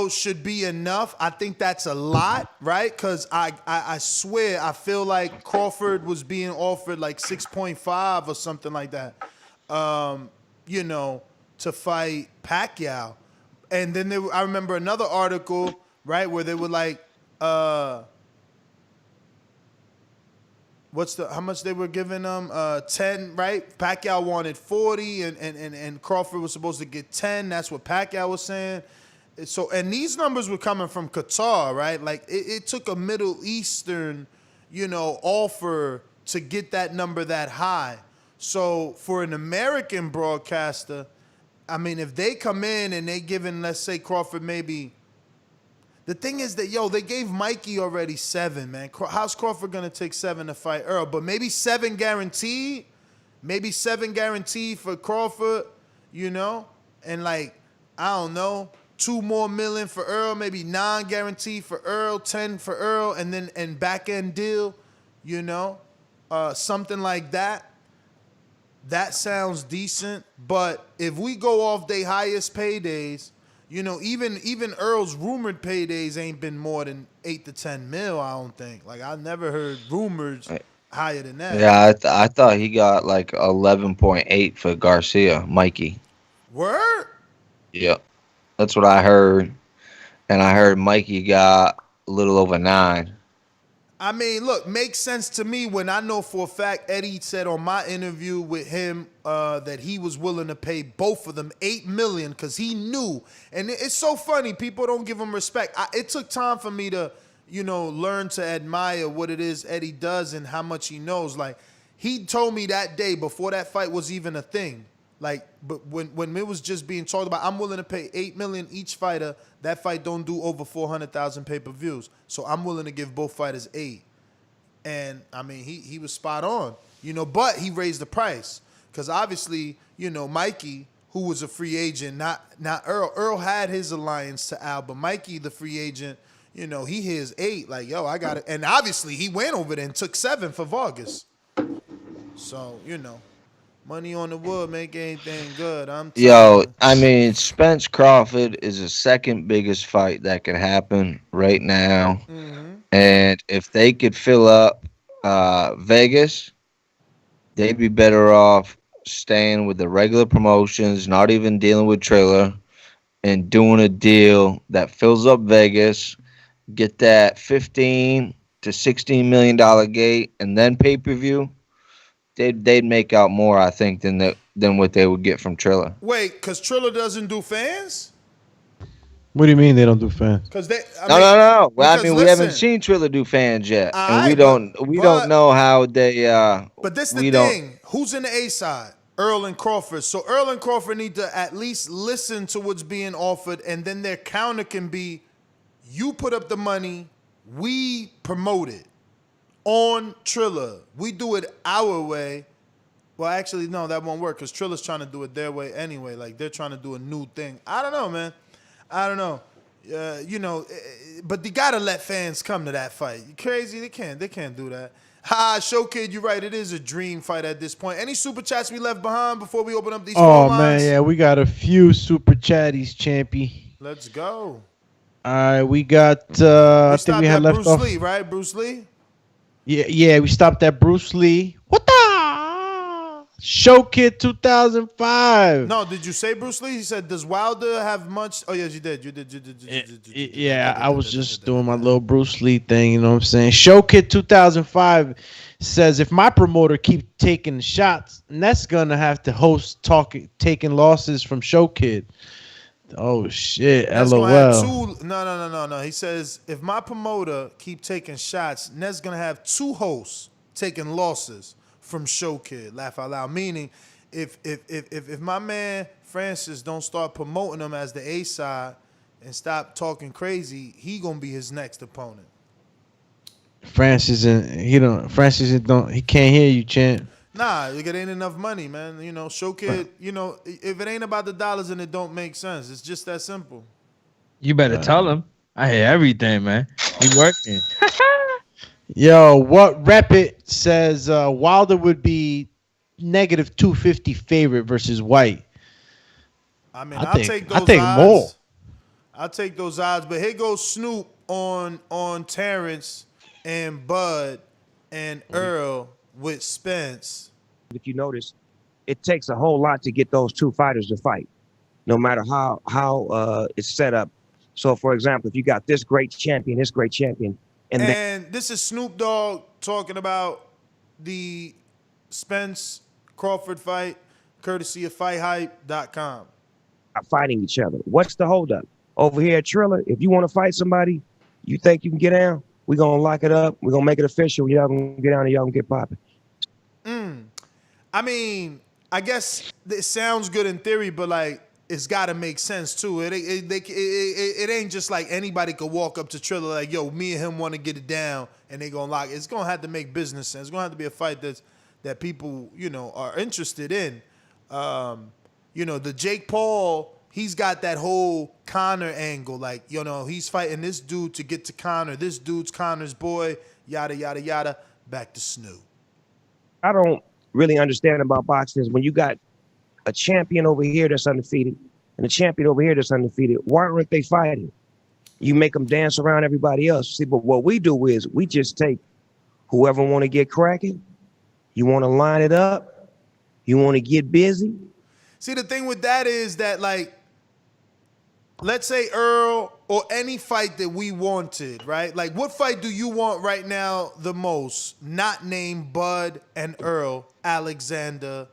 should be enough. I think that's a lot, right? Because I swear, I feel like Crawford was being offered like 6.5 or something like that, to fight Pacquiao. And then I remember another article, right, where they were like, how much they were giving them? 10, right? Pacquiao wanted 40 and Crawford was supposed to get 10. That's what Pacquiao was saying. So, and these numbers were coming from Qatar, right? Like it took a Middle Eastern, offer to get that number that high. So for an American broadcaster, I mean, if they come in and they giving, let's say Crawford maybe, the thing is that, they gave Mikey already 7, man. How's Crawford going to take 7 to fight Errol? But maybe 7 guaranteed. Maybe 7 guaranteed for Crawford, And like, I don't know, 2 more million for Errol, maybe 9 guaranteed for Errol, 10 for Errol, and then back end deal, something like that. That sounds decent. But if we go off their highest paydays, even Earl's rumored paydays ain't been more than 8 to 10 mil, I don't think. Like, I never heard rumors higher than that. Yeah, I thought he got like 11.8 for Garcia, Mikey. Word? Yep. That's what I heard. And I heard Mikey got a little over 9. I mean, look, makes sense to me when I know for a fact Eddie said on my interview with him that he was willing to pay both of them $8 million because he knew. And it's so funny. People don't give him respect. It took time for me to, learn to admire what it is Eddie does and how much he knows. Like, he told me that day before that fight was even a thing. Like, but when it was just being talked about, I'm willing to pay $8 million each fighter. That fight don't do over 400,000 pay-per-views. So I'm willing to give both fighters 8. And I mean, he was spot on, but he raised the price. Because obviously, Mikey, who was a free agent, not Earl. Earl had his alliance to Al, but Mikey, the free agent, he hears 8. Like, I got it. And obviously he went over there and took 7 for Vargas. So, money on the wood make anything good. I mean, Spence Crawford is the second biggest fight that could happen right now. Mm-hmm. And if they could fill up Vegas, they'd be better off staying with the regular promotions, not even dealing with Triller, and doing a deal that fills up Vegas, get that $15 to $16 million gate, and then pay-per-view. They'd make out more, I think, than what they would get from Triller. Wait, because Triller doesn't do fans? What do you mean they don't do fans? Because no. Well, I mean, we haven't seen Triller do fans yet, and we don't know how they. But this is the thing: who's in the A side? Errol and Crawford. So Errol and Crawford need to at least listen to what's being offered, and then their counter can be: you put up the money, we promote it on Triller. We do it our way. Well, actually, no, that won't work because Triller's trying to do it their way anyway. Like, they're trying to do a new thing. I don't know, man. I don't know. But they got to let fans come to that fight. You crazy? They can't do that. Show Kid, you're right. It is a dream fight at this point. Any super chats we left behind before we open up these phone lines? Man, yeah, we got a few super chatties, Champy. Let's go. All right, we got, I think we had left Bruce off. Lee, right? Bruce Lee? Yeah, we stopped at Bruce Lee. What the? Show Kid 2005. No, did you say Bruce Lee? He said, does Wilder have much? Oh, yes, you did. You did. Yeah, I was just doing my little Bruce Lee thing, you know what I'm saying? Show Kid 2005 says, if my promoter keep taking shots, Ness gonna have to host taking losses from Show Kid. Oh, shit. Ness LOL. No. He says, if my promoter keep taking shots, Ness gonna have 2 hosts taking losses from Show Kid. Laugh out loud. Meaning, if my man Francis don't start promoting him as the A side and stop talking crazy, he gonna be his next opponent. Francis can't hear you, champ. Nah, it ain't enough money, man. You know, show kid. You know, if it ain't about the dollars, and it don't make sense. It's just that simple. You better tell him. I hear everything, man. He working. Yo, what Rep It says Wilder would be negative 250 favorite versus Whyte. I mean, I'll take those odds. More. I'll take those odds. But here goes Snoop on Terence and Bud and Errol with Spence. If you notice, it takes a whole lot to get those two fighters to fight, no matter how it's set up. So, for example, if you got this great champion, and this is Snoop Dogg talking about the Spence Crawford fight, courtesy of FightHype.com. Fighting each other. What's the holdup? Over here at Triller, if you want to fight somebody, you think you can get down, we're going to lock it up. We're going to make it official. Y'all going to get down and y'all going to get popping. I mean, I guess it sounds good in theory, but like, it's got to make sense too. It ain't just like anybody could walk up to Triller like, yo, me and him want to get it down, and they going to lock it. It's going to have to make business sense. It's going to have to be a fight that people, you know, are interested in. You know, the Jake Paul, he's got that whole Conor angle. Like, you know, he's fighting this dude to get to Conor. This dude's Conor's boy, yada, yada, yada. Back to Snoop. I don't really understand about boxing is when you got a champion over here that's undefeated and a champion over here that's undefeated, why aren't they fighting? You make them dance around everybody else. See, but what we do is we just take whoever want to get cracking, you want to line it up, you want to get busy. See, the thing with that is that, like, let's say Earl or any fight that we wanted, right? Like, what fight do you want right now the most? Not named Bud and Earl, Alexander.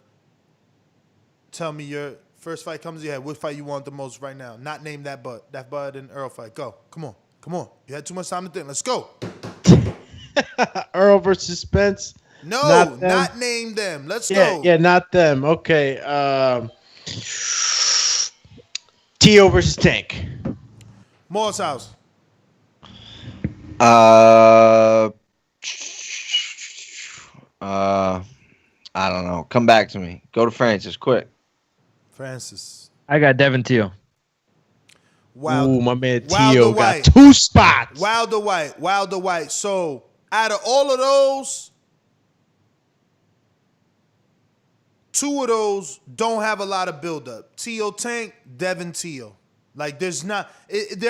Tell me your first fight comes to your head. What fight you want the most right now? Not named that Bud and Earl fight. Go. Come on. Come on. You had too much time to think. Let's go. Earl versus Spence. No, not name them. Let's go. Yeah, not them. Okay. Tio versus Tank. Moore's house. I don't know. Come back to me. Go to Francis, quick. Francis. I got Devin Teal. Ooh, my man Tio got 2 spots. Wilder Whyte. So out of all of those, 2 of those don't have a lot of buildup. Tio Tank, Devin Tio. Like, there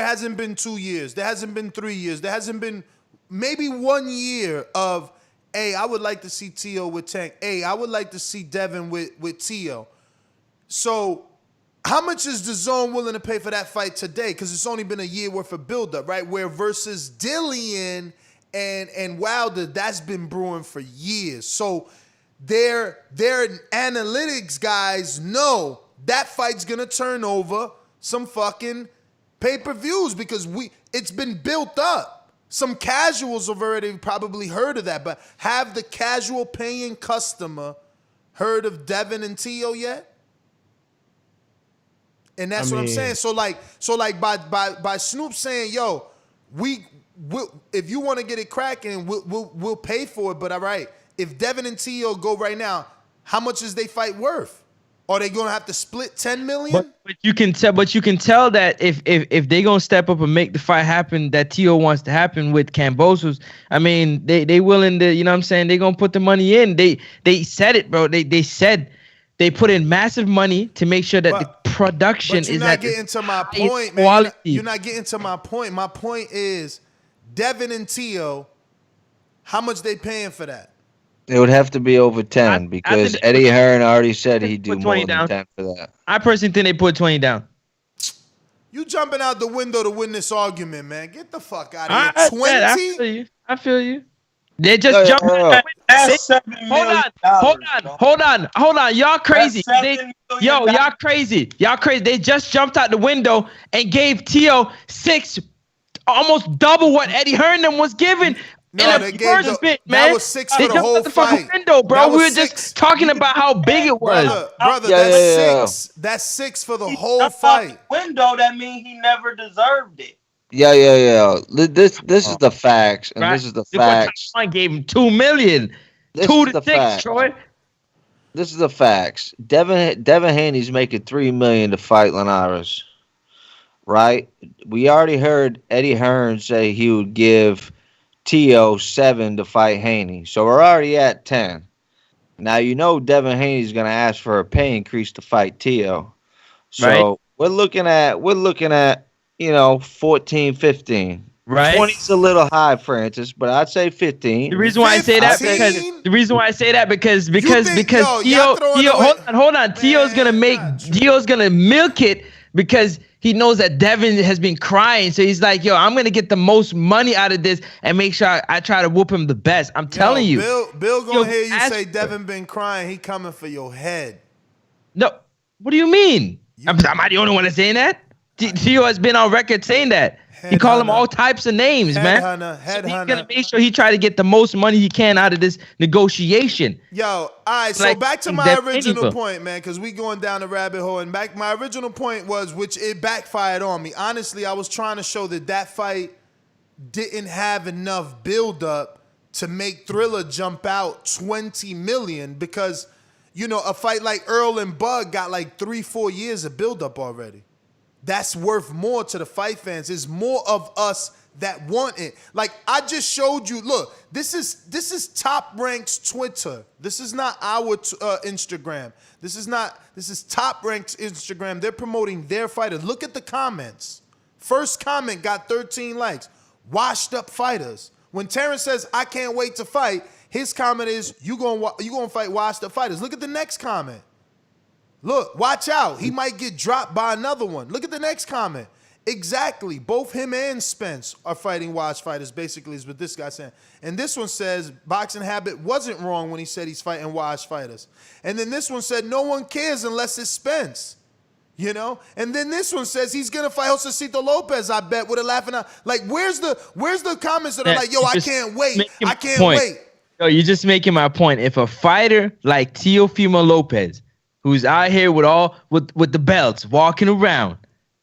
hasn't been 2 years. There hasn't been 3 years. There hasn't been maybe 1 year of, hey, I would like to see Tio with Tank. Hey, I would like to see Devin with Tio. So how much is DAZN willing to pay for that fight today? Because it's only been a year worth of buildup, right? Where versus Dillian and Wilder, that's been brewing for years. So their analytics guys know that fight's gonna turn over some fucking pay-per-views because it's been built up. Some casuals have already probably heard of that, but have the casual paying customer heard of Devin and Tio yet? And that's what I'm saying. So like by Snoop saying, yo, if you want to get it cracking, we'll pay for it. But all right, if Devin and Tio go right now, how much is they fight worth? Are they gonna have to split 10 million? But you can tell that if they gonna step up and make the fight happen that Tio wants to happen with Cambosos, I mean they willing to, you know what I'm saying, they gonna put the money in. They said it, bro. They said they put in massive money to make sure that the production is at You're not getting to my point, man. You're not getting to my point. My point is Devin and Tio, how much they paying for that? It would have to be over 10 because Eddie Hearn already said he'd do more than 10 for that. I personally think they put 20 down. You jumping out the window to win this argument, man. Get the fuck out of here. 20? I feel you. They just jumped out the window. Hold on. Y'all crazy. Y'all crazy. They just jumped out the window and gave Tio 6, almost double what Eddie Hearn was giving. No, they gave that was 6 for the whole fight. Window, bro. We were just talking about how big it was. Brother, that's 6 for the whole fight. Window, that means he never deserved it. Yeah. This is the facts, and this is the facts. I gave him $2 million. 2 to 6, Troy. This is the facts. Devin Haney's making $3 million to fight Linares, right? We already heard Eddie Hearn say he would give Tio 7 to fight Haney, so we're already at 10. Now you know Devin Haney's gonna ask for a pay increase to fight Tio, so Right. we're looking at 14, 15. Right. 20's a little high, Francis, but I'd say 15. The reason why I say that because Tio, hold on. Tio's gonna milk it because he knows that Devin has been crying. So he's like, yo, I'm gonna get the most money out of this and make sure I try to whoop him the best. I'm telling you. Bill gonna hear you say Devin been crying. He coming for your head. No, what do you mean? Am I the only one that's saying that? Tio has been on record saying that. He called him all types of names, man. So he's gonna make sure he try to get the most money he can out of this negotiation. Yo, all right. So back to my original point, man, because we going down the rabbit hole. And my original point was, which it backfired on me. Honestly, I was trying to show that fight didn't have enough buildup to make Triller jump out 20 million because, a fight like Errol and Bug got like 3-4 years of buildup already. That's worth more to the fight fans. It's more of us that want it. Like I just showed you. Look, this is Top Rank's Twitter. This is not our Instagram. This is Top Rank's Instagram. They're promoting their fighters. Look at the comments. First comment got 13 likes. Washed up fighters. When Terence says I can't wait to fight, his comment is you gonna fight washed up fighters. Look at the next comment. Look, watch out. He might get dropped by another one. Look at the next comment. Exactly. Both him and Spence are fighting washed fighters, basically, is what this guy's saying. And this one says, Boxing Habit wasn't wrong when he said he's fighting washed fighters. And then this one said, no one cares unless it's Spence. And then this one says he's going to fight Josecito Lopez, I bet, with a laughing eye. Like, where's the comments that are like, yo, I can't wait. I can't wait. Yo, you're just making my point. If a fighter like Teofimo Lopez, who's out here with the belts, walking around,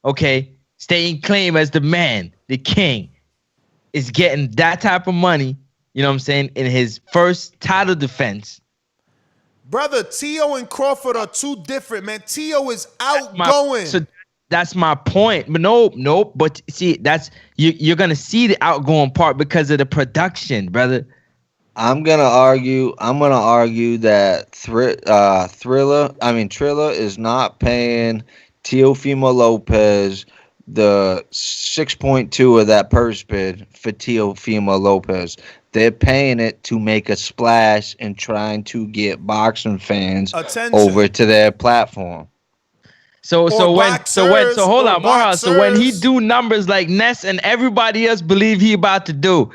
okay, staying claim as the man, the king, is getting that type of money, you know what I'm saying, in his first title defense. Brother, Tio and Crawford are two different, man. Tio is outgoing. That's my point. But no, but see, you're gonna see the outgoing part because of the production, brother. I'm gonna argue that Triller is not paying Teofimo Lopez the 6.2 of that purse bid for Teofimo Lopez. They're paying it to make a splash and trying to get boxing fans over to their platform. So hold on, Morehouse. So when he do numbers like Ness and everybody else believe he about to do,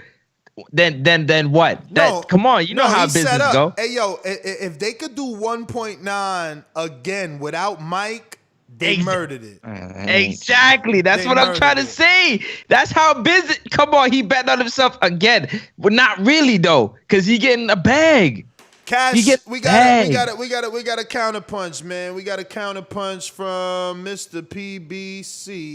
then what? Come on, you know how business go. Hey yo, if they could do 1.9 again without Mike, they murdered it. Exactly. That's what I'm trying to say. That's how busy. Come on, he bet on himself again, but not really though, because he getting a bag. Cash, we got a counterpunch, man. We got a counterpunch from Mr. PBC.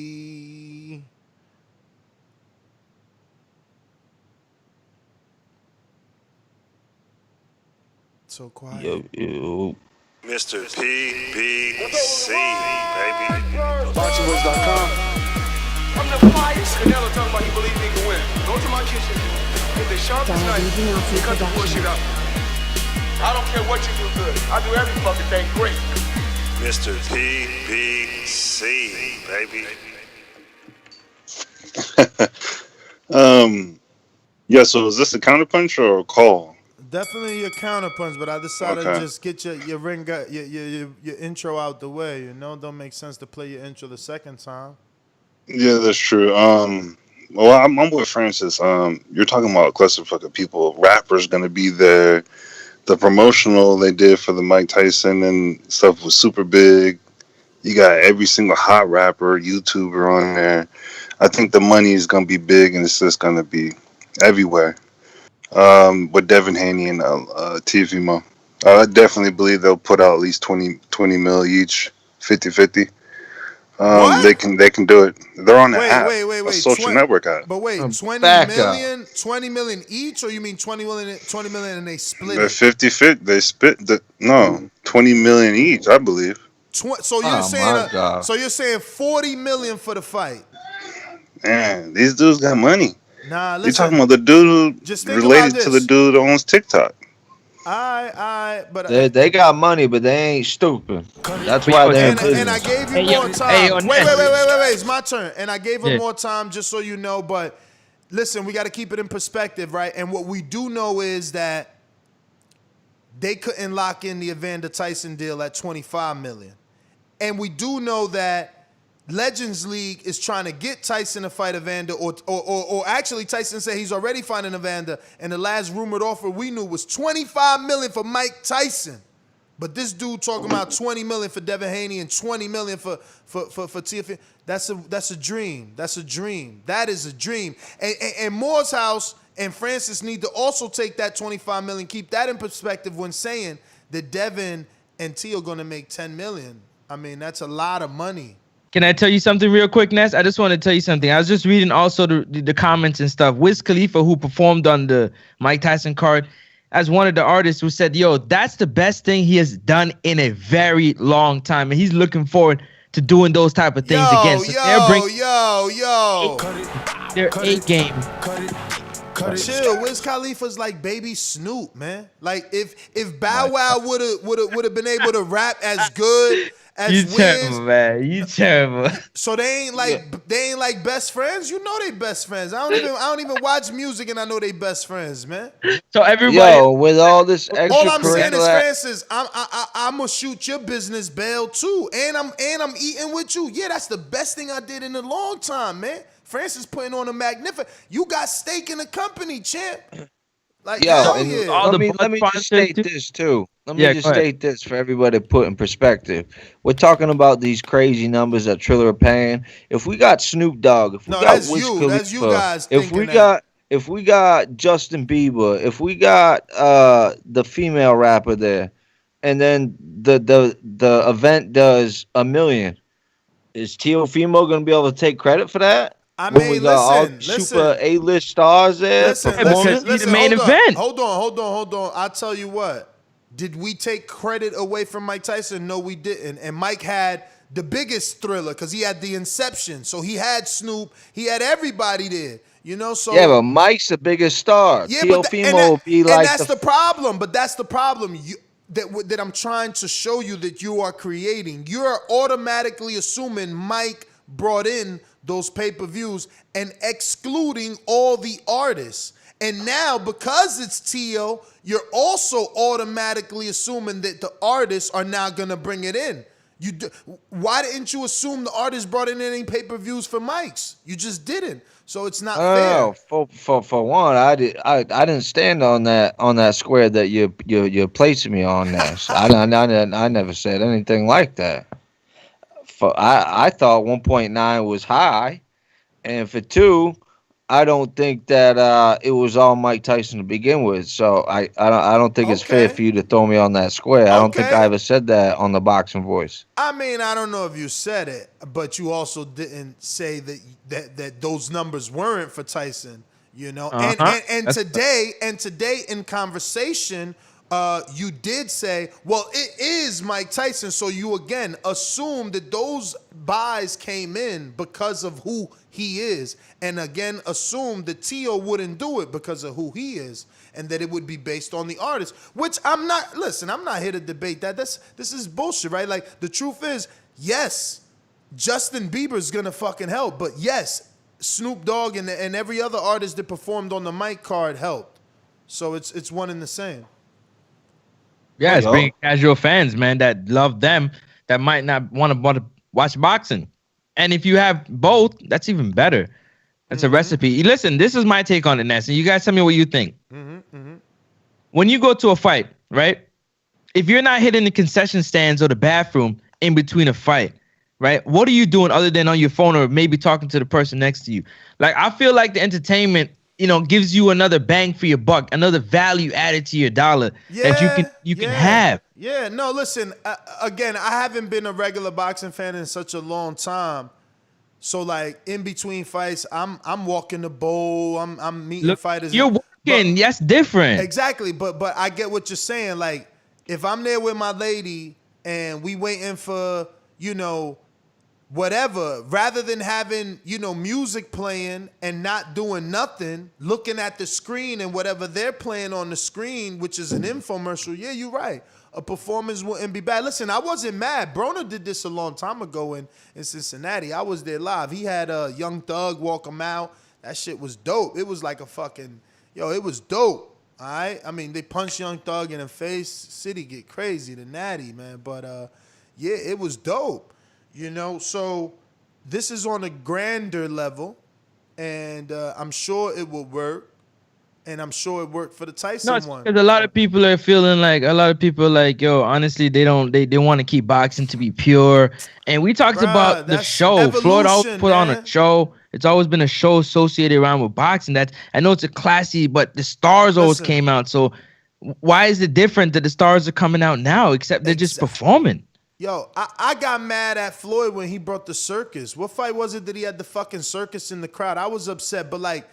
So quiet. Yo. Mr. PBC, baby. BoxingVoice.com. I'm the finest. Canelo talking about he believe he can win. Go to my kitchen. Get the sharpest knife and cut the bullshit out. I don't care what you do good. I do every fucking thing great. Mr. PBC, baby. Yeah, so is this a counterpunch or a call? Definitely your counterpunch, but I decided to just get your intro out the way. Don't make sense to play your intro the second time. Yeah, that's true. Well, I'm with Francis. You're talking about a clusterfuck of people. Rappers gonna be there. The promotional they did for the Mike Tyson and stuff was super big. You got every single hot rapper, YouTuber on there. I think the money is gonna be big, and it's just gonna be everywhere. With Devin Haney and Teofimo. I definitely believe they'll put out at least 20 mil each, 50-50. They can do it. They're on the app. Wait. A social network app. But wait, 20 million each, or you mean 20 million and they split They're it? 50-50. They split 20 million each, I believe. So you're saying 40 million for the fight? Man, these dudes got money. Nah, listen. You're talking about the dude related to the dude that owns TikTok. But they got money, but they ain't stupid. That's why they're in business. And I gave you more time. Wait. It's my turn. And I gave him more time, just so you know. But listen, we got to keep it in perspective, right? And what we do know is that they couldn't lock in the Evander Tyson deal at 25 million. And we do know that Legends League is trying to get Tyson to fight Evander, or actually Tyson said he's already fighting Evander, and the last rumored offer we knew was 25 million for Mike Tyson. But this dude talking about 20 million for Devin Haney and 20 million for TFN. That's a dream. That's a dream. That is a dream. And Moore's House and Francis need to also take that 25 million, keep that in perspective when saying that Devin and T are going to make 10 million. I mean, that's a lot of money. Can I tell you something real quick, Ness? I just want to tell you something. I was just reading also the comments and stuff. Wiz Khalifa, who performed on the Mike Tyson card, as one of the artists who said, yo, that's the best thing he has done in a very long time. And he's looking forward to doing those type of things again. So they're A game. Chill. Wiz Khalifa's like baby Snoop, man. Like if Bow Wow would have been able to rap as good as You Wiz, terrible, man. You terrible. so they ain't like best friends. You know they best friends. I don't even watch music and I know they best friends, man. So everybody, with all this extra, all I'm saying is, Francis, I'm gonna shoot your business bail too, and I'm eating with you. Yeah, that's the best thing I did in a long time, man. Francis putting on a magnificent. You got stake in the company, champ. Like, let me just state this too. Let me just state this for everybody to put in perspective. We're talking about these crazy numbers that Triller are paying. If we got Snoop Dogg, if we got Wiz Khalifa, that's you guys. if we got Justin Bieber, if we got the female rapper there, and then the event does $1 million, is Teofimo going to be able to take credit for that? I mean, we got all super A-list stars there. Listen, the main event. Hold on. I'll tell you what. Did we take credit away from Mike Tyson? No, we didn't. And Mike had the biggest Thriller because he had the inception. So he had Snoop. He had everybody there. You know, so yeah, but Mike's the biggest star. Yeah, Teofimo will be like, and that's the problem. But that's the problem. That I'm trying to show you that you are creating. You're automatically assuming Mike brought in those pay-per-views and excluding all the artists. And now, because it's Tio, you're also automatically assuming that the artists are now going to bring it in. Why didn't you assume the artists brought in any pay-per-views for Mike's? You just didn't. So it's not fair. For one, I didn't stand on that square that you're placing me on there. I never said anything like that. I thought 1.9 was high, and for 2, I don't think that it was all Mike Tyson to begin with. So I don't think it's fair for you to throw me on that square. I don't think I ever said that on the Boxing Voice. I mean, I don't know if you said it, but you also didn't say that those numbers weren't for Tyson. You know, and today in conversation, you did say, well, it is Mike Tyson. So you again assume that those buys came in because of who he is. And again, assume that Tio wouldn't do it because of who he is. And that it would be based on the artist. Which I'm not here to debate that. This is bullshit, right? Like, the truth is, yes, Justin Bieber's gonna fucking help. But yes, Snoop Dogg and every other artist that performed on the Mike card helped. So it's one and the same. Yeah, it's bringing casual fans, man, that love them, that might not want to watch boxing. And if you have both, that's even better. That's a recipe. Listen, this is my take on it, Ness, and you guys tell me what you think. When you go to a fight, right, if you're not hitting the concession stands or the bathroom in between a fight, right, what are you doing other than on your phone or maybe talking to the person next to you? Like, I feel like the entertainment gives you another bang for your buck, another value added to your dollar that you can have. Yeah, no, listen, again, I haven't been a regular boxing fan in such a long time. So like in between fights, I'm walking the bowl, I'm meeting fighters. You're working, that's different. Exactly, but I get what you're saying. Like if I'm there with my lady and we waiting for, whatever, rather than having, music playing and not doing nothing, looking at the screen and whatever they're playing on the screen, which is an infomercial, yeah, you're right. A performance wouldn't be bad. Listen, I wasn't mad. Broner did this a long time ago in Cincinnati. I was there live. He had a Young Thug walk him out. That shit was dope. It was like a fucking, it was dope. All right? I mean, they punched Young Thug in the face. City get crazy, the Natty, man. But, yeah, it was dope. So this is on a grander level, and I'm sure it will work, and I'm sure it worked for the Tyson one. Because a lot of people are feeling like, yo, honestly, they want to keep boxing to be pure. And we talked about the show. Floyd always put on a show. It's always been a show associated around with boxing. I know it's a classy, but the stars always came out. So why is it different that the stars are coming out now, except they're just performing? Yo, I got mad at Floyd when he brought the circus. What fight was it that he had the fucking circus in the crowd? I was upset, but like,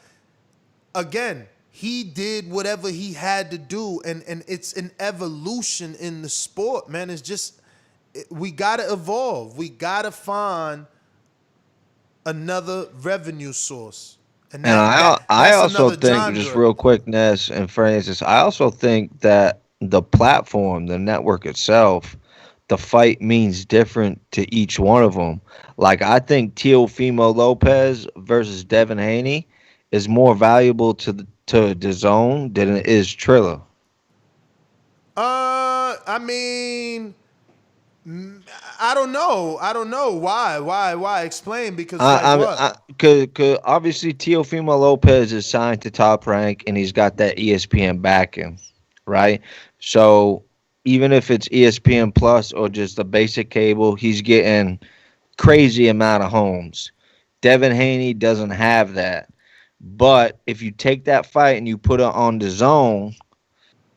again, he did whatever he had to do, and it's an evolution in the sport, man. It's just, we gotta evolve. We gotta find another revenue source. And I also think, genre. Just real quick, Ness and Francis, I also think that the platform, the network itself, the fight means different to each one of them. Like, I think Teofimo Lopez versus Devin Haney is more valuable to Dazn than it is Triller. I mean, I don't know. Why? Explain, because Cause obviously Teofimo Lopez is signed to Top Rank and he's got that ESPN backing, right? So even if it's ESPN Plus or just a basic cable, he's getting crazy amount of homes. Devin Haney doesn't have that. But if you take that fight and you put it on Dazn,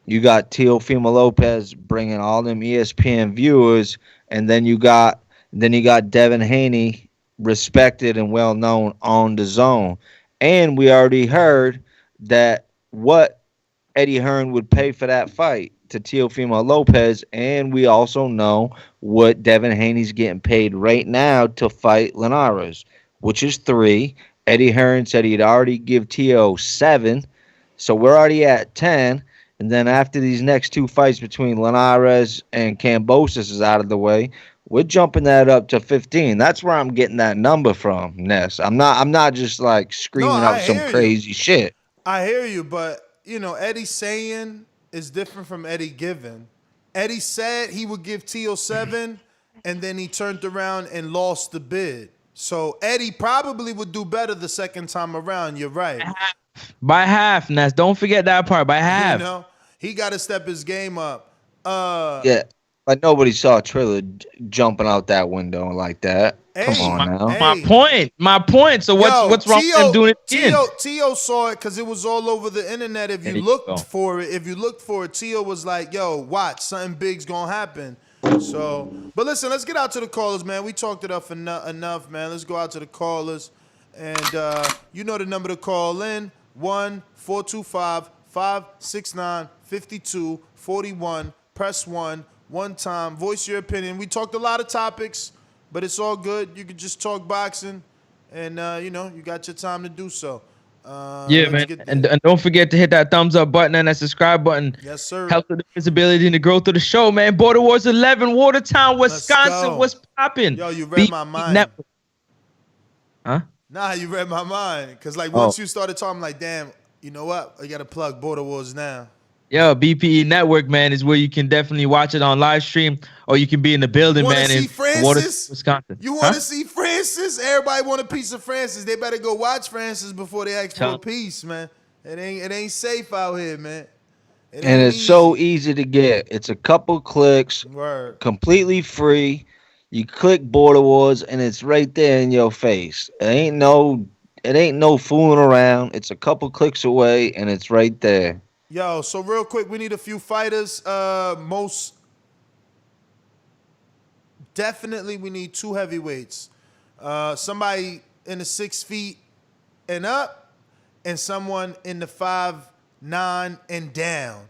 you got Teofimo Lopez bringing all them ESPN viewers, and then you got Devin Haney, respected and well known on Dazn. And we already heard that what Eddie Hearn would pay for that fight to Teofimo Lopez, and we also know what Devin Haney's getting paid right now to fight Linares, which is 3. Eddie Hearn said he'd already give Teo 7, so we're already at 10. And then after these next 2 fights between Linares and Kambosos is out of the way, we're jumping that up to 15. That's where I'm getting that number from, Ness. I'm not just like screaming out some crazy shit. I hear you, but Eddie saying is different from Eddie giving. Eddie said he would give Teo 7, and then he turned around and lost the bid. So Eddie probably would do better the second time around. You're right. By half, Ness. Don't forget that part. By half. He got to step his game up. Yeah, but nobody saw Triller jumping out that window like that. Come on now. My point. So what's wrong with him doing it again? Teo saw it because it was all over the internet. If you looked for it, Teo was like, "Yo, watch, something big's gonna happen." So, but listen, let's get out to the callers, man. We talked it up enough, man. Let's go out to the callers, and you know the number to call in: 1-425-569-5241. Press 1. One time. Voice your opinion. We talked a lot of topics, but it's all good. You can just talk boxing, and you got your time to do so. Yeah, man. And don't forget to hit that thumbs up button and that subscribe button. Yes, sir. Help with the visibility and the growth of the show, man. Border Wars 11, Watertown, Wisconsin. What's popping? Yo, you read my mind. Network. Huh? Nah, you read my mind. Because once you started talking, I'm like, damn, you know what? I got to plug Border Wars now. Yo, BPE Network, man, is where you can definitely watch it on live stream, or you can be in the building, man, in Watertown, Wisconsin. You want to see Francis? Everybody want a piece of Francis. They better go watch Francis before they ask for a piece, man. It ain't safe out here, man. And it's so easy to get. It's a couple clicks, completely free. You click Border Wars, and it's right there in your face. It ain't no It ain't no fooling around. It's a couple clicks away, and it's right there. Yo, so real quick, we need a few fighters. Most definitely, we need 2 heavyweights. Somebody in the 6 feet and up, and someone in the 5'9" and down.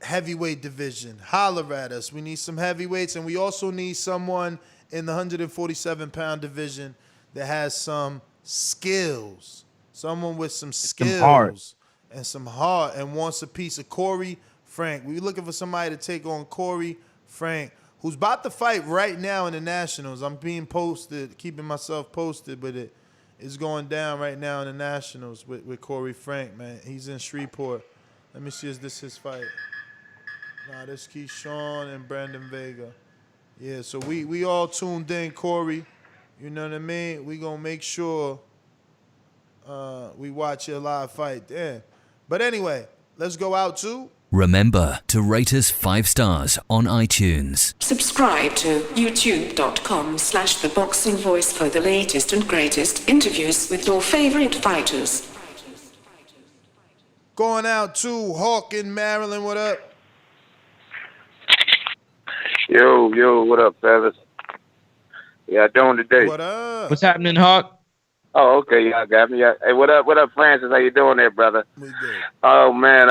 Heavyweight division. Holler at us. We need some heavyweights, and we also need someone in the 147-pound division that has some skills. Someone with some skills and some heart and wants a piece of Corey Frank. We're looking for somebody to take on Corey Frank, who's about to fight right now in the Nationals. I'm being posted, keeping myself posted, but it is going down right now in the Nationals with Corey Frank, man. He's in Shreveport. Let me see, is this his fight? Nah, this Keyshawn and Brandon Vega. Yeah, so we all tuned in, Corey. You know what I mean? We gonna make sure we watch your live fight then. But anyway, let's go out to... Remember to rate us 5 stars on iTunes. Subscribe to youtube.com/theboxingvoice for the latest and greatest interviews with your favorite fighters. Going out to Hawk in Maryland. What up? Yo, what up, fellas? Yeah, doing today. What up? What's happening, Hawk? Oh, okay, y'all got me. Hey, what up, Francis? How you doing there, brother? We good. Oh man,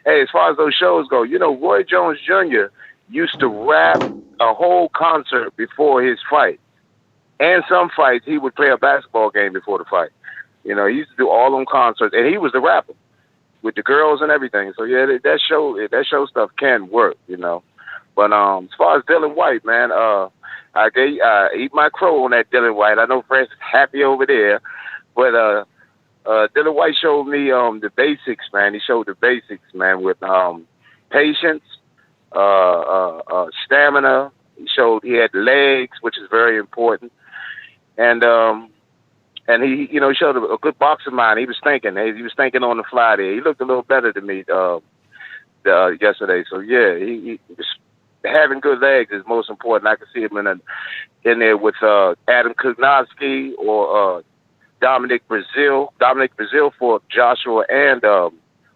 hey, as far as those shows go, you know, Roy Jones Jr. used to rap a whole concert before his fight, and some fights he would play a basketball game before the fight. You know, he used to do all them concerts, and he was the rapper with the girls and everything. So yeah, that show stuff can work, you know. But as far as Dillian Whyte, man, I eat my crow on that Dillian Whyte. I know Francis happy over there, but Dillian Whyte showed me the basics, man. He showed the basics, man, with patience, stamina. He showed he had legs, which is very important, and he, you know, showed a good boxing mind. He was thinking on the fly there. He looked a little better than me yesterday. So yeah, he was, having good legs is most important. I can see him in there with Adam Kugnowski or Dominic Brazil. Dominic Brazil for Joshua and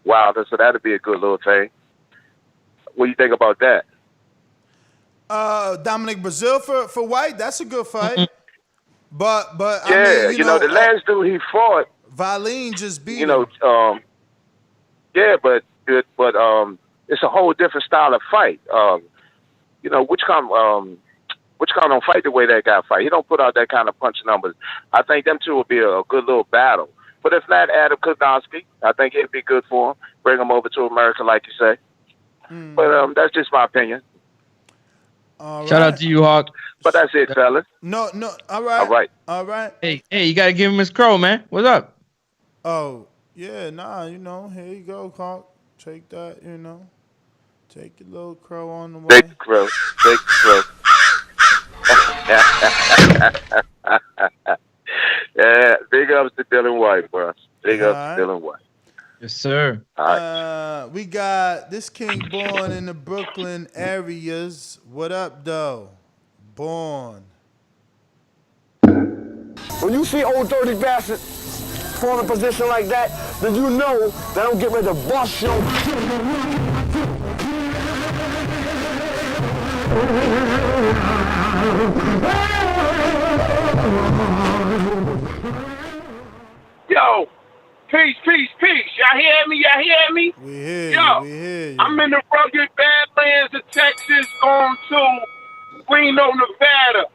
Wilder. So that'd be a good little thing. What do you think about that? Dominic Brazil for Whyte. That's a good fight. But yeah, I mean, you know, the last dude he fought, Valine just beat him. Yeah, but it's a whole different style of fight. You know, which kind don't fight the way that guy fight. He don't put out that kind of punch numbers. I think them two will be a good little battle. But if not, Adam Kugnowski, I think it'd be good for him. Bring him over to America, like you say. But that's just my opinion. Shout out to you, Hawk. But that's it, fellas. No. All right. Hey, you gotta give him his crow, man. What's up? Oh, yeah, nah, you know, here you go, Hawk. Take that, you know. Take your little crow on the way. Take the crow. Yeah, big ups to Dillian Whyte, bro. Big ups to Dillian Whyte. Yes, sir. We got this king born in the Brooklyn areas. What up, though? Born. When you see old dirty bastard form a position like that, then you know that I'm getting ready to bust your Yo, peace. Y'all hear me? We hear Yo, you. I'm in the rugged badlands of Texas, going to Reno, Nevada.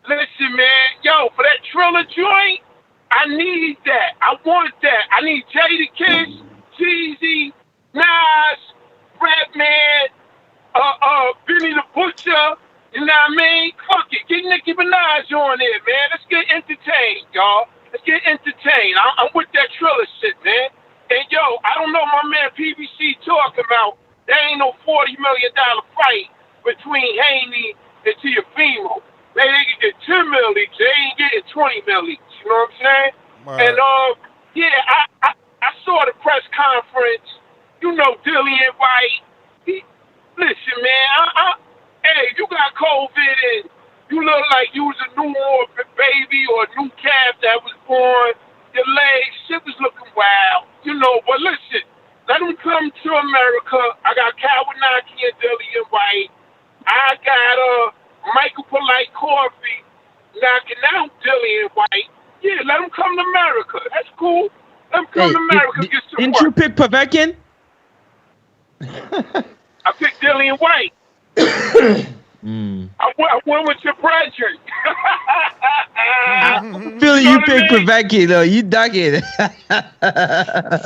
Listen, man. Yo, for that Triller joint, I need that. I want that. I need Jadakiss, Jeezy, Nas, Redman, Benny the Butcher. You know what I mean? Fuck it. Get Nicki Minaj on there, man. Let's get entertained, y'all. Let's get entertained. I'm with that Triller shit, man. And yo, I don't know my man PBC talking about. There ain't no $40 million fight between Haney and Teofimo. Man, they can get 10 mil each. They ain't getting 20 mil each. You know what I'm saying? Right. And yeah, I saw the press conference. You know, Dillian Whyte. Listen, man. Hey, you got COVID You look like you was a newborn baby or a new calf that was born. Your legs, shit was looking wild. You know, but listen, let them come to America. I got Kawanaki and Dillian Whyte. I got Michael Polite Coffee knocking out Dillian Whyte. Yeah, let them come to America. That's cool. Let them come to America. Get some Didn't work. you pick Povetkin? I picked Dillian Whyte. I went with your brethren. I'm feeling you pick Povetkin though. You duck it.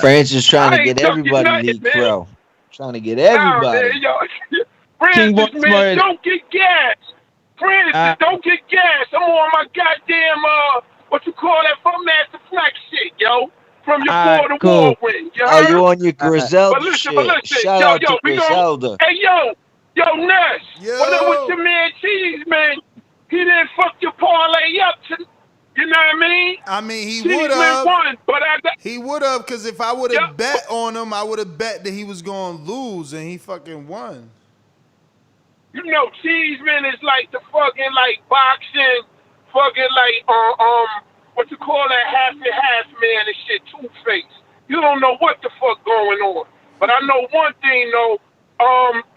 France is trying to get ducking everybody nothing, leaked, man. bro. Trying to get everybody. Man, Francis, man, don't get gas. Francis, don't get gas. I'm on my goddamn, what you call that, from Master Flex shit, yo. From your boy, the cool. Whirlwind. Oh, you on your Griselda But listen, shit. Shout out to Griselda. Hey, yo, Ness. What up with your man Cheeseman? He didn't fuck your parlay up to, you know what I mean? I mean, he Cheeseman would have. won, but He would have, because if I would have bet on him, I would have bet that he was going to lose, and he fucking won. You know, Cheeseman is like the fucking, like, boxing, fucking, like, what you call that half and half man and shit, Two-Face. You don't know what the fuck going on. But I know one thing, though.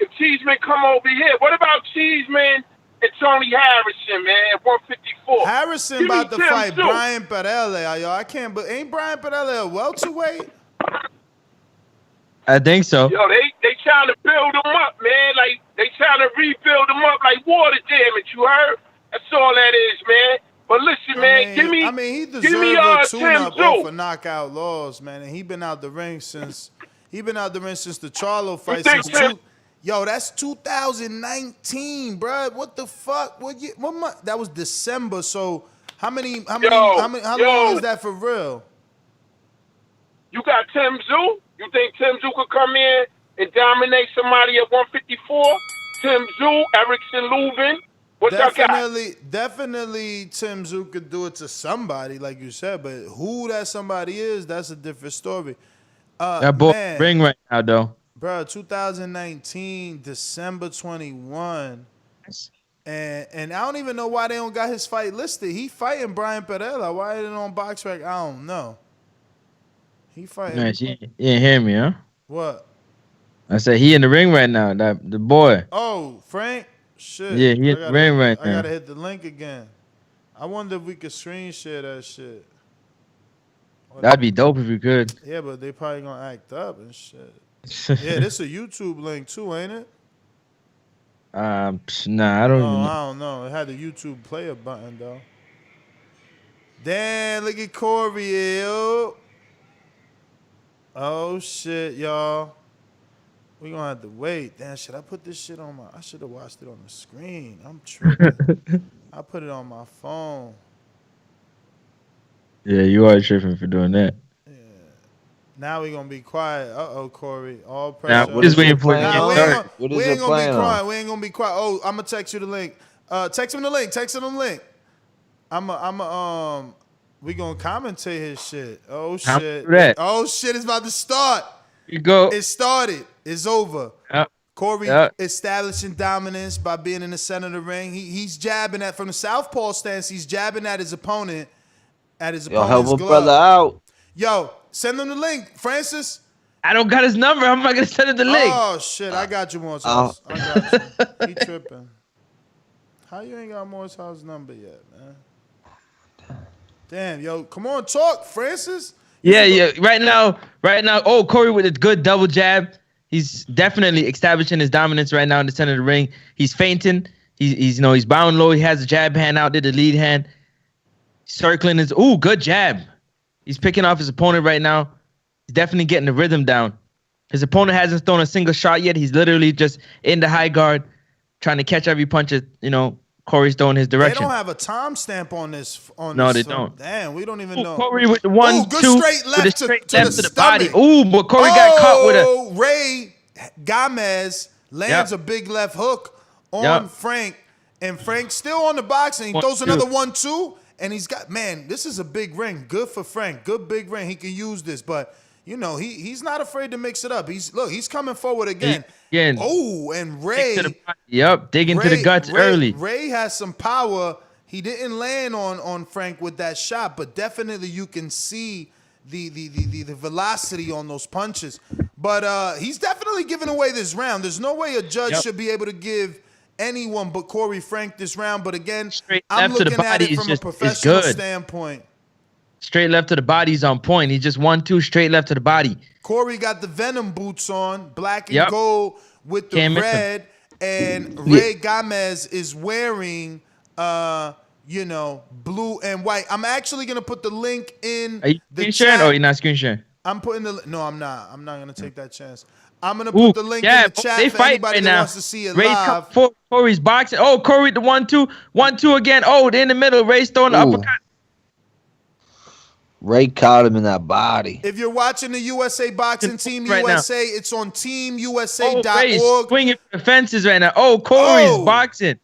If Cheeseman come over here, what about Cheeseman and Tony Harrison, man, at 154? Harrison about to fight Brian Perella, yo. I can't, but ain't Brian Perella a welterweight? I think so. Yo, they trying to build him up, man. Like, they trying to rebuild him up like water damage, you heard? That's all that is, man. But listen, man, give me he deserved a tune-up off of knockout laws, man. And he been out the ring since the Charlo fight. Yo, that's 2019, bro. What the fuck? What month? That was December. So how long is that for real? You got Tim Tszyu? You think Tim Tszyu could come in and dominate somebody at 154? Tim Tszyu, Erickson Lubin. Definitely Tim Tszyu could do it to somebody, like you said, but who that somebody is, that's a different story. That boy ring right now, though. Bro, 2019, December 21. And I don't even know why they don't got his fight listed. He fighting Brian Perella. Why ain't it on BoxRec? I don't know. He fighting. Nice. You didn't hear me, huh? What? I said he in the ring right now. The boy. Oh, Frank? Shit. Yeah, he in the ring right now. I gotta hit the link again. I wonder if we could screen share that shit. That'd be dope if we could. Yeah, but they probably gonna act up and shit. Yeah, this a YouTube link too, ain't it? Nah, I don't even know. I don't know. It had the YouTube player button though. Damn, look at Corey, yo. Oh shit, y'all. We gonna have to wait. Damn, should I put this shit on I should have watched it on the screen. I'm tripping. I put it on my phone. Yeah, you are tripping for doing that. Yeah. Now we gonna be quiet. Corey. All pressure. Now, what is waiting for you? We ain't gonna be quiet. We ain't gonna be quiet. Oh, I'm gonna text you the link. Text him the link. Text him the link. We gonna commentate his shit. Oh shit. Oh shit, it's about to start. You go. It started. It's over. Yep. Corey establishing dominance by being in the center of the ring. He's jabbing at from the southpaw stance. He's jabbing at his opponent. Yo, help a brother out. Yo, send him the link, Francis. I don't got his number. How am I gonna send him the link? Oh shit, I got you, Morris House. I got you. He tripping. How you ain't got Morris House number yet, man? Damn, yo, come on, talk, Francis. Yeah. Right now. Oh, Corey with a good double jab. He's definitely establishing his dominance right now in the center of the ring. He's feinting. He's bowing low. He has the jab hand out there, the lead hand. Circling his good jab. He's picking off his opponent right now. He's definitely getting the rhythm down. His opponent hasn't thrown a single shot yet. He's literally just in the high guard, trying to catch every punch that Corey's throwing his direction. They don't have a timestamp on this. No, they don't. Damn, we don't even know. Corey with the 1, good 2, straight left with the straight to left the to the body. stomach. But Corey got caught with a Ray Gomez lands a big left hook on Frank, and Frank still on the box, and he throws another 1-2, and he's got this is a big ring. Good for Frank. Good big ring. He can use this, but you know, he's not afraid to mix it up. He's coming forward again. Again. Oh, and Ray. Dig into the guts early. Ray has some power. He didn't land on Frank with that shot, but definitely you can see the velocity on those punches. But he's definitely giving away this round. There's no way a judge should be able to give anyone but Corey Frank this round. But again, I'm looking at it from a professional standpoint. Straight left to the body is on point. He just 1-2 straight left to the body. Corey got the Venom boots on, black and gold with the red, and Ray Gomez is wearing, you know, blue and white. I'm actually gonna put the link in. Are you the sharing chat. or you're not screen sharing? I'm putting the. No, I'm not. I'm not gonna take that chance. I'm gonna put the link in the chat they for fight anybody right that now. wants to see it Ray's live. Corey's boxing. Oh, Corey the 1-2, 1-2 again. Oh, in the middle. Ray's throwing the uppercut. Ray caught him in that body. If you're watching the USA Boxing Team right USA, it's on teamusa.org. Oh, Ray's swinging for the fences right now. Oh, Corey's boxing.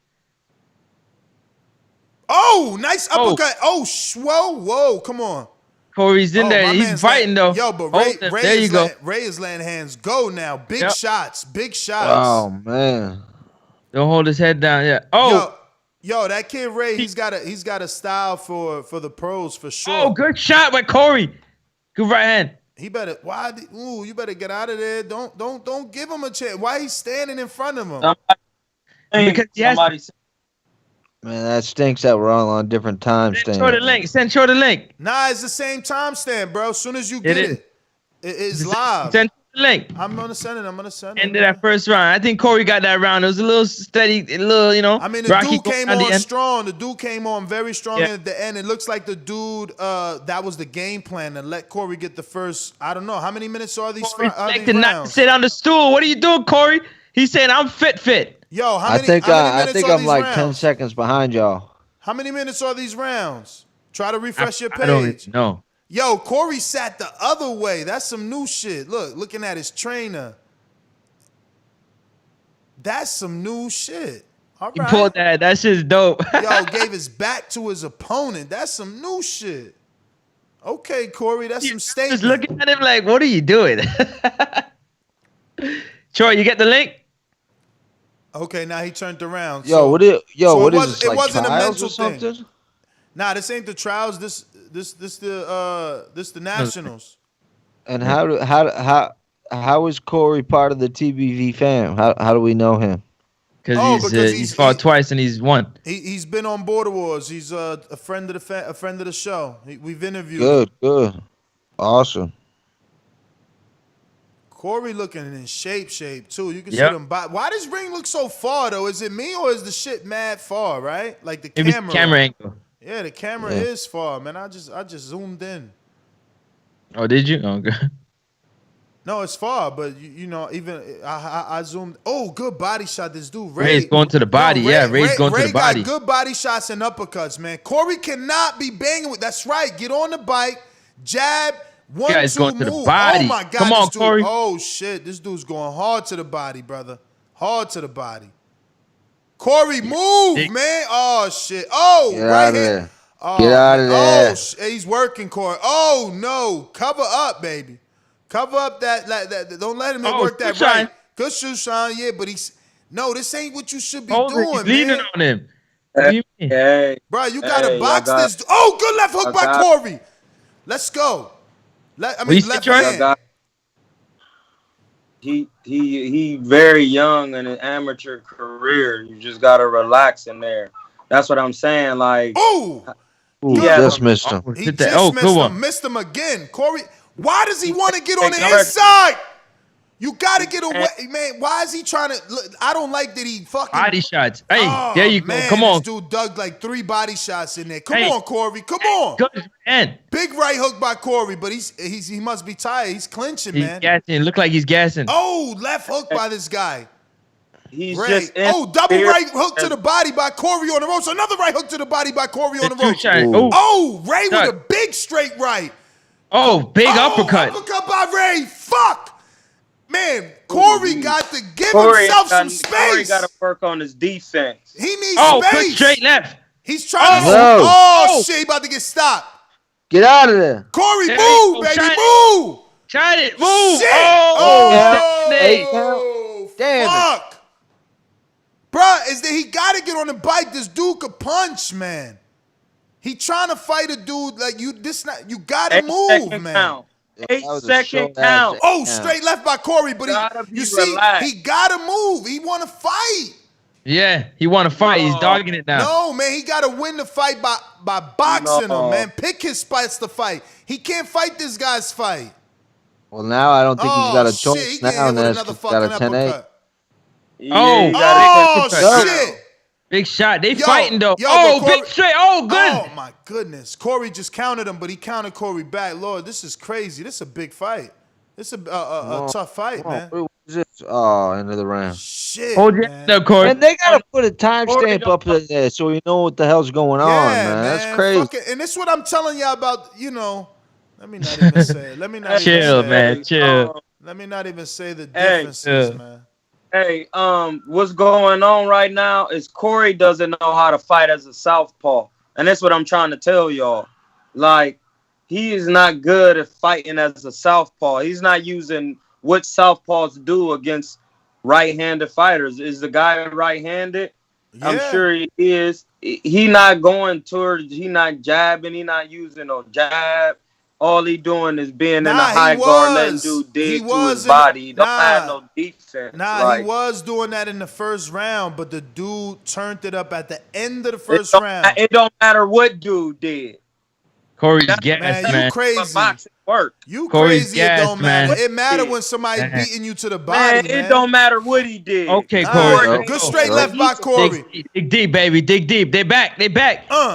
Oh, nice uppercut. Oh, whoa, come on. Corey's in there. He's fighting though. Yo, but Ray is letting hands go now. Big shots. Oh man. Don't hold his head down. Yeah. Oh. Yo, that kid Ray, he's got a style for the pros for sure. Oh, good shot by Corey. Good right hand. He better you better get out of there. Don't give him a chance. Why he's standing in front of him? Because Man, that stinks that we're all on different time stamps. Send Troy the link. Nah, it's the same timestamp, bro. As soon as you get it's live. Send the link. I'm gonna send it. End of that first round. I think Corey got that round. It was a little steady, a little, you know. I mean, the dude came on strong. The dude came on very strong at the end. It looks like the dude, that was the game plan to let Corey get the first. I don't know how many minutes are these rounds. Not sit on the stool. What are you doing, Corey? He's saying I'm fit. Yo, I think I'm like 10 seconds behind y'all. How many minutes are these rounds? Try to refresh your page. I don't even know. Yo, Corey sat the other way. That's some new shit. Looking at his trainer. That's some new shit. All right. He pulled that. That shit's dope. Yo, gave his back to his opponent. That's some new shit. Okay, Corey, that's some statement. Just looking at him like, what are you doing? Troy, you get the link? Okay, now he turned around. It wasn't a mental thing. Nah, this ain't the trials. This the nationals. And how is Corey part of the TBV fam? How do we know him? Because he's fought twice and he's won. He's been on Border Wars. He's a friend of the show. We've interviewed him. Good, awesome. Corey looking in shape too. You can see them. Why does ring look so far though? Is it me or is the shit mad far? Right, like the camera. Maybe camera angle. Yeah, the camera is far, man. I just zoomed in. Oh, did you? Oh, good. No, it's far, but you know, even I zoomed. Oh, good body shot. This dude Ray's going to the body. Ray's going to the body. Ray got good body shots and uppercuts, man. Corey cannot be banging with. That's right. Get on the bike, jab. 1-2 going move. To the body. Oh my God! Come on, Corey. Oh shit! This dude's going hard to the body, brother. Hard to the body. Corey, move, man. Oh shit. Oh, Get right here. Oh, Get out of there. Oh, he's working, Corey. Oh no, cover up, baby. Cover up that. Don't let him work that right. Good shoe shine, yeah, but this ain't what you should be doing, he's leaning on him. Hey, bro, you gotta box this. Oh, good left hook by Corey. Let's go. Left hand. He very young in an amateur career. You just gotta relax in there. That's what I'm saying. Like, just missed him. He just missed him again. Corey, why does he want to get on the inside? You gotta get away, man. Why is he trying to? I don't like that he fucking body shots. Hey, there you go. Come on, this dude dug like 3 body shots in there. Come on, Corey. Come on. Good man. Big right hook by Corey, but he must be tired. He's clinching, man. He's gassing. Look like he's gassing. Oh, left hook by this guy. He's Ray. just double right hook to the body by Corey on the ropes. Another right hook to the body by Corey on the ropes. Ray with a big straight right. Oh, big uppercut. Uppercut by Ray. Fuck. Man, Corey got to give himself some space. Corey got to work on his defense. He needs space. Good straight left. He's trying to. Shit, he about to get stopped. Get out of there. Corey, move, baby, move. Tried it. Move. Shit! Oh, damn fuck. Bruh, he gotta get on the bike. This dude could punch, man. He trying to fight a dude like you. You gotta move, man. Count. 8-second count. Oh, straight left by Corey, but you see, relaxed. he gotta move. He want to fight. Yeah, he want to fight. He's dogging it now. No, man, he gotta win the fight by boxing him, man. Pick his spots to fight. He can't fight this guy's fight. Well, now I don't think he's got a choice He now. Ness He's got a 10-8. Shit. Big shot. They fighting though. Corey, big straight. Oh, good. Oh my goodness. Corey just countered him, but he countered Corey back. Lord, this is crazy. This is a big fight. This is a tough fight, man. What is this? Oh, end of the round. Shit. Hold your hand up, Corey. And they gotta put a timestamp up in there so we know what the hell's going on, man. That's crazy. And this is what I'm telling y'all about, let me not even say it. Let me not chill, even say man. it. Chill. Let me not even say the differences, man. Hey, what's going on right now is Corey doesn't know how to fight as a southpaw. And that's what I'm trying to tell y'all. Like, he is not good at fighting as a southpaw. He's not using what southpaws do against right-handed fighters. Is the guy right-handed? Yeah. I'm sure he is. He not going towards, he not jabbing, he not using no jab. All he doing is being in the high guard, letting dude dig to his body. He don't have no defense. He was doing that in the first round, but the dude turned it up at the end of the first round. It don't matter what dude did. Corey's gas, man. You crazy. You Corey's crazy, gas, it don't matter. man. It matter when somebody beating you to the body, man. It don't matter what he did. Okay, Corey. Right, good straight left by Corey. Dig deep, baby. Dig deep. They back.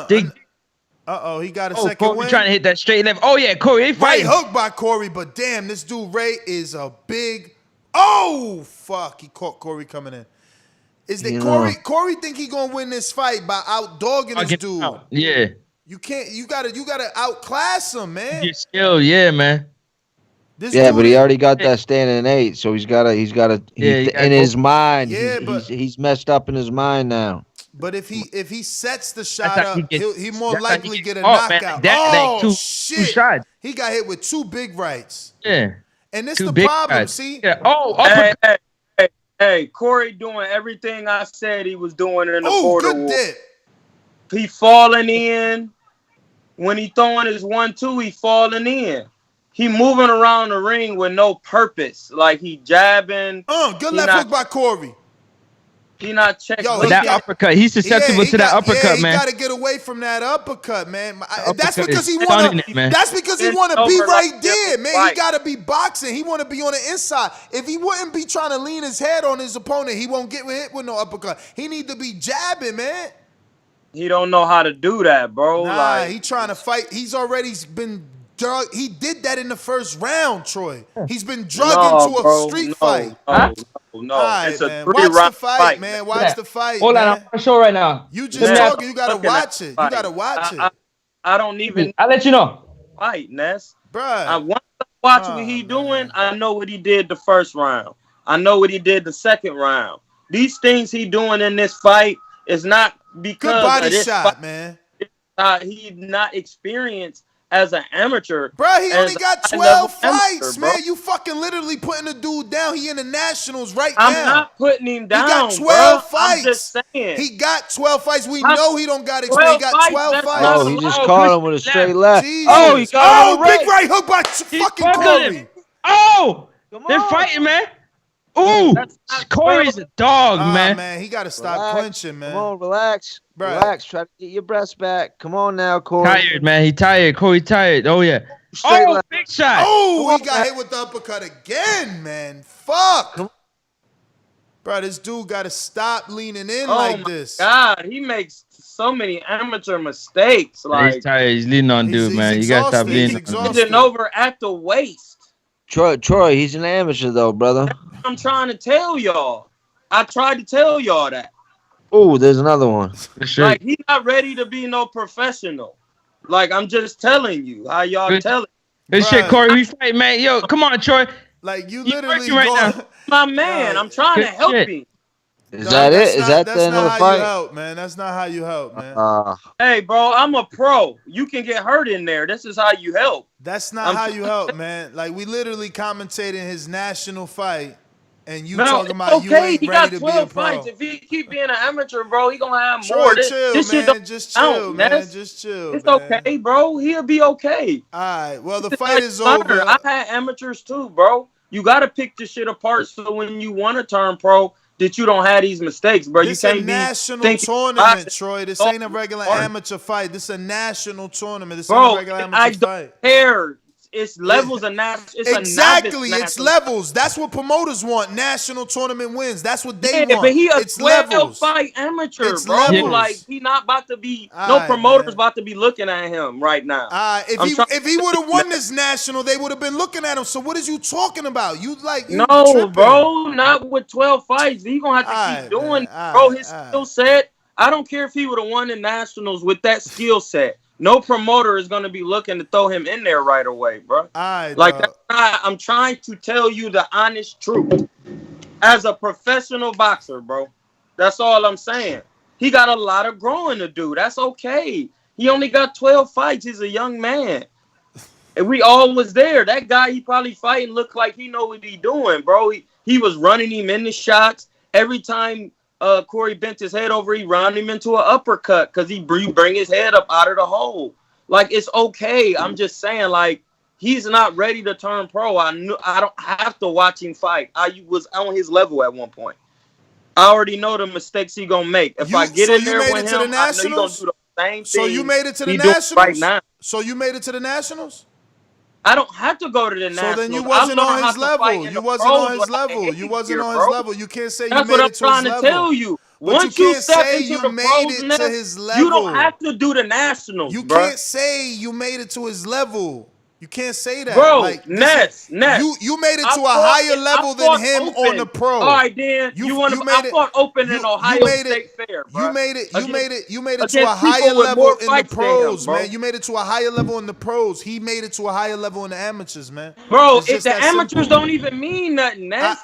Dig. Uh-oh, he got a second Corey win. Trying to hit that straight left. Oh, yeah, Corey, they Right fighting. hook by Corey, but damn, this dude Ray is a big... Oh, fuck, he caught Corey coming in. Is that Corey think he gonna win this fight by out-dogging this dude. Yeah. You can't, you gotta outclass him, man. Your skill, yeah, man. Yeah, but he already got that standing 8, so he's gotta in his mind. He's messed up in his mind now. But if he sets the shot up, he more likely get a knockout. Shit! 2 shots. He got hit with 2 big rights. Yeah. And this the problem. Shots. See? Yeah. Hey, Corey doing everything I said he was doing in the border war. Dip. He falling in. When he throwing his 1-2, he falling in. He moving around the ring with no purpose. Like he jabbing. Good left hook by Corey. He not checking. That uppercut. He's susceptible to that uppercut, man. He got to get away from that uppercut, man. That's uppercut because he is want stunning, man. That's because he want to be right there, man. Right. He got to be boxing. He want to be on the inside. If he wouldn't be trying to lean his head on his opponent, he won't get hit with no uppercut. He need to be jabbing, man. He don't know how to do that, bro. Nah, he trying to fight. He's already been drug. He did that in the first round, Troy. He's been drugged into a street fight. No. Right, It's a man. 3-round Watch the fight, fight, man. Watch the fight. Hold on, man. I'm on the show right now. You just talking. You gotta watch it. You gotta watch it, I don't even. I'll let you know. Fight, Ness. Bruh. I want to watch what he doing. I know what he did the first round. I know what he did the second round. These things he doing in this fight is not because good body of this shot, fight. man. He's not experienced as an amateur. Bro, he only got 12 fights, amateur, man. You fucking literally putting the dude down. He in the Nationals right I'm now. not putting him down. He got 12 bro. fights. I'm just saying. He got 12 fights. We know he don't got experience. He got 12 fights. Oh, he just caught him with a straight left. Jesus. Oh, he got him big right hook by fucking Corey. Oh, they're fighting, man. Ooh, Corey's a dog, man. Man, he got to stop clinching, man. Come on, relax. Bruh. Relax. Try to get your breath back. Come on now, Corey. Tired, man. He tired. Corey tired. Oh, yeah. Straight left. Big shot. Oh, he got hit with the uppercut again, man. Fuck. Bro, this dude got to stop leaning in like this. God, he makes so many amateur mistakes. Like He's tired. He's leaning on dude, man. You got to stop leaning on dude. He's over at the waist. Troy, he's an amateur though, brother. I'm trying to tell y'all. I tried to tell y'all that. Oh, there's another one. Like, he's not ready to be no professional. Like, I'm just telling you how y'all telling. Good shit, Corey. We fight, man. Yo, come on, Troy. Like, you literally right now. My man, I'm trying to help him. Is that it? Is that the end of the fight? That's not how you help, man. That's not how you help, man. Hey, bro, I'm a pro. You can get hurt in there. This is how you help. That's not how you help, man. Like, we literally commentating his national fight, and you No, talking it's about okay. you ain't He ready got to be a 12 pro. fights. If he keep being an amateur, bro, he gonna have Troy, more. chill, This shit man. don't Just count, chill, man. Ness. Just chill, It's man. okay, bro. He'll be okay. All right. Well, the It's fight like is thunder. over. I had amateurs too, bro. You got to pick this shit apart so when you want to turn pro, that you don't have these mistakes, bro. This You a can't be national thinking tournament, Troy. This ain't a regular amateur fight. This is a national tournament. This ain't Bro, a regular I amateur don't fight. care. It's levels of national. Exactly, it's levels. That's what promoters want. National tournament wins. That's what they want. But he a it's 12 levels. fight amateur, It's bro. levels. Like he not about to be. All No right, promoter's man. about to be looking at him right now. If he would have won this national, they would have been looking at him. So what is you talking about? You No, tripping. bro, not with 12 fights. He gonna have to keep doing, bro. His skill set. I don't care if he would have won the nationals with that skill set. No promoter is gonna be looking to throw him in there right away, bro. I'm trying to tell you the honest truth. As a professional boxer, bro, that's all I'm saying. He got a lot of growing to do. That's okay. He only got 12 fights. He's a young man. And we all was there. That guy he probably fighting looked like he know what he doing, bro. He was running him in the shots. Every time Corey bent his head over, he ran him into an uppercut because he bring his head up out of the hole. Like, it's okay. I'm just saying, like, he's not ready to turn pro. I don't have to watch him fight. I was on his level at one point. I already know the mistakes he gonna make. If I get in there with him, I know he gonna do the same thing. So you made it to the he doing nationals right now. So you made it to the nationals. I don't have to go to the nationals. So then you wasn't on his level. You wasn't on his level. You wasn't on his level. You can't say you made it to his level. That's what I'm trying to tell you. Once you step into the pros, to his level. You don't have to do the nationals. You can't say you made it to his level. You can't say that, bro. Like, Ness. You made it to a higher level than him on the pro. All right, then I fought open in Ohio State Fair, bro. You made it to a higher level in the pros, man. You made it to a higher level in the pros. He made it to a higher level in the amateurs, man. Bro, if the amateurs don't even mean nothing, Ness,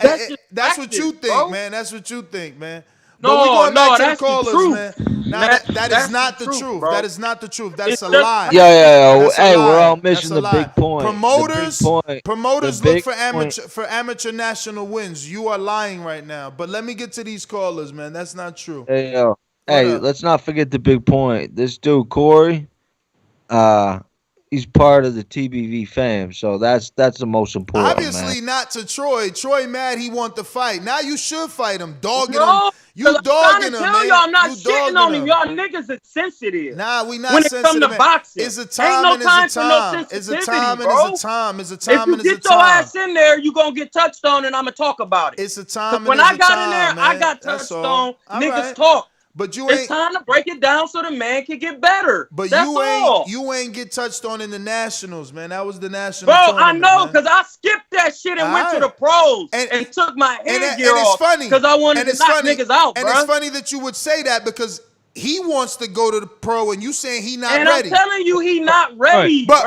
that's what you think, man. That's what you think, man. No, that's the truth, man. That is not the truth. That is not the truth. That's a lie. Yeah. Hey, we're all missing the big point. Promoters look for amateur national wins. You are lying right now. But let me get to these callers, man. That's not true. Hey, yo. Hey, let's not forget the big point. This dude, Corey, he's part of the TBV fam, so that's the most important. Obviously, not to Troy. Troy mad he want the fight. Now you should fight him, dogging him. You dogging him, man. Y'all, I'm not shitting on him. Y'all niggas are sensitive. Nah, we not when sensitive. When it comes to boxing, it's a time and it's a time. It's a time and it's a time. It's a time and it's a time. If you get your ass in there, you gonna get touched on, and I'm gonna talk about it. It's a time. When I got in there, I got touched on. Niggas talk. But it's time to break it down so the man can get better. But That's you ain't get touched on in the nationals, man. That was the national. Bro, I know, because I skipped that shit and went to the pros and took my headgear off. And it's funny because I wanted to knock niggas out, and bro. it's funny that you would say that because he wants to go to the pro, and you saying he not and ready. I'm telling you, he not ready. But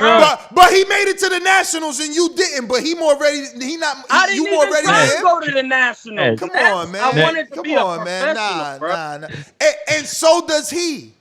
he made it to the nationals, and you didn't. But he more ready. I didn't you more even ready try than to him. go to the nationals. Come on, man. I wanted to be a man. professional, bro. Nah. And so does he.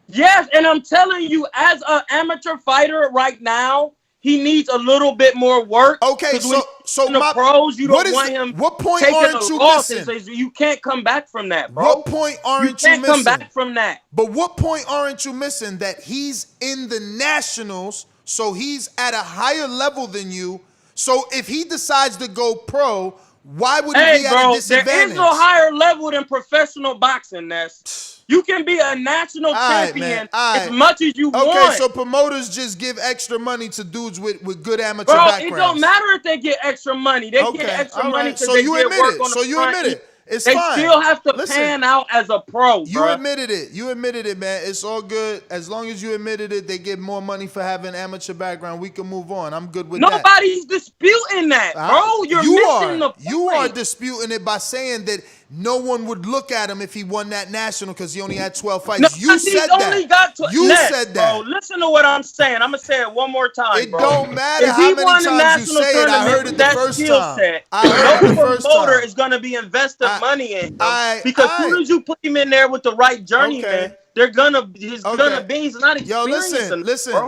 Yes, and I'm telling you, as an amateur fighter right now, he needs a little bit more work. Okay, so in the pros, you don't want him. What point taking aren't you missing? You can't come back from that, bro. What point aren't you missing? You can't come back from that. But what point aren't you missing? That he's in the nationals, so he's at a higher level than you. So if he decides to go pro, why would he be at a disadvantage? There is no higher level than professional boxing, Ness. You can be a national champion as much as you want. Okay, so promoters just give extra money to dudes with good amateur backgrounds. It don't matter if they get extra money. They get extra money because they get work on the front. It's they fine. still have to pan out as a pro, You admitted it. You admitted it, man. It's all good. As long as you admitted it, they get more money for having amateur background. We can move on. I'm good with that. Nobody's disputing that, bro. You're missing the point. You are disputing it by saying that no one would look at him if he won that national because he only had 12 fights. No, You said that. Only got you Ness, said that. Bro, listen to what I'm saying. I'm gonna say it one more time, bro. It don't matter if how he many won the times you national say it. I heard it the first time. I heard it the first promoter time. is gonna be investing money in him because as soon as you put him in there with the right journeyman, they're gonna he's gonna be. He's not experienced. Yo,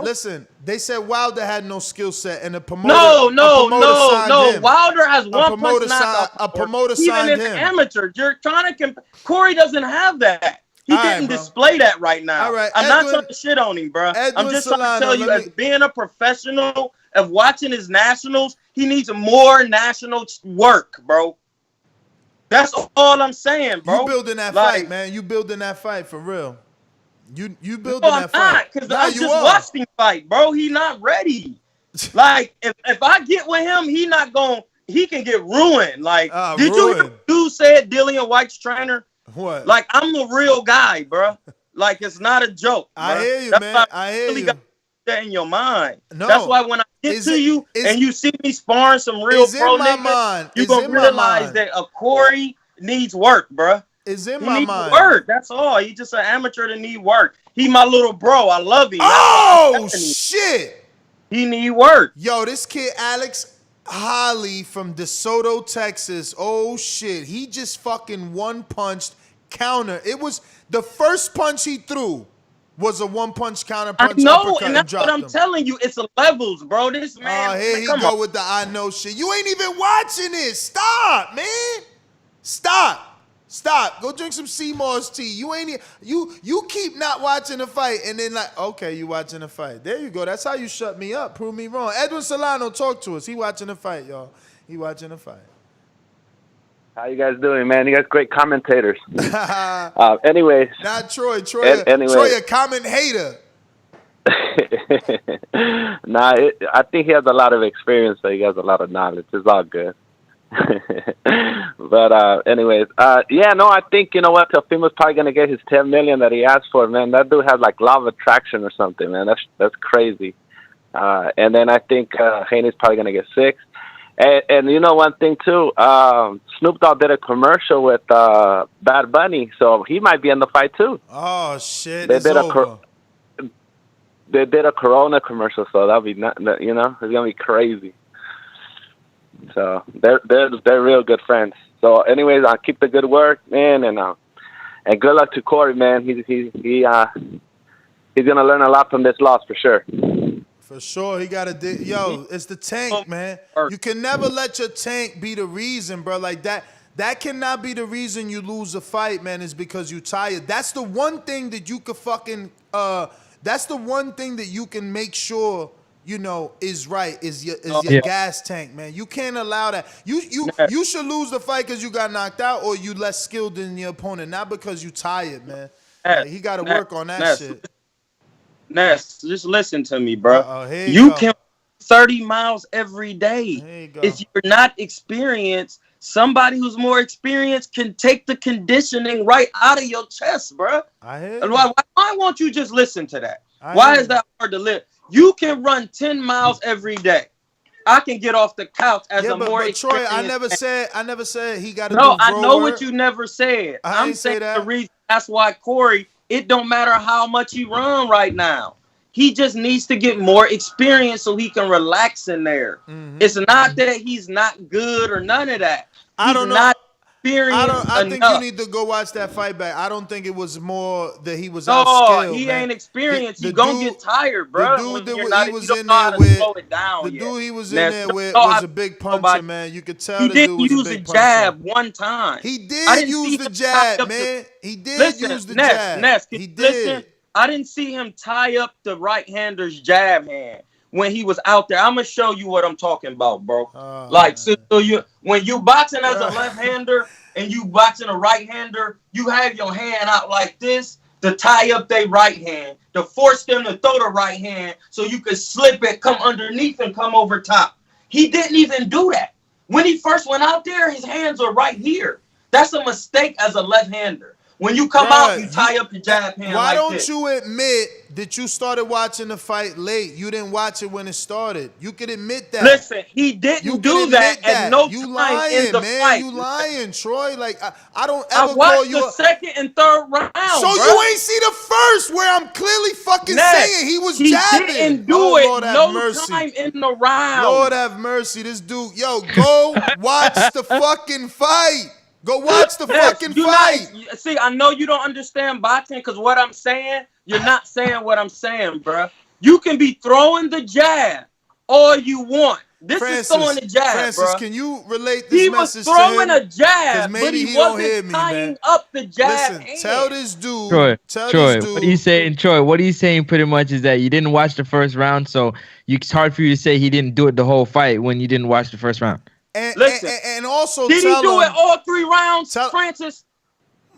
listen. They said Wilder had no skill set, and a promoter. No. Wilder has one punch knockout. A promoter even signed as him. An amateur, you're trying to Corey doesn't have that. He didn't display that right now. All right, I'm not trying to shit on him, bro. I'm just trying to tell you, as being a professional of watching his nationals, he needs more national work, bro. That's all I'm saying, bro. You building that fight, man. You building that fight for real. You building that fight. Because I just watched him fight, bro. He not ready. Like, if I get with him, he can get ruined. Like, did you hear dude said Dillian Whyte's trainer? What? Like, I'm the real guy, bro. Like, it's not a joke. I hear you, man. I hear you. Got that in your mind. No. That's why when I get to you and you see me sparring some real pro niggas, you're going to realize that a Corey needs work, bro. It's in my mind. Work. That's all. He's just an amateur that need work. He my little bro. I love him. Oh, shit. He need work. Yo, this kid, Alex Holly from DeSoto, Texas. Oh, shit. He just fucking one-punched counter. It was the first punch he threw was a one-punch counter punch. I know, and that's what I'm telling you. It's levels, bro. This man. Oh, here he go with the I know shit. You ain't even watching it. Stop, man. Stop. Go drink some Seamore's tea. You keep not watching the fight and then like, okay, you watching the fight. There you go. That's how you shut me up. Prove me wrong. Edwin Solano, talk to us. He watching the fight, y'all. He watching the fight. How you guys doing, man? You guys great commentators. Anyways. Not Troy. Troy a comment hater. I think he has a lot of experience, so he has a lot of knowledge. It's all good. But anyways, I think, you know what, Teofimo's probably gonna get his 10 million that he asked for, man. That dude has like law of attraction or something, man. That's crazy. And then I think Haney's probably gonna get 6. And you know one thing too, Snoop Dogg did a commercial with Bad Bunny, so he might be in the fight too. Oh shit! They did a Corona commercial, so that'll be it's gonna be crazy. So they're real good friends. So anyways, I'll keep the good work, man, and good luck to Corey, man. He's gonna learn a lot from this loss for sure. For sure, he got to. Yo, it's the tank, man. You can never let your tank be the reason, bro. Like that. That cannot be the reason you lose a fight, man. Is because you tired. That's the one thing that you could fucking. That's the one thing that you can make sure. Is right, is your gas tank, man. You can't allow that. You should lose the fight because you got knocked out or you less skilled than your opponent, not because you tired, man. Like, he got to work on that shit. Ness, just listen to me, bro. You can 30 miles every day. If you're not experienced, somebody who's more experienced can take the conditioning right out of your chest, bro. I hear you. Why won't you just listen to that? Why is that hard to live? You can run 10 miles every day. I can get off the couch as a more experienced. Troy, I never said he got to No, I know what you never said. I'm saying the reason that's why Corey, it don't matter how much he run right now. He just needs to get more experience so he can relax in there. Mm-hmm. It's not that he's not good or none of that. I don't know. I think you need to go watch that fight back. I don't think it was more that he was outskilled. He ain't experienced. You're going to get tired, bro. The dude that he was in there with was a big puncher, man. You could tell the dude was a big puncher. He didn't use the jab one time. He did use the jab, man. He did use the jab. He did. I didn't see him tie up the right-hander's jab hand when he was out there. I'm gonna show you what I'm talking about, bro. When you boxing as a left-hander and you boxing a right-hander, you have your hand out like this to tie up their right hand, to force them to throw the right hand so you could slip it, come underneath and come over top. He didn't even do that. When he first went out there, his hands are right here. That's a mistake as a left-hander. When you come out, you tie up your jab hand Why like don't this. you admit that you started watching the fight late? You didn't watch it when it started. You could admit that. Listen, he didn't do that at no you time lying, in the man. fight. You lying, Troy. Like I don't I ever watched call you the second and third round. So bro. you ain't see the first where I'm clearly fucking saying he was jabbing. He didn't do it Lord have no mercy. time in the round. Lord have mercy. This dude, yo, go watch the fucking fight. Go watch the fucking fight. See, I know you don't understand boxing because what I'm saying, you're not saying what I'm saying, bro. You can be throwing the jab all you want. This is throwing the jab, Francis, bro. can you relate this message to him? He was throwing a jab, maybe but he don't hear wasn't me, tying man. up the jab. Listen, tell this dude. Troy, what he's saying, Troy, what he's saying pretty much is that you didn't watch the first round, so it's hard for you to say he didn't do it the whole fight when you didn't watch the first round. And also did he do it all 3 rounds, Francis?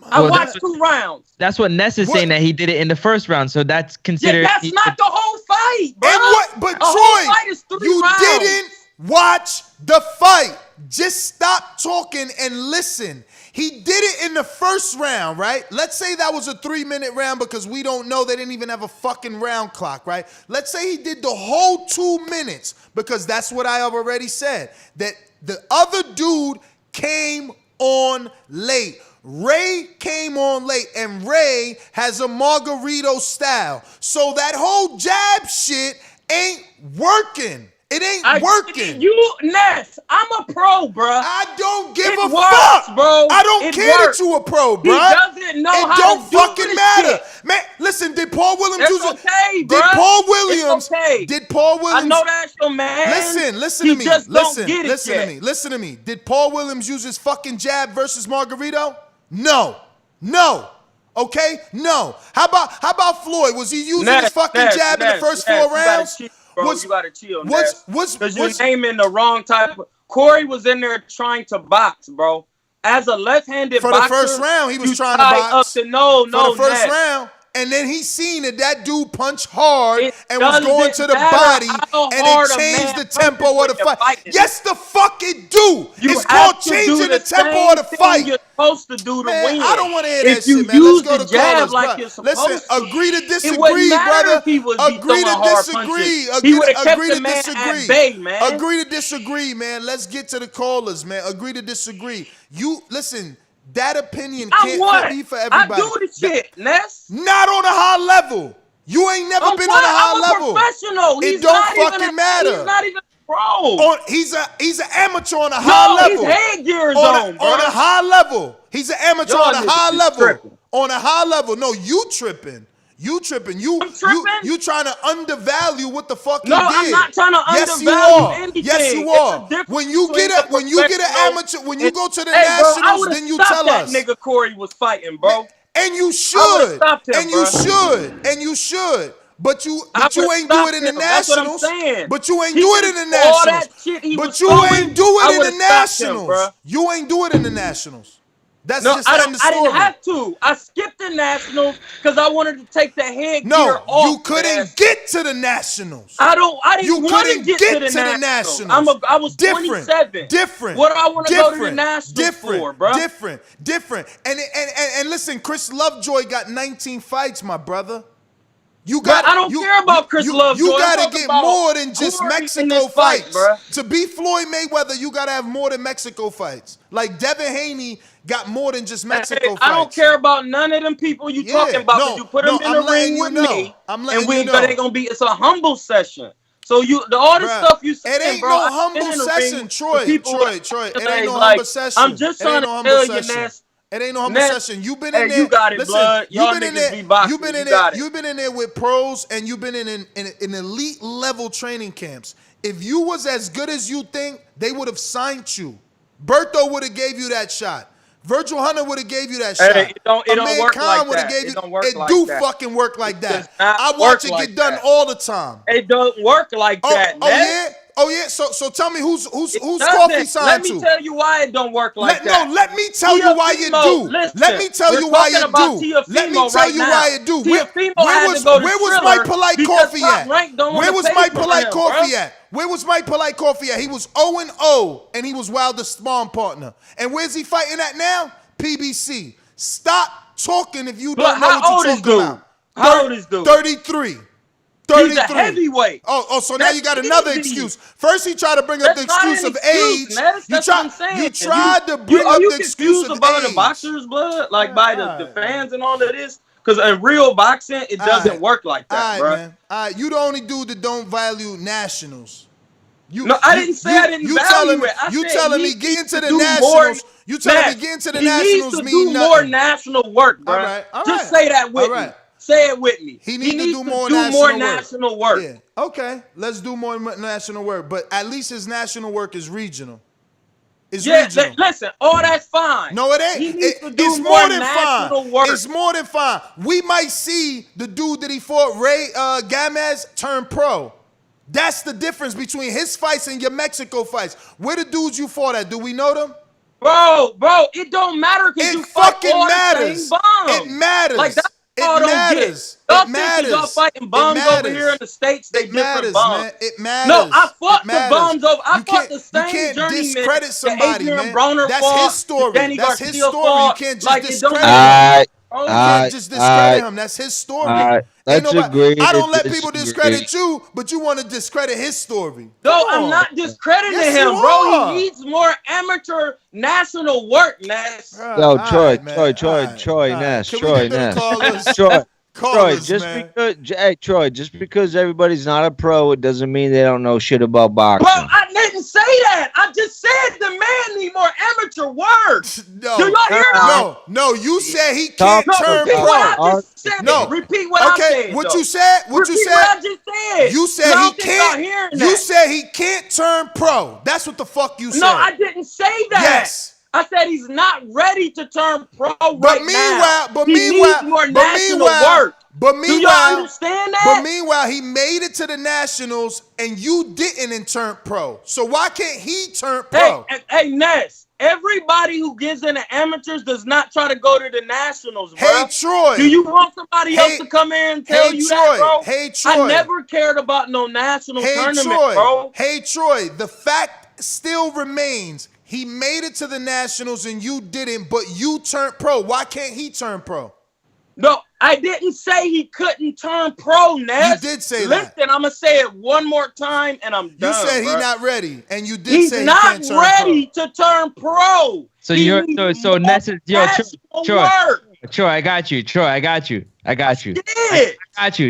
I watched 2 rounds. That's what Ness is saying, that he did it in the first round, so that's considered. Yeah, that's not the whole fight, bro. And what? But Troy, you didn't watch the fight. Just stop talking and listen. He did it in the first round, right? Let's say that was a 3-minute round because we don't know. They didn't even have a fucking round clock, right? Let's say he did the whole 2 minutes because that's what I have already said. That the other dude came on late. Ray came on late, and Ray has a Margarito style. So that whole jab shit ain't working. It ain't working. Ness, I'm a pro, bro. I don't give a works, fuck, bro. I don't care that you a pro, bro. He doesn't know how don't to do fucking this matter, shit. man. Listen, did Paul Williams It's use it? okay, bro. Did Paul Williams? It's okay. Did Paul Williams? I know that's your man. Listen to me. Just Listen, don't get it listen yet. to me. Listen to me. Did Paul Williams use his fucking jab versus Margarito? No. Okay? No. How about Floyd? Was he using his fucking jab in the first 4 rounds? You gotta chill, because you're naming the wrong type of. Corey was in there trying to box, bro. As a left-handed for boxer, the first round, he was trying to tie box. Up to no, for the first round, and then he seen that dude punch hard and was going to the body, and it changed the tempo of the fight. Yes, the fuck it do. It's called changing the tempo of the fight. You're supposed to do to win. I don't want to hear that if you shit, man. use Let's go the to jab callers, like bro. you're supposed Listen, to, agree to it disagree, wouldn't matter brother. if he was Agree to hard disagree. punches. He would have kept Agree the to man disagree. at bay, man. Agree to disagree, man. Let's get to the callers, man. Agree to disagree. You listen. That opinion can't be for everybody. I do the shit, Ness. Not on a high level. You ain't never been on a high level. Professional. It don't fucking matter. He's not even pro. He's an amateur on a high level. His headgear's on, bro. On a high level. He's an amateur on a high level. On a high level. No, you tripping. You tripping. You trying to undervalue what the fuck he did. No, I'm not trying to undervalue anything. Yes, you are. When you get an amateur, when you go to the nationals, then you tell us. That nigga Corey was fighting, bro. And you should. And you should. But you ain't do it in the nationals. But you ain't do it in the nationals. But you ain't do it in the nationals. You ain't do it in the nationals. That's just the story. I didn't have to. I skipped the nationals because I wanted to take the headgear off. No, you couldn't get to the nationals. I didn't want to get to the nationals. I was 27. Different. What do I want to go to the nationals for, bro? Different. And listen, Chris Lovejoy got 19 fights, my brother. I don't care about Chris Lovejoy. You gotta get more than just Mexico fights. To beat Floyd Mayweather, you gotta have more than Mexico fights. Like Devin Haney got more than just Mexico fights. I don't care about none of them people you talking about. No, you put them in the ring with me, it's a humble session. So all this stuff you saying, it ain't bro, no humble session, Troy. It ain't no humble session. I'm just trying to tell you, Ness. It ain't no humble session. You've been in there. You got it, blood. Y'all niggas be boxing. You've been in there with pros, and you've been in elite level training camps. If you was as good as you think, they would have signed you. Berto would have gave you that shot. Virgil Hunter would have gave you that shot. It don't work like that. It do fucking work like that. I watch it get done all the time. It don't work like that. Oh yeah. So tell me who's Coffee signed to? Let me tell you why it don't work like that. No, let me tell you why it do. Let me tell you why it do. Let me tell you why it do. Where was Mike Polite Coffee at? Where was Mike Polite Coffee at? Where was Mike Polite Coffee at? He was 0-0, and he was Wilder's sparring partner. And where's he fighting at now? PBC. Stop talking if you But don't know how what old you're is talking dude? about. How old is dude? 33. He's a heavyweight. Oh, so now That's you got another easy. excuse. First, he tried to bring up the That's not excuse an of excuse, age. Ness. That's what I'm saying. You tried to bring are up you the excuse confused of about age. the boxer's blood, like by the fans and all of this? Because in real boxing, it doesn't work like that, bro. Man. You the only dude that don't value nationals. I didn't say I didn't value it. I you said telling he me getting needs to the do nationals. more- You telling me Ness, getting to the he nationals needs to mean do nothing. more national work, bro. All right. Just say that with me. Say it with me. He needs to do more national work. Yeah. Okay. Let's do more national work. But at least his national work is regional. It's regional. Listen, all that's fine. No, it ain't. He needs to do it's more than national fine. work. It's more than fine. We might see the dude that he fought, Ray Gamez, turn pro. That's the difference between his fights and your Mexico fights. Where the dudes you fought at? Do we know them? Bro, it don't matter because you fight all the same bums. It matters. Like that's it all matters. Y'all It think matters. y'all fighting bums over here in the States? They different bums. Man. It matters. No, I fought It the matters. bums over. I fought the same You can't journeyman discredit somebody, that Adrian man. Broner That's fought, his story. Danny That's Garcia his story. fought. You can't just Like, discredit him. You can't just discredit him. That's his story. Let's agree I don't to let people disagree. discredit you, but you want to discredit his story. No, I'm not discrediting Yes, him, you bro. are. He needs more amateur national work, Ness. Yo, Troy, Nash, Troy, just because everybody's not a pro, it doesn't mean they don't know shit about boxing. Bro, I didn't say that. I just said the man need more amateur work. No, do y'all hear that? No, you said he can't turn repeat pro. what I just said. No, repeat what I said. What though. you said? What repeat you said? What I just said. You said I he don't think y'all can't. hearing You that. said he can't turn pro. That's what the fuck you said. No, I didn't say that. Yes. I said he's not ready to turn pro But meanwhile, now. He needs more national work. But do y'all understand that? But meanwhile, he made it to the Nationals and you didn't and turned pro. So why can't he turn pro? Hey, Ness, everybody who gets into amateurs does not try to go to the Nationals, bro. Hey, Troy. Do you want somebody else to come in and tell you that, bro? Hey, Troy. I never cared about no national tournament, bro. Hey, Troy, the fact still remains. He made it to the Nationals and you didn't, but you turned pro. Why can't he turn pro? No, I didn't say he couldn't turn pro, Ness. You did say that. Listen, I'm going to say it one more time and I'm done. You said he's bro. not ready, and you did He's say not he can't turn ready to turn pro. So you're Ness, Troy, I got you. Troy, I got you. I got you.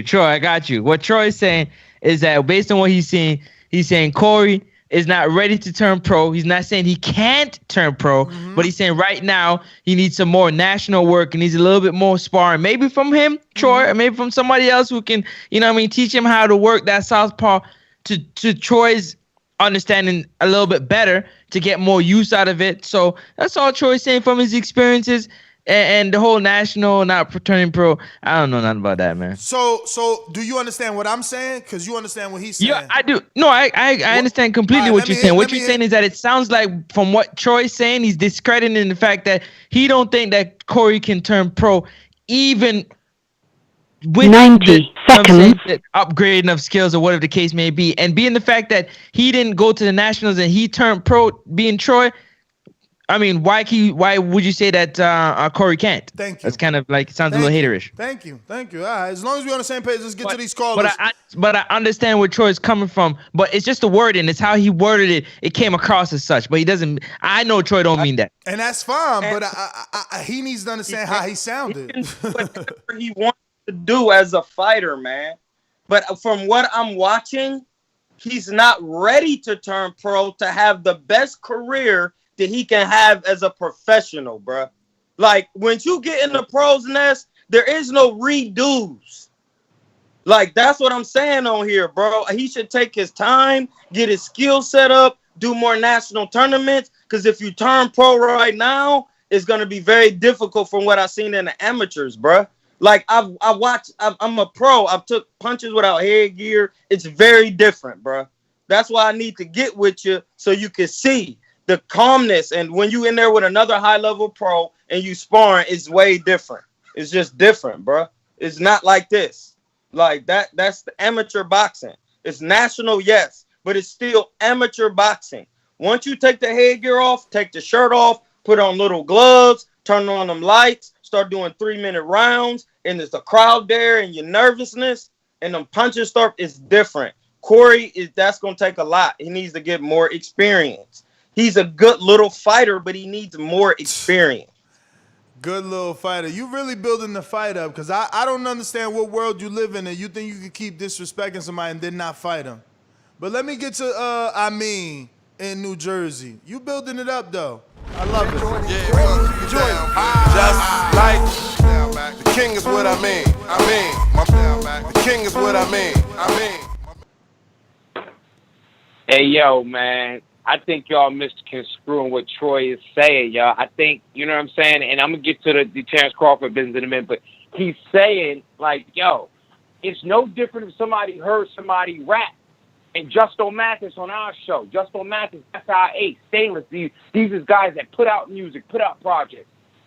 Troy, I got you. What Troy is saying is that based on what he's saying Corey is not ready to turn pro. He's not saying he can't turn pro, but he's saying right now he needs some more national work and needs a little bit more sparring. Maybe from him, Troy, or maybe from somebody else who can, teach him how to work that southpaw to Troy's understanding a little bit better to get more use out of it. So that's all Troy's saying from his experiences. And the whole national not turning pro, I don't know nothing about that, man. So do you understand what I'm saying? Because you understand what he's saying. Yeah, I do. No, I understand completely what you're saying. What you're saying is that it sounds like from what Troy's saying, he's discrediting the fact that he don't think that Corey can turn pro even with 90 seconds. Upgrading of skills or whatever the case may be. And being the fact that he didn't go to the Nationals and he turned pro being Troy, I mean, why would you say that Corey can't? Thank you. That's kind of like, it sounds a little haterish. Thank you. All right. As long as we're on the same page, let's get to these callers. But I understand where Troy's coming from. But it's just the wording. It's how he worded it. It came across as such. But he doesn't. I know Troy don't mean that. And that's fine. But he needs to understand how he sounded. He can do whatever he wants to do as a fighter, man. But from what I'm watching, he's not ready to turn pro to have the best career that he can have as a professional, bro. Like, when you get in the pros, Nest, there is no redos. Like, that's what I'm saying on here, bro. He should take his time, get his skill set up, do more national tournaments, because if you turn pro right now, it's going to be very difficult from what I've seen in the amateurs, bro. Like, I'm a pro. I've took punches without headgear. It's very different, bro. That's why I need to get with you so you can see the calmness, and when you in there with another high-level pro and you sparring, it's way different. It's just different, bro. It's not like this. Like that's the amateur boxing. It's national, yes, but it's still amateur boxing. Once you take the headgear off, take the shirt off, put on little gloves, turn on them lights, start doing 3-minute rounds, and there's a crowd there, and your nervousness, and them punches start, it's different. Corey, that's going to take a lot. He needs to get more experience. He's a good little fighter, but he needs more experience. Good little fighter. You really building the fight up, because I don't understand what world you live in and you think you can keep disrespecting somebody and then not fight him. But let me get to in New Jersey. You building it up though. I love it. Just like the king is what I mean. The king is what I mean. Hey yo, man. I think y'all misconstruing what Troy is saying, y'all. I think, you know what I'm saying? And I'm going to get to the Terence Crawford business in a minute, but he's saying, like, yo, it's no different if somebody heard somebody rap. And Justo Mathis on our show. Justo Mathis, SIA, Stainless. These is guys that put out music, put out projects.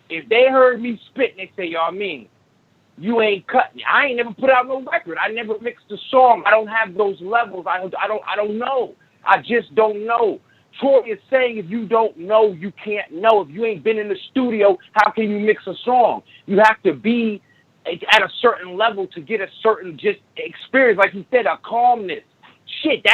If they heard me spit, they say, y'all mean, you ain't cutting. I ain't never put out no record. I never mixed a song. I don't have those levels. I don't know. I just don't know. Troy is saying if you don't know, you can't know. If you ain't been in the studio, how can you mix a song? You have to be at a certain level to get a certain just experience. Like he said, a calmness. Shit,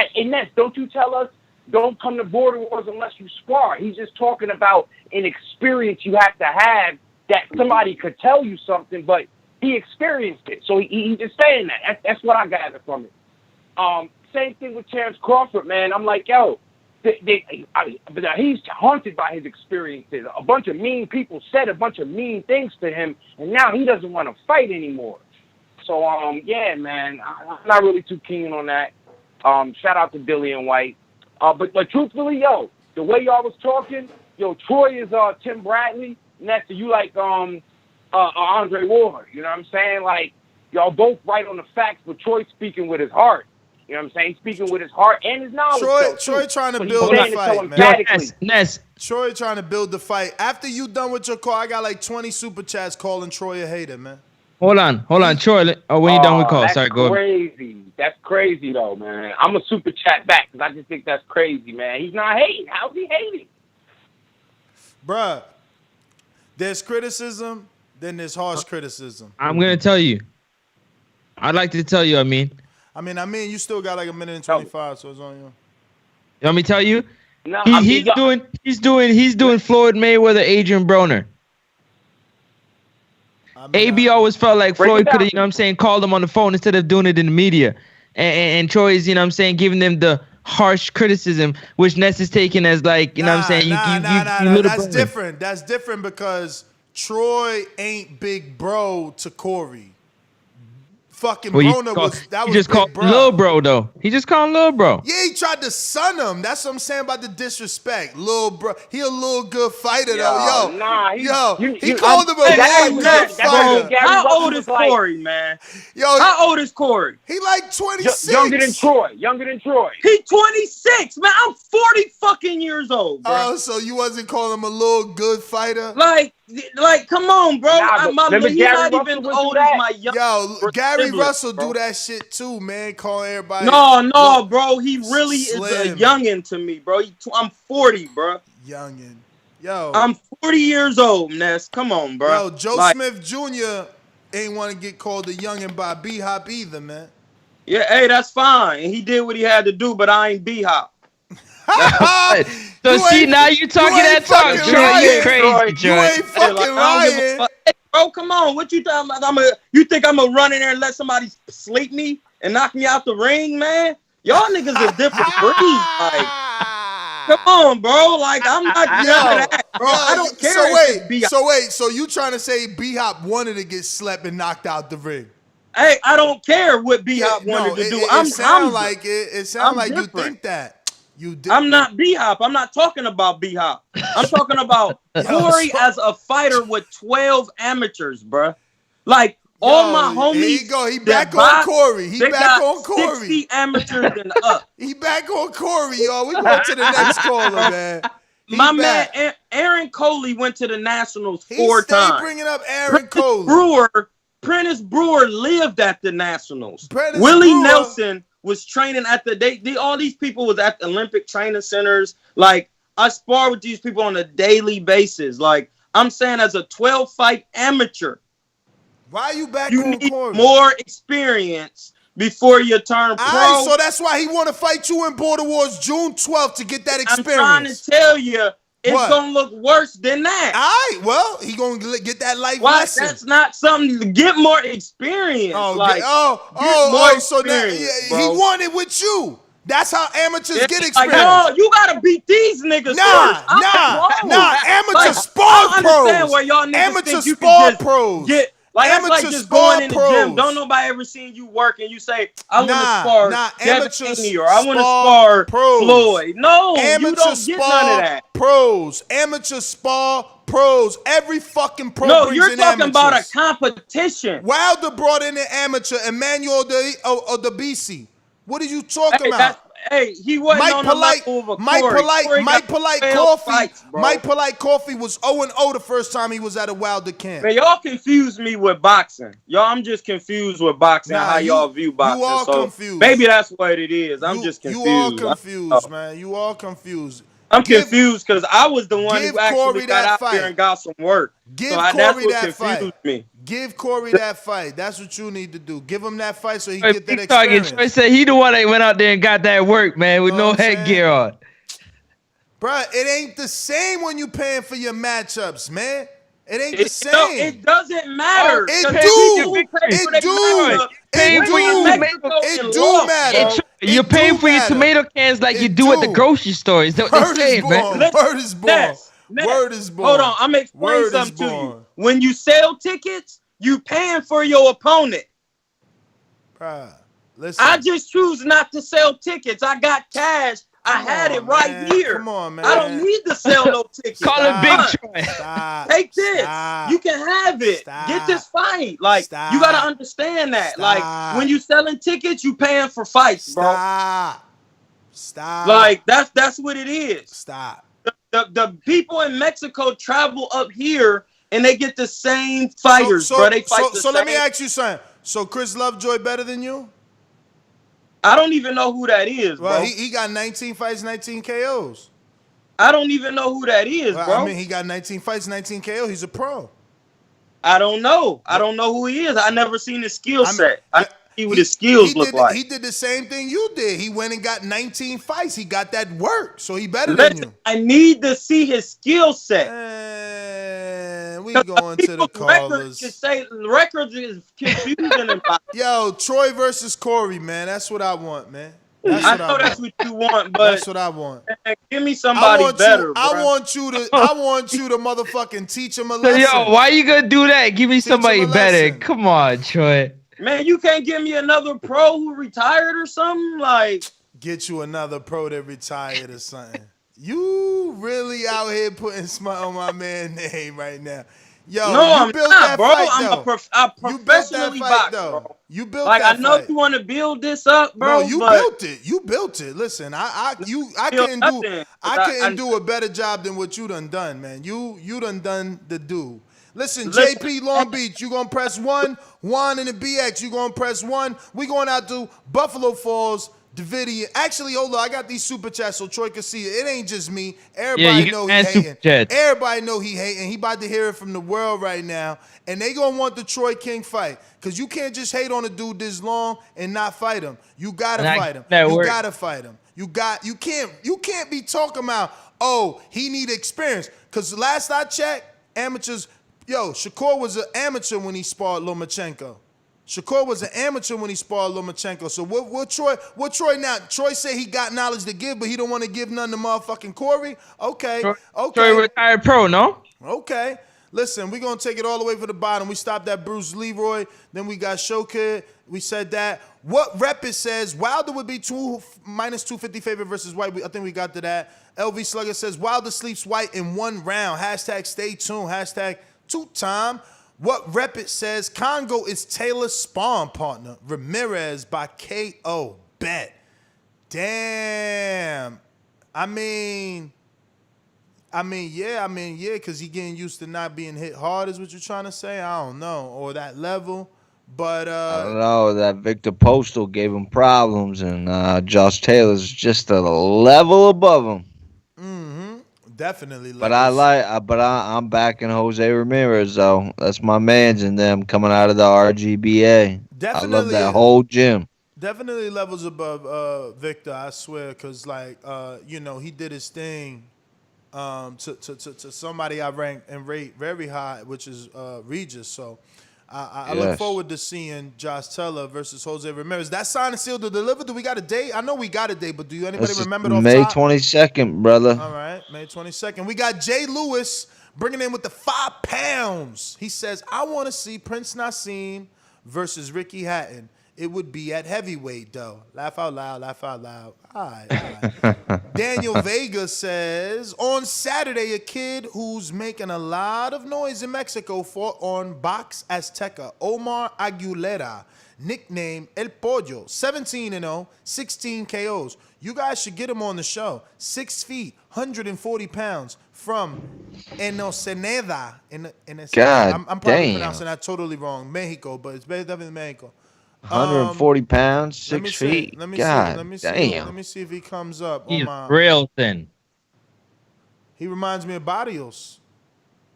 don't you tell us, don't come to Border Wars unless you spar. He's just talking about an experience you have to have that somebody could tell you something, but he experienced it. So he's just saying that. That's what I gather from it. Same thing with Terence Crawford, man. I'm like, yo, he's haunted by his experiences. A bunch of mean people said a bunch of mean things to him, and now he doesn't want to fight anymore. So, yeah, man, I'm not really too keen on that. Shout out to Dillian Whyte. But truthfully, yo, the way y'all was talking, yo, Troy is Tim Bradley, next to you like Andre Ward. You know what I'm saying? Like, y'all both right on the facts, but Troy speaking with his heart. You know what I'm saying? Speaking with his heart and his knowledge. Troy trying to build the fight, man. Troy trying to build the fight. After you done with your call, I got like 20 super chats calling Troy a hater, man. Hold on, Troy. Oh, when you done with call, sorry, go ahead. That's crazy, though, man. I'm a super chat back because I just think that's crazy, man. He's not hating. How's he hating? Bruh, there's criticism, then there's harsh criticism. I'm going to tell you. I'd like to tell you, I mean, you still got like a minute and 25, so it's on you. You want me to tell you? No, he's doing Floyd Mayweather, Adrian Broner. AB always felt like Floyd could have, you know what I'm saying, called him on the phone instead of doing it in the media. And Troy's, you know what I'm saying, giving them the harsh criticism, which Ness is taking as like, you know what I'm saying, that's different. That's different because Troy ain't big bro to Corey. Fucking Broner was just called Lil Bro though. He just called him Lil Bro. Yeah, he tried to son him. That's what I'm saying about the disrespect. Lil Bro, he a little good fighter though. He called him a little good fighter. How old is Corey, man? How old is Corey? He like 26. Younger than Troy. He 26, man. I'm 40 fucking years old, bro. Oh, so you wasn't calling him a little good fighter? Like, come on, bro. He's not even old as my young. Yo, Gary Russell do that shit too, man. Call everybody. No, bro. He really is a youngin' to me, bro. I'm 40, bro. Youngin'. Yo. I'm 40 years old, Ness. Come on, bro. Yo, Joe Smith Jr. ain't want to get called a youngin' by B-Hop either, man. Yeah, hey, that's fine. And he did what he had to do, but I ain't B-Hop. So see, now you talking that talk. You crazy, Troy. You ain't fucking lying. Bro, come on. What you talking about? You think I'm going to run in there and let somebody sleep me and knock me out the ring, man? Y'all niggas are different breed. Like, come on, bro. Like, I'm not doing that, bro. I don't care. So you trying to say B-Hop wanted to get slept and knocked out the ring? Hey, I don't care what B-Hop wanted to do. It sounds like you think that. I'm not B-Hop. I'm not talking about B-Hop. I'm talking about Corey as a fighter with 12 amateurs, bruh. Like, all my homies. Here you go. He back on Corey. He back on Corey. 60 amateurs and up. He back on Corey, y'all. We going to the next caller, man. Man, Aaron Coley went to the Nationals 4 times. He bringing up Aaron Coley. Prentice Brewer lived at the Nationals. Willie Nelson was training at all these people was at the Olympic training centers. Like, I spar with these people on a daily basis. Like, I'm saying as a 12-fight amateur. Why are you back you on need Corey? more experience before you turn pro. All right, so that's why he want to fight you in Border Wars June 12th to get that experience. I'm trying to tell you, it's going to look worse than that. All right, well, he going to get that life Why? lesson. That's not something to get more experience. So now he won it with you. That's how amateurs get experience. Like, no, you gotta beat these niggas first. Amateur spar pros. I understand where y'all niggas think you can just get. Like, that's like just going in the gym. Don't nobody ever seen you work and you say, I want to spar Devin Haney or I want to spar Floyd. No, you don't get none of that. Pros, amateur spar pros. Every fucking pro no, brings you're in talking amateurs. About a competition. Wilder brought in an amateur, Emmanuel the BC. What are you talking about? Hey, he wasn't on the level of a Mike Polite Coffee was 0-0 the first time he was at a Wilder camp. Man, y'all confused me with boxing. I'm just confused with boxing, how y'all view boxing. You all confused. Maybe that's what it is. I'm just confused. You all confused, man. You all confused. I'm confused because I was the one who actually got out there and got some work. Give Corey that fight. Give Corey that fight. That's what you need to do. Give him that fight so he can get that experience. Troy said he the one that went out there and got that work, man, with no headgear on. Bruh, it ain't the same when you paying for your matchups, man. It ain't the same. It doesn't matter. It do matter. You're paying for your tomato cans like you do at the grocery store. Is that what they say, man? Word is born. Word is born. Hold on, I'm explaining something to you. When you sell tickets, you paying for your opponent. Bruh, listen. I just choose not to sell tickets. I got cash. I had it right here. Come on, man. I don't need to sell no tickets. Call it Big Troy. Take this. You can have it. Get this fight. Like, you got to understand that. Like, when you selling tickets, you paying for fights, bro. Stop. Like, that's what it is. Stop. The people in Mexico travel up here and they get the same fighters, bro. They fight the same. Let me ask you something. So Chris Lovejoy better than you? I don't even know who that is, bro. Well, he got 19 fights, 19 KOs. I don't even know who that is, bro. I mean, he got 19 fights, 19 KO. He's a pro. I don't know. I don't know who he is. I never seen his skill set. I see what his skills look like. He did the same thing you did. He went and got 19 fights. He got that work, so he better than you. I need to see his skill set. We going to the callers. Records is confusing. Yo, Troy versus Corey, man. That's what I want, man. I know that's what you want, but that's what I want. Man, give me somebody better. I want you to motherfucking teach him a lesson. Yo, why you gonna do that? Give me somebody better. Come on, Troy. Man, you can't give me another pro who retired or something? Like, get you another pro that retired or something. You really out here putting smut on my man's name right now. Yo, no, you I'm built not, that bro. fight, I professionally box, bro. You built like, that I know fight. You want to build this up, bro. No, you built it. You built it. Listen, I couldn't do a better job than what you done, man. You done the do. Listen, JP Long Beach, you gonna press 1. Juan in the BX, you gonna press 1. We going out to Buffalo Falls, Davidian. Actually, hold on, I got these super chats so Troy can see it. It ain't just me. Everybody know he hating. Everybody know he hating. He about to hear it from the world right now. And they gonna want the Troy King fight. Cause you can't just hate on a dude this long and not fight him. You gotta fight him. You gotta fight him. You can't be talking about, oh, he need experience. Cause last I checked, amateurs. Yo, Shakur was an amateur when he sparred Lomachenko. Shakur was an amateur when he sparred Lomachenko. So what Troy now? Troy said he got knowledge to give, but he don't want to give none to motherfucking Corey. Okay. Troy retired pro, no? Okay. Listen, we're going to take it all the way from the bottom. We stopped at Bruce Leroy. Then we got Showkid. We said that. What rep it says, Wilder would be minus 250 favorite versus Whyte. I think we got to that. LV Slugger says, Wilder sleeps Whyte in 1 round. Hashtag stay tuned. Hashtag 2-time. What rep it says, Congo is Taylor's spawn partner. Ramirez by KO. Bet. Damn. I mean, yeah, because he getting used to not being hit hard is what you're trying to say? I don't know. Or that level. But I don't know. That Victor Postal gave him problems, and Josh Taylor's just a level above him. Mm-hmm. Definitely. But I'm backing Jose Ramirez though. That's my man's in them coming out of the RGBA. I love that whole gym. Definitely levels above Victor, I swear, because he did his thing to somebody I rank and rate very high, which is Regis. So I look forward to seeing Josh Teller versus Jose Ramirez. That signed and sealed to deliver. Do we got a date? I know we got a date, but do anybody remember it off May top? 22nd, brother. All right, May 22nd. We got Jay Lewis bringing in with the 5 pounds. He says, I want to see Prince Nassim versus Ricky Hatton. It would be at heavyweight, though. Laugh out loud, laugh out loud. All right. Daniel Vega says, on Saturday, a kid who's making a lot of noise in Mexico fought on Box Azteca, Omar Aguilera, nicknamed El Pollo, 17-0, 16 KOs. You guys should get him on the show. 6 feet, 140 pounds from Ensenada. God I'm probably damn. pronouncing that totally wrong. Mexico, but it's definitely Mexico. 140 pounds, 6 feet. Let me God damn. Let me see if he comes up. He's real thin. He reminds me of Barrios.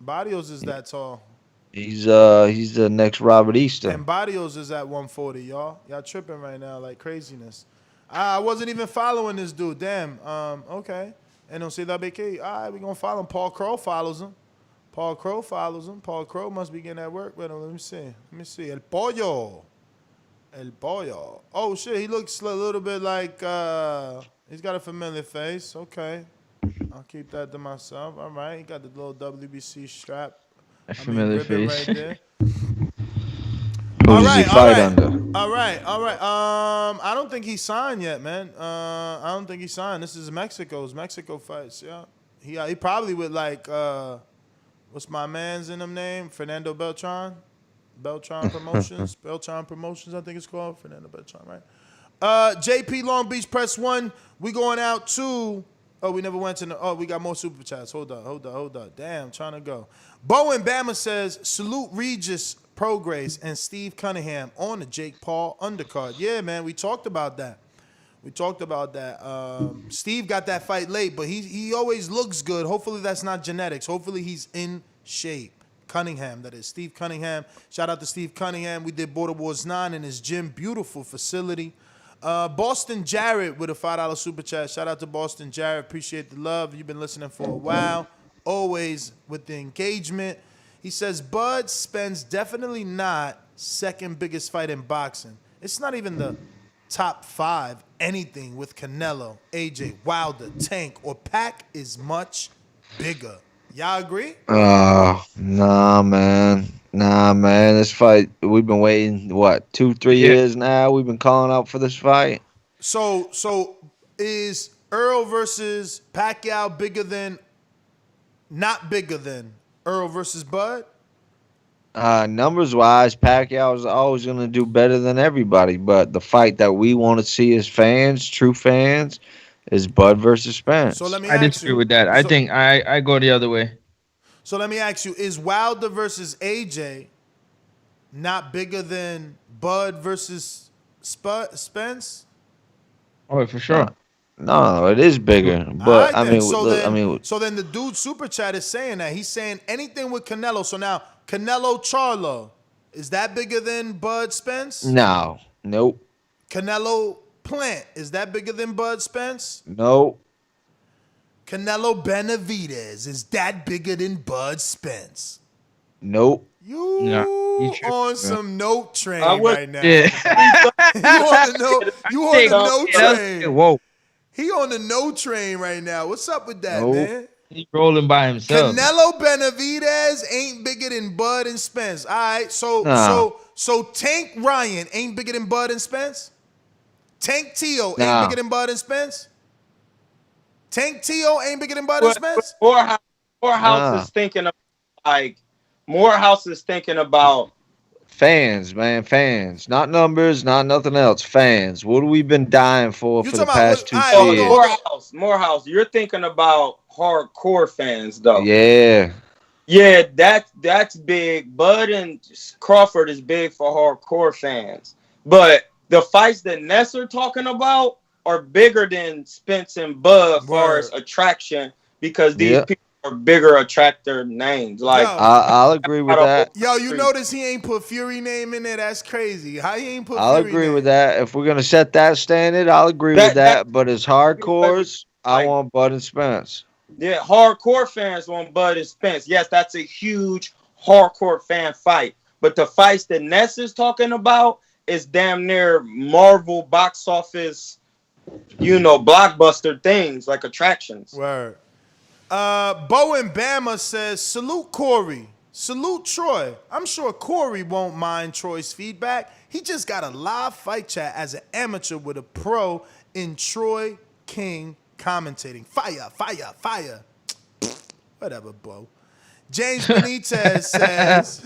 Barrios is that tall. He's the next Robert Easter. And Barrios is at 140, y'all. Y'all tripping right now like craziness. I wasn't even following this dude. Damn. Okay. And don't see that BK. All right, we're gonna follow him. Paul Crow follows him. Paul Crow must be getting at work with him. Let me see. El Pollo. Oh shit, he looks a little bit like he's got a familiar face. Okay. I'll keep that to myself. All right, he got the little WBC strap. A familiar face. Right there. Who does he fight under? All right. I don't think he signed yet, man. I don't think he signed. This is Mexico fights. Yeah. He probably with like what's my man's in them name? Fernando Beltran Promotions. Beltran Promotions, I think it's called. Fernando Beltran, right? JP Long Beach, press 1. We going out to. Oh, we never went to. We got more super chats. Hold up. Damn, trying to go. Bowen Bama says, salute Regis Prograis and Steve Cunningham on the Jake Paul undercard. Yeah, man, we talked about that. Steve got that fight late, but he always looks good. Hopefully that's not genetics. Hopefully he's in shape. Cunningham, that is. Steve Cunningham. Shout out to Steve Cunningham. We did Border Wars 9 in his gym. Beautiful facility. Boston Jarrett with a $5 super chat. Shout out to Boston Jarrett. Appreciate the love. You've been listening for a while. Always with the engagement. He says, Bud Spence definitely not second biggest fight in boxing. It's not even the top 5 anything with Canelo, AJ, Wilder, Tank, or Pac is much bigger. Y'all agree? Nah, man. This fight, we've been waiting, 2-3 years now? We've been calling out for this fight. So is Errol versus Pacquiao not bigger than Errol versus Bud? Numbers-wise, Pacquiao is always going to do better than everybody, but the fight that we want to see as fans, true fans, is Bud versus Spence. So let me I disagree with that. I think I go the other way. So let me ask you, is Wilder versus AJ not bigger than Bud versus Spence? Oh, for sure. No, it is bigger. But right, so then the dude super chat is saying that. He's saying anything with Canelo. So now Canelo Charlo, is that bigger than Bud Spence? No. Nope. Canelo Plant, is that bigger than Bud Spence? Nope. Canelo Benavidez, is that bigger than Bud Spence? Nope. You on some note train right now. Yeah. you on the note train. Whoa. He on the note train right now. What's up with that, man? He's rolling by himself. Canelo Benavidez ain't bigger than Bud and Spence. All right, so Tank Ryan ain't bigger than Bud and Spence? Tank Teo ain't bigger than Bud and Spence? Tank Teo ain't bigger than Bud and Spence? Morehouse is thinking about fans, man, fans. Not numbers, not nothing else. Fans. What have we been dying for the past 2 years? Morehouse, you're thinking about hardcore fans, though. Yeah. Yeah, that's big. Bud and Crawford is big for hardcore fans. But the fights that Ness are talking about are bigger than Spence and Bud as far as attraction, because these people are bigger attractor names. Like I'll agree with that. Yo, you notice he ain't put Fury name in there? That's crazy. How he ain't put I'll Fury agree name? with that. If we're gonna set that standard, I'll agree with that. But as hardcores, I want Bud and Spence. Yeah, hardcore fans want Bud and Spence. Yes, that's a huge hardcore fan fight. But the fights that Ness is talking about is damn near Marvel box office, blockbuster things like attractions. Word. Bo and Bama says, salute Corey. Salute Troy. I'm sure Corey won't mind Troy's feedback. He just got a live fight chat as an amateur with a pro in Troy King commentating. Fire, fire, fire. Whatever, Bo. James Benitez says,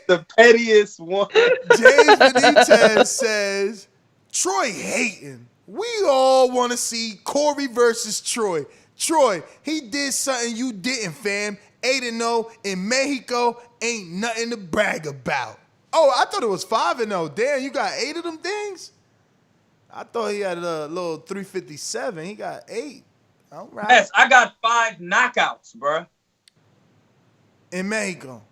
the pettiest one. James Benitez says, Troy hating. We all want to see Corey versus Troy. Troy, he did something you didn't, fam. 8-0 in Mexico ain't nothing to brag about. Oh, I thought it was 5-0. Damn, you got 8 of them things? I thought he had a little 357. He got 8. All right. Yes, I got 5 knockouts, bro. In Mexico.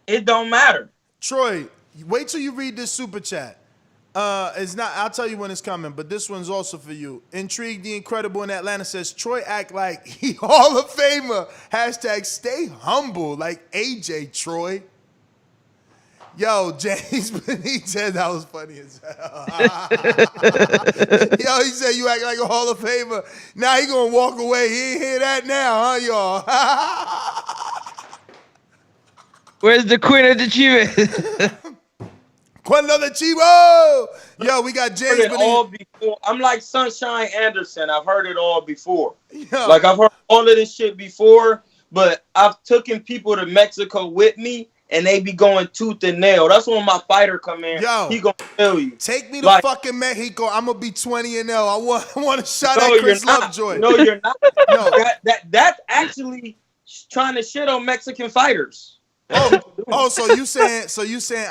It don't matter. Troy, wait till you read this super chat. It's not. I'll tell you when it's coming, but this one's also for you. Intrigued the Incredible in Atlanta says, Troy act like he Hall of Famer. # stay humble like AJ Troy. Yo, James Benitez, that was funny as hell. Yo, he said you act like a Hall of Famer. Now he gonna walk away. He ain't hear that now, huh, y'all? Where's the Queen of the Chivas? Queen of the Chivo! Yo, we got James Benitez. All before. I'm like Sunshine Anderson. I've heard it all before. Yo. Like I've heard all of this shit before, but I've taken people to Mexico with me. And they be going tooth and nail. That's when my fighter come in. Yo, he gonna tell you. Take me to fucking Mexico. I'm gonna be 20-0. I want to shot at Chris Lovejoy. No, you're not. No, that's actually trying to shit on Mexican fighters. Oh, so you saying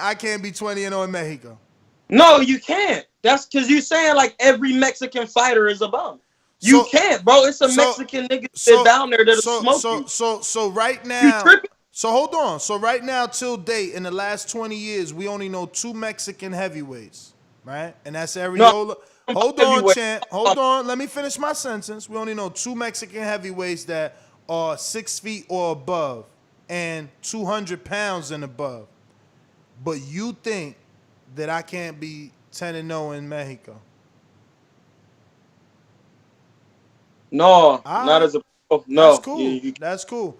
I can't be 20-0 in Mexico? No, you can't. That's because you saying like every Mexican fighter is a bum. You can't, bro. It's a Mexican nigga sit down there that'll smoke you. So right now. You tripping? So hold on. So right now, till date, in the last 20 years, we only know 2 Mexican heavyweights, right? And that's Arreola. Hold on, champ. Hold on. Let me finish my sentence. We only know 2 Mexican heavyweights that are 6 feet or above and 200 pounds and above. But you think that I can't be 10-0 in Mexico? No, not as a pro. No. That's cool. That's cool.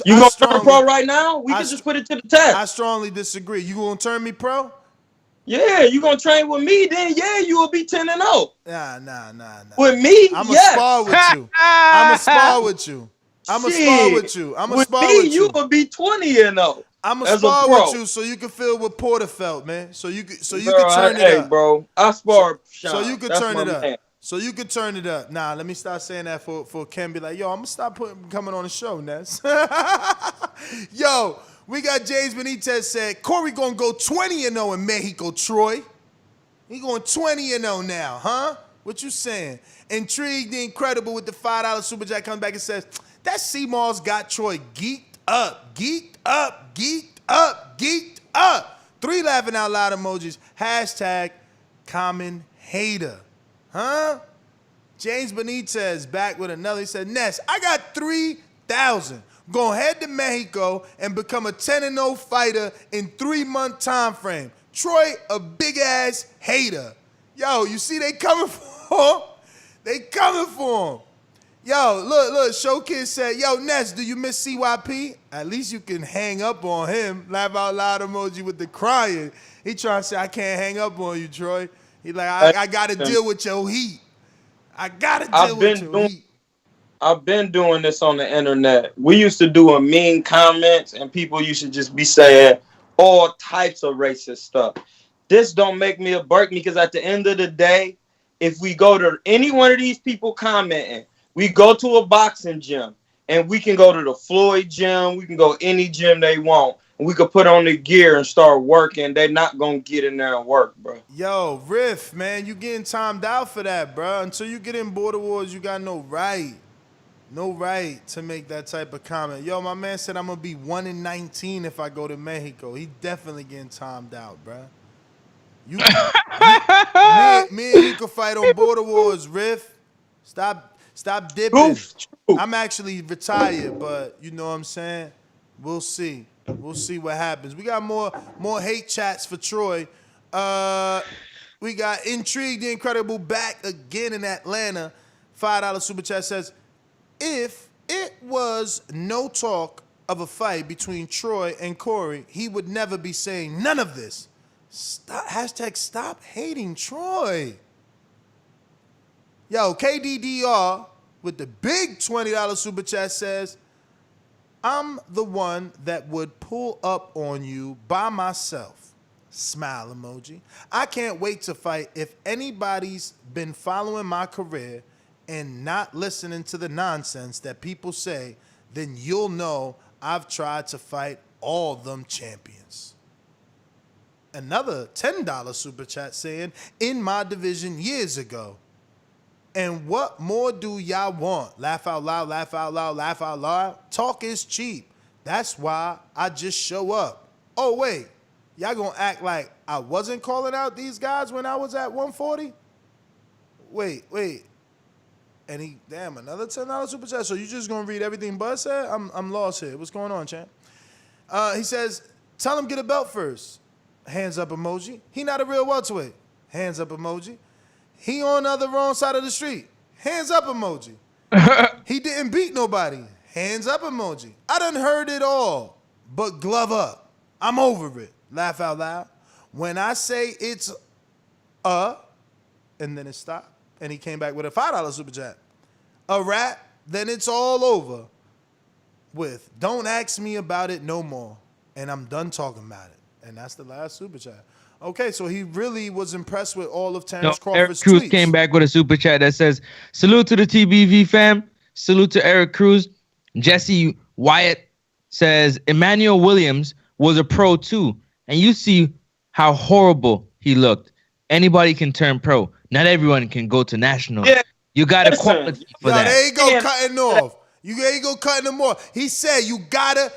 You gonna turn pro right now? We can just put it to the test. I strongly disagree. You gonna turn me pro? Yeah, you gonna train with me? Then yeah, you will be 10-0. Nah. With me, I'ma spar with you. I'ma spar with you. I'ma spar with you. With me, you will be 20-0. I'ma spar with you so you can feel what Porter felt, man. So you can turn it up. Hey, bro, I spar. So you can turn it up. So you could turn it up. Nah, let me start saying that for Ken. Be like, yo, I'm gonna stop coming on the show, Ness. Yo, we got James Benitez said Corey gonna go 20-0 in Mexico, Troy. He going 20-0 now, huh? What you saying? Intrigued the Incredible with the $5 super chat comes back and says that C-Mall's got Troy geeked up. 3 laughing out loud emojis. # common hater. Huh? James Benitez back with another. He said, Ness, I got 3,000. Go head to Mexico and become a 10-0 fighter in 3-month time frame. Troy, a big ass hater. Yo, you see they coming for him? They coming for him. Yo, look, Showkid said, yo, Ness, do you miss CYP? At least you can hang up on him. Laugh out loud emoji with the crying. He trying to say, I can't hang up on you, Troy. He like, I got to deal with your heat. I've been doing this on the internet. We used to do a mean comments, and people used to just be saying all types of racist stuff. This don't make me a Burke because at the end of the day, if we go to any one of these people commenting, we go to a boxing gym, and we can go to the Floyd gym. We can go any gym they want. And we could put on the gear and start working. They're not going to get in there and work, bro. Yo, Riff, man, you getting timed out for that, bro. Until you get in Border Wars, you got no right. No right to make that type of comment. Yo, my man said I'm gonna be 1-19 if I go to Mexico. He definitely getting timed out, bruh. Me and you could fight on Border Wars, Riff. Stop dipping. I'm actually retired, but you know what I'm saying? We'll see. We'll see what happens. We got more hate chats for Troy. We got Intrigued the Incredible back again in Atlanta. $5 super chat says, if it was no talk of a fight between Troy and Corey, he would never be saying none of this. Stop hating Troy. Yo, KDDR with the big $20 super chat says, I'm the one that would pull up on you by myself. Smile emoji. I can't wait to fight. If anybody's been following my career and not listening to the nonsense that people say, then you'll know I've tried to fight all them champions. Another $10 super chat saying, in my division years ago. And what more do y'all want? Laugh out loud, laugh out loud, laugh out loud. Talk is cheap. That's why I just show up. Oh, wait. Y'all gonna act like I wasn't calling out these guys when I was at 140? Wait. And another $10 super chat. So you just gonna read everything Buzz said? I'm lost here. What's going on, champ? He says, tell him get a belt first. Hands up emoji. He not a real welterweight. Hands up emoji. He on the wrong side of the street. Hands up emoji. He didn't beat nobody. Hands up emoji. I done heard it all, but glove up. I'm over it. Laugh out loud. When I say it's and then it stopped, and he came back with a $5 super chat. A rap, then it's all over with don't ask me about it no more, and I'm done talking about it. And that's the last super chat. Okay, so he really was impressed with all of Terence Crawford's Eric Cruz tweets. came back with a super chat that says, salute to the TBV fam. Salute to Eric Cruz. Jesse Whyte says, Emmanuel Williams was a pro too. And you see how horrible he looked. Anybody can turn pro. Not everyone can go to national. Yeah. You got to qualify for that. There you go, cutting off. There you go, cutting him off. He said you got to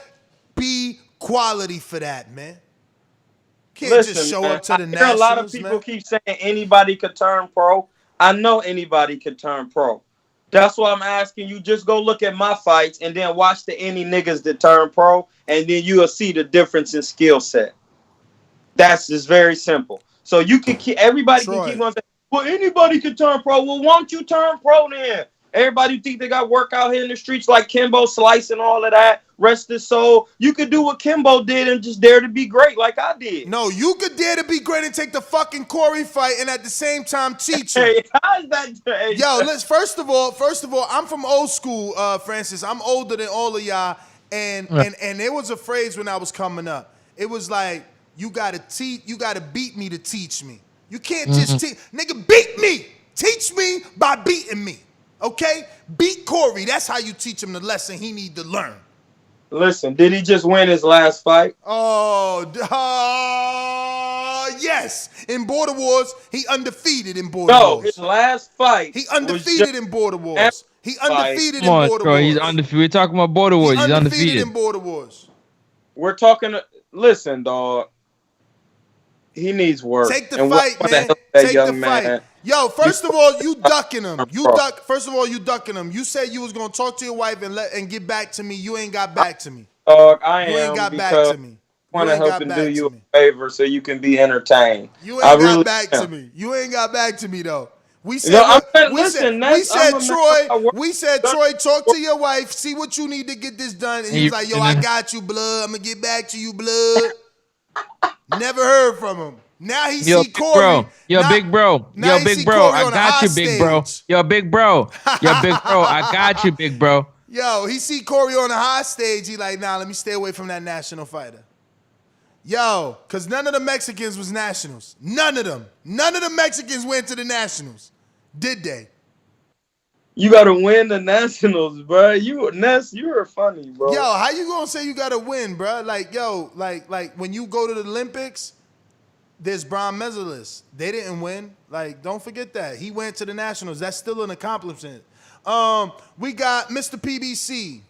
be quality for that, man. Can't just show up to the nationals, a lot of people keep saying anybody could turn pro. I know anybody could turn pro. That's why I'm asking you. Just go look at my fights and then watch any niggas that turn pro, and then you'll see the difference in skill set. That's just very simple. So you can everybody can keep on saying, well, anybody can turn pro. Well, why don't you turn pro then? Everybody think they got work out here in the streets like Kimbo Slice and all of that. Rest his soul. You could do what Kimbo did and just dare to be great like I did. No, you could dare to be great and take the fucking Corey fight and at the same time teach him. Hey, how's that? Yo, let's first of all, I'm from old school, Francis. I'm older than all of y'all, and there was a phrase when I was coming up. It was like, you gotta beat me to teach me. You can't just teach. Nigga, beat me. Teach me by beating me. Okay? Beat Corey. That's how you teach him the lesson he need to learn. Listen, did he just win his last fight? Yes. In Border Wars, he undefeated in Border Wars. No, his last fight. He undefeated in Border Wars. He undefeated in Border Wars. He's undefeated. We're talking about Border Wars. He's undefeated in Border Wars. We're talking. Listen, dog. He needs work. Take the fight, man. Take the fight. Yo, first of all, you ducking him. First of all, you ducking him. You said you was gonna talk to your wife and get back to me. You ain't got back to me. I ain't got back to me. I want to help and do you a favor so you can be entertained. You ain't got back to me. You ain't got back to me though. We said, we said, Troy, talk to your wife, see what you need to get this done. And he's like, yo, I got you, blood. I'm gonna get back to you, blood. Never heard from him. Now he see Corey. Big bro. I got you, big bro. Yo, big bro. I got you, big bro. Yo, he see Corey on the high stage. He like, nah, let me stay away from that national fighter. Yo, because none of the Mexicans was nationals. None of them. None of the Mexicans went to the nationals. Did they? You got to win the nationals, bro. You were funny, bro. Yo, how you going to say you got to win, bro? Like, yo, like when you go to the Olympics, there's bronze medalists. They didn't win. Like, don't forget that. He went to the nationals. That's still an accomplishment. We got Mr. PBC.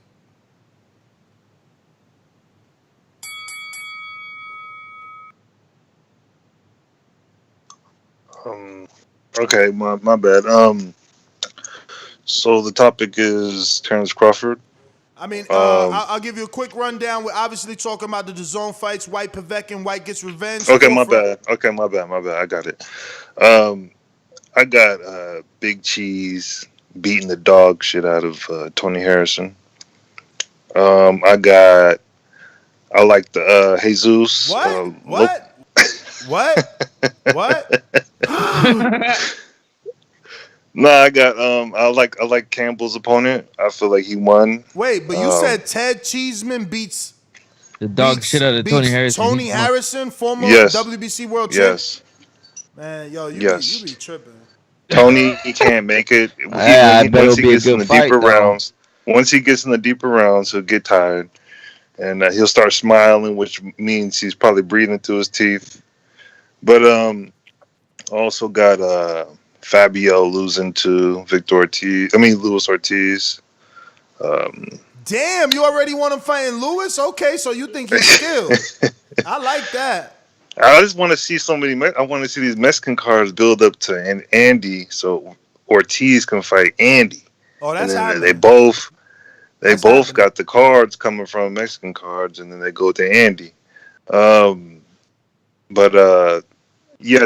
Okay, my bad. So the topic is Terence Crawford. I mean, I'll give you a quick rundown. We're obviously talking about the DAZN fights. Whyte, Povetkin, Whyte gets revenge. Okay, my bad. I got it. I got Big Cheese beating the dog shit out of Tony Harrison. I like the Jesus. What? What? No, I like Campbell's opponent. I feel like he won. Wait, but you said Ted Cheeseman beats the dog shit out of Tony Harrison. Tony Harrison, former WBC world champ. Yes. Man, yo, you be tripping. Tony, he can't make it. Once he gets in the deeper rounds, he'll get tired, and he'll start smiling, which means he's probably breathing through his teeth. But also got Fabio losing to Luis Ortiz. Damn, you already want him fighting Lewis? Okay, so you think he's skilled. I like that. I just want to see I want to see these Mexican cards build up to Andy, so Ortiz can fight Andy. Oh, that's happening. They both got the cards coming from Mexican cards, and then they go to Andy.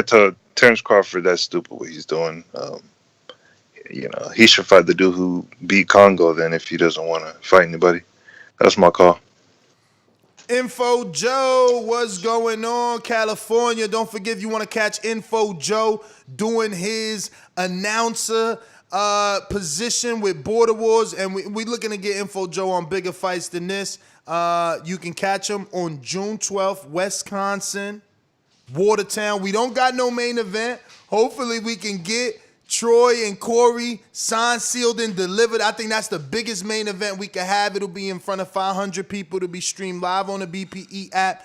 To Terence Crawford, that's stupid what he's doing. He should fight the dude who beat Congo then if he doesn't want to fight anybody. That's my call. Info Joe, what's going on? California. Don't forget if you want to catch Info Joe doing his announcer position with Border Wars, and we looking to get Info Joe on bigger fights than this. You can catch him on June 12th, Wisconsin, Watertown. We don't got no main event. Hopefully we can get Troy and Corey signed, sealed, and delivered. I think that's the biggest main event we could have. It'll be in front of 500 people. It'll be streamed live on the BPE app.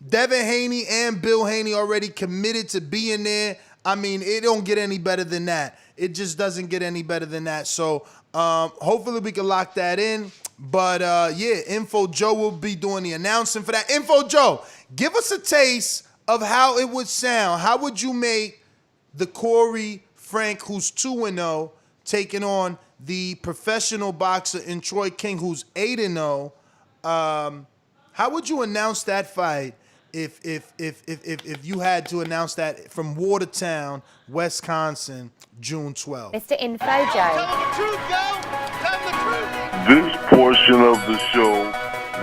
Devin Haney and Bill Haney already committed to being there. I mean, it don't get any better than that. It just doesn't get any better than that. So hopefully we can lock that in. But Info Joe will be doing the announcing for that. Info Joe, give us a taste of how it would sound. How would you make the Corey Frank, who's 2-0, taking on the professional boxer in Troy King, who's 8-0? How would you announce that fight if you had to announce that from Watertown, Wisconsin, June 12th? Mr. Info Joe. Tell the truth, yo. Tell the truth. This portion of the show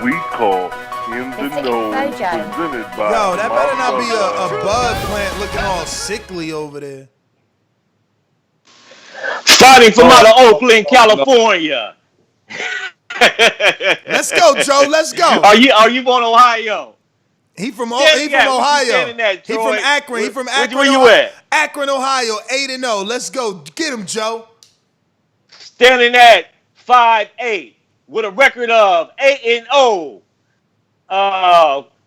we call In the Know, presented by Yo, that better not be a bud plant looking all sickly over there. Fighting from out of Oakland, California. Let's go, Joe. Let's go. Are you from Ohio? He from Ohio. He from Askren. He from Askren. Where you at? Askren, Ohio. 8-0. Let's go. Get him, Joe. Standing at 5'8" with a record of 8-0.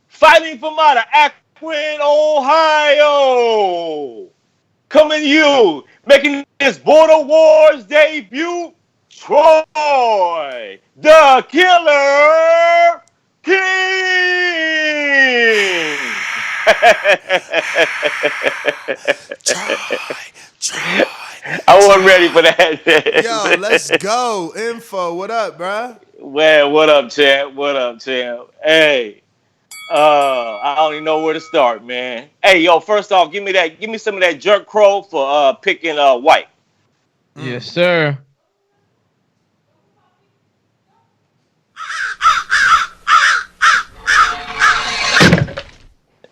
Fighting from out of Askren, Ohio. Coming to you, making his Border Wars debut, Troy, the Killer King. Troy. I wasn't ready for that. Yo, let's go. Info, what up, bruh? Well, what up, champ? Hey, I don't even know where to start, man. Hey, yo, first off, give me some of that jerk crow for picking Whyte. Yes, sir.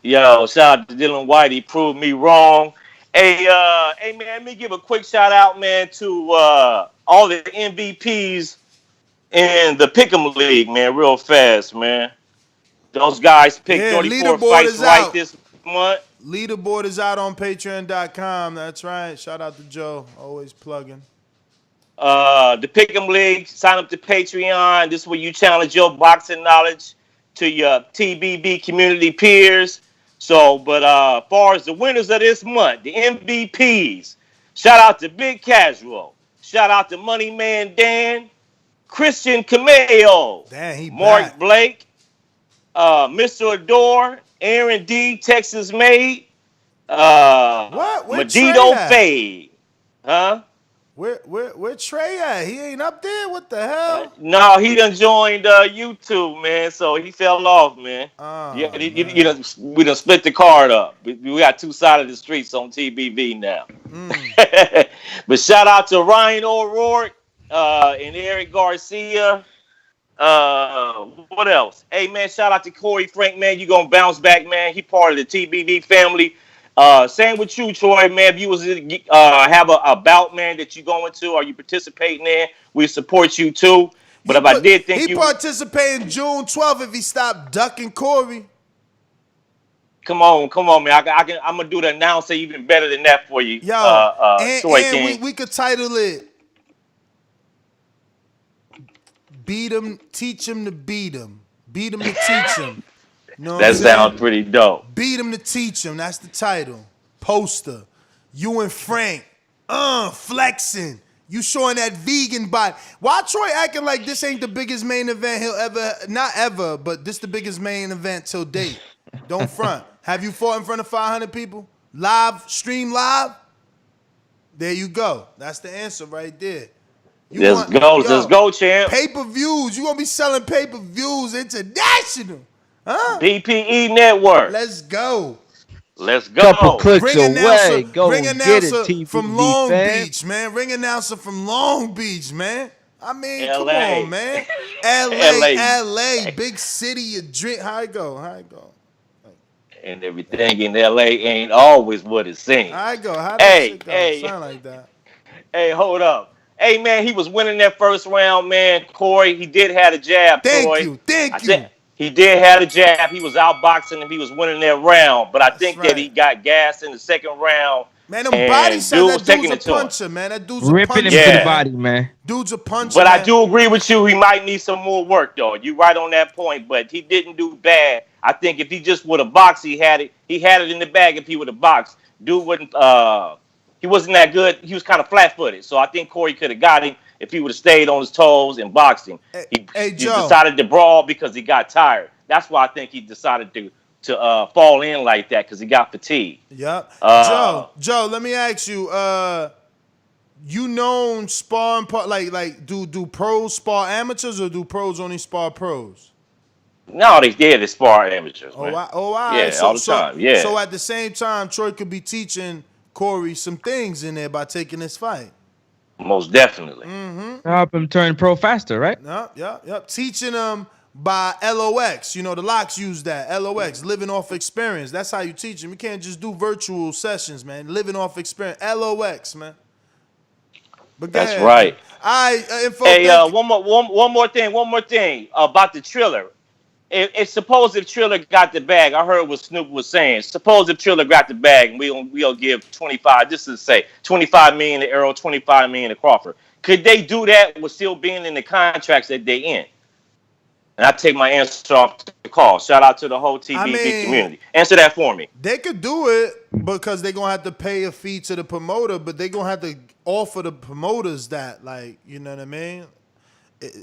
Yo, shout out to Dylan Whyte. He proved me wrong. Hey, man, let me give a quick shout out, man, to all the MVPs in the Pick'em League, man, real fast, man. Those guys picked 34 fights right this month. Leaderboard is out on patreon.com. That's right. Shout out to Joe. Always plugging. The Pick'em League, sign up to Patreon. This is where you challenge your boxing knowledge to your TBB community peers. So, but as far as the winners of this month, the MVPs, Shout out to Big Casual. Shout out to Money Man Dan, Christian Cameo, Damn, he Mark back. Blake, Mr. Adore, Aaron D, Texas Made, What? Where Trey Medito at? Fade. Huh? Where Trey at? He ain't up there? What the hell? No, he done joined YouTube, man. So he fell off, man. Yeah, we done split the card up. We got two sides of the streets on TBV now. But shout out to Ryan O'Rourke and Eric Garcia. What else? Hey, man, shout out to Corey Frank, man. You gonna bounce back, man. He part of the TBV family. Same with you, Troy, man. If you was have a bout, man, that you going to, or you participating in, we support you too. But if I did think he participating June 12th if he stopped ducking Corey. Come on, man. I'm gonna do the announcer even better than that for you. Yo, Troy and King. we could title it "Beat him, teach him to beat him, beat him to teach him." Know That sounds pretty dope. Beat him to teach him. That's the title. Poster. You and Frank. Flexing. You showing that vegan body. Why Troy acting like this ain't the biggest main event he'll ever, not ever, but this the biggest main event till date. Don't front. Have you fought in front of 500 people? Live, stream live? There you go. That's the answer right there. Let's go, champ. Pay-per-views. You gonna be selling pay-per-views international. Huh? BPE Network. Let's go. Let's go. Couple clicks away. Go ring and get it, announcer TBV from Long fam. Beach, man. Ring announcer from Long Beach, man. I mean, LA. come on, man. LA, big city. You drink. How it go? And everything in LA ain't always what it seems. How it go? How that shit go? Hey. Sound like that. Hey, hold up. Hey, man, he was winning that first round, man. Corey, he did have a jab, Troy. Thank you. He did have a jab. He was outboxing him. He was winning that round. But I think that he got gassed in the second round. Man, them body shots, that dude's a puncher, man. That dude's a puncher. Ripping him to the body, man. Dude's a puncher, But man. I do agree with you. He might need some more work, though. You right on that point. But he didn't do bad. I think if he just would have boxed, he had it in the bag if he would have boxed. Dude wouldn't he wasn't that good. He was kind of flat-footed. So I think Corey could have got him if he would have stayed on his toes and boxed him. He decided to brawl because he got tired. That's why I think he decided to fall in like that, because he got fatigued. Yep. Joe, let me ask you, you known sparring like do pros spar amateurs or do pros only spar pros? No, they spar amateurs, man. All right. Yeah, all the time. Yeah. So at the same time, Troy could be teaching Corey some things in there by taking this fight. Most definitely. Help him turn pro faster, right? Yep. Teaching him by LOX. You know, the locks use that. LOX, living off experience. That's how you teach them. You can't just do virtual sessions, man. Living off experience. LOX, man. But that's ahead, right. Hey, one more thing about the Triller. It's suppose if Triller got the bag, I heard what Snoop was saying. Suppose if Triller got the bag, and we'll give 25. This is say 25 million to Errol, 25 million to Crawford. Could they do that with still being in the contracts that they in? And I take my answer off the call. Shout out to the whole TBV community. Answer that for me. They could do it because they're going to have to pay a fee to the promoter, but they're going to have to offer the promoters that, like, you know what I mean?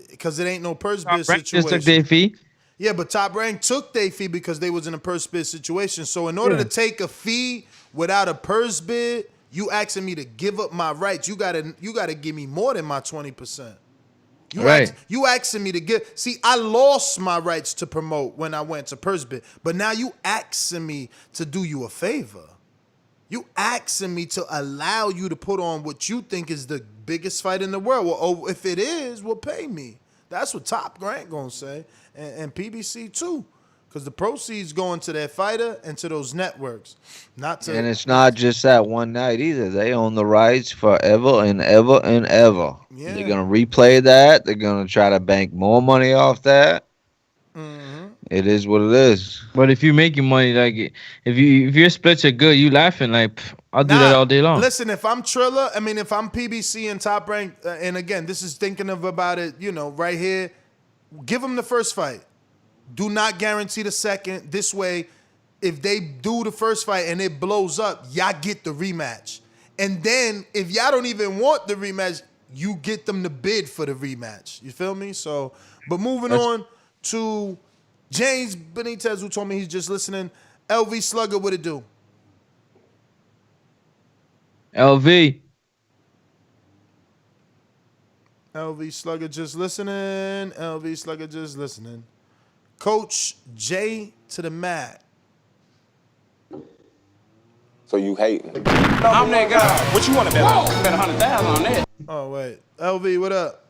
Because it ain't no purse bid situation. Just took their fee? Yeah, but Top Rank took their fee because they was in a purse bid situation. So in order to take a fee without a purse bid, you asking me to give up my rights. You gotta give me more than my 20%. You asking me to give. See, I lost my rights to promote when I went to purse bid, but now you asking me to do you a favor. You asking me to allow you to put on what you think is the biggest fight in the world. Well, if it is, well, pay me. That's what Top Rank gonna say, and PBC too, because the proceeds going to that fighter and to those networks, not to. And it's not just that one night either. They own the rights forever and ever and ever. Yeah. They're gonna replay that. They're gonna try to bank more money off that. It is what it is. But if you're making money, like if your splits are good, you laughing like I'll do that all day long. Listen, if I'm Triller, if I'm PBC and Top Rank, and again, this is thinking about it, right here. Give them the first fight. Do not guarantee the second. This way, if they do the first fight and it blows up, y'all get the rematch. And then if y'all don't even want the rematch, you get them to bid for the rematch. You feel me? So, but moving on to James Benitez, who told me he's just listening. LV Slugger, what it do? LV Slugger just listening. LV Slugger just listening. Coach J to the mat. So you hating? I'm that guy. What you want to bet on? Bet 100,000 on that. Oh wait, LV, what up?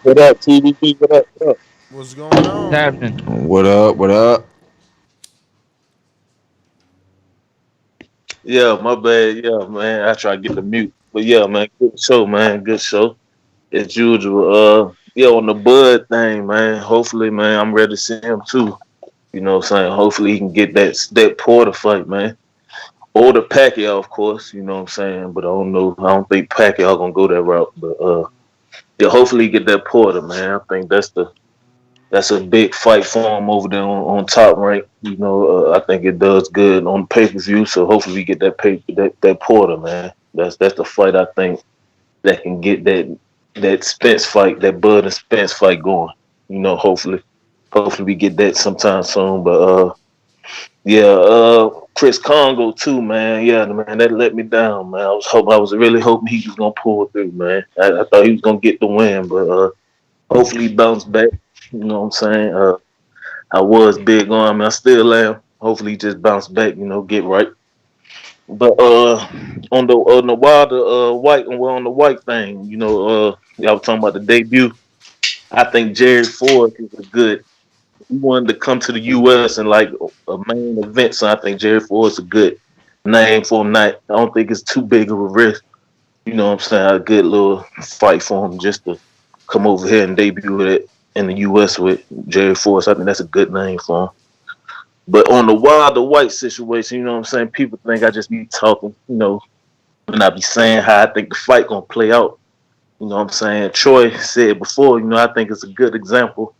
What up, TVP? What up? What up? What's going on? What's happening? What up? What up? Yeah, my bad. Yeah, man. I try to get the mute. But yeah, man, good show, man. Good show. As usual. Yeah, on the Bud thing, man. Hopefully, man, I'm ready to see him too. You know what I'm saying? Hopefully he can get that Porter fight, man. Or the Pacquiao, of course, you know what I'm saying? But I don't know. I don't think Pacquiao gonna go that route. But yeah, hopefully he get that Porter, man. I think that's a big fight for him over there on Top Rank. You know, I think it does good on pay-per-view. So hopefully we get that Porter, man. That's the fight I think that can get that Spence fight, that Bud and Spence fight going. You know, hopefully we get that sometime soon. But Chris Congo too, man. Yeah, man, that let me down, man. I was really hoping he was gonna pull through, man. I thought he was gonna get the win, but hopefully he bounced back. You know what I'm saying? I was big on him, and I still am. Hopefully he just bounce back, you know, get right. But on the Whyte thing, you know, y'all was talking about the debut. I think Jared Ford is a good. He wanted to come to the U.S. and like a main event, so I think Jared Ford is a good name for him. I don't think it's too big of a risk. You know what I'm saying? A good little fight for him just to come over here and debut it in the U.S. with Jared Ford. So I think that's a good name for him. But on the Whyte situation, you know what I'm saying? People think I just be talking, you know, and I be saying how I think the fight gonna play out. You know what I'm saying? Troy said before, you know, I think it's a good example.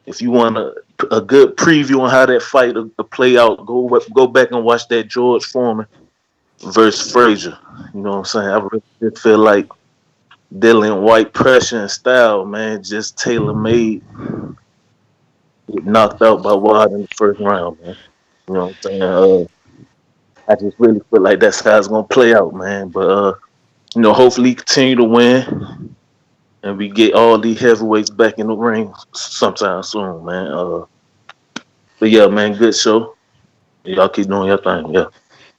If you want a good preview on how that fight will play out, go back and watch that George Foreman versus Frazier. You know what I'm saying? I really feel like Dillian Whyte pressure and style, man, just tailor-made. Get knocked out by Whyte in the first round, man. You know what I'm saying? I just really feel like that's how it's gonna play out, man. But you know, hopefully he continue to win, and we get all these heavyweights back in the ring sometime soon, man. But yeah, man, good show. Y'all keep doing your thing, yeah.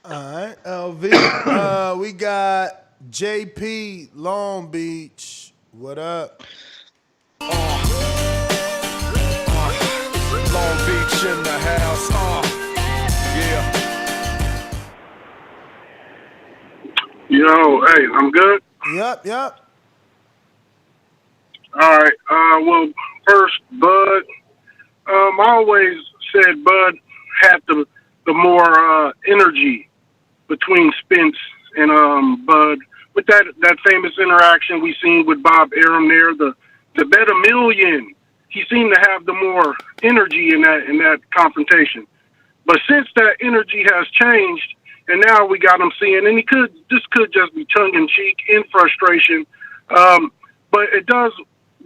All right, LV. We got JP Long Beach. What up? Long Beach in the house, yeah. Yo, hey, I'm good? Yep. All right, well, first, Bud. I always said Bud had the more energy between Spence and Bud. With that famous interaction we seen with Bob Arum there, the Bet a Million, he seemed to have the more energy in that confrontation. But since that energy has changed, and now we got him seeing, and this could just be tongue in cheek, in frustration, but it does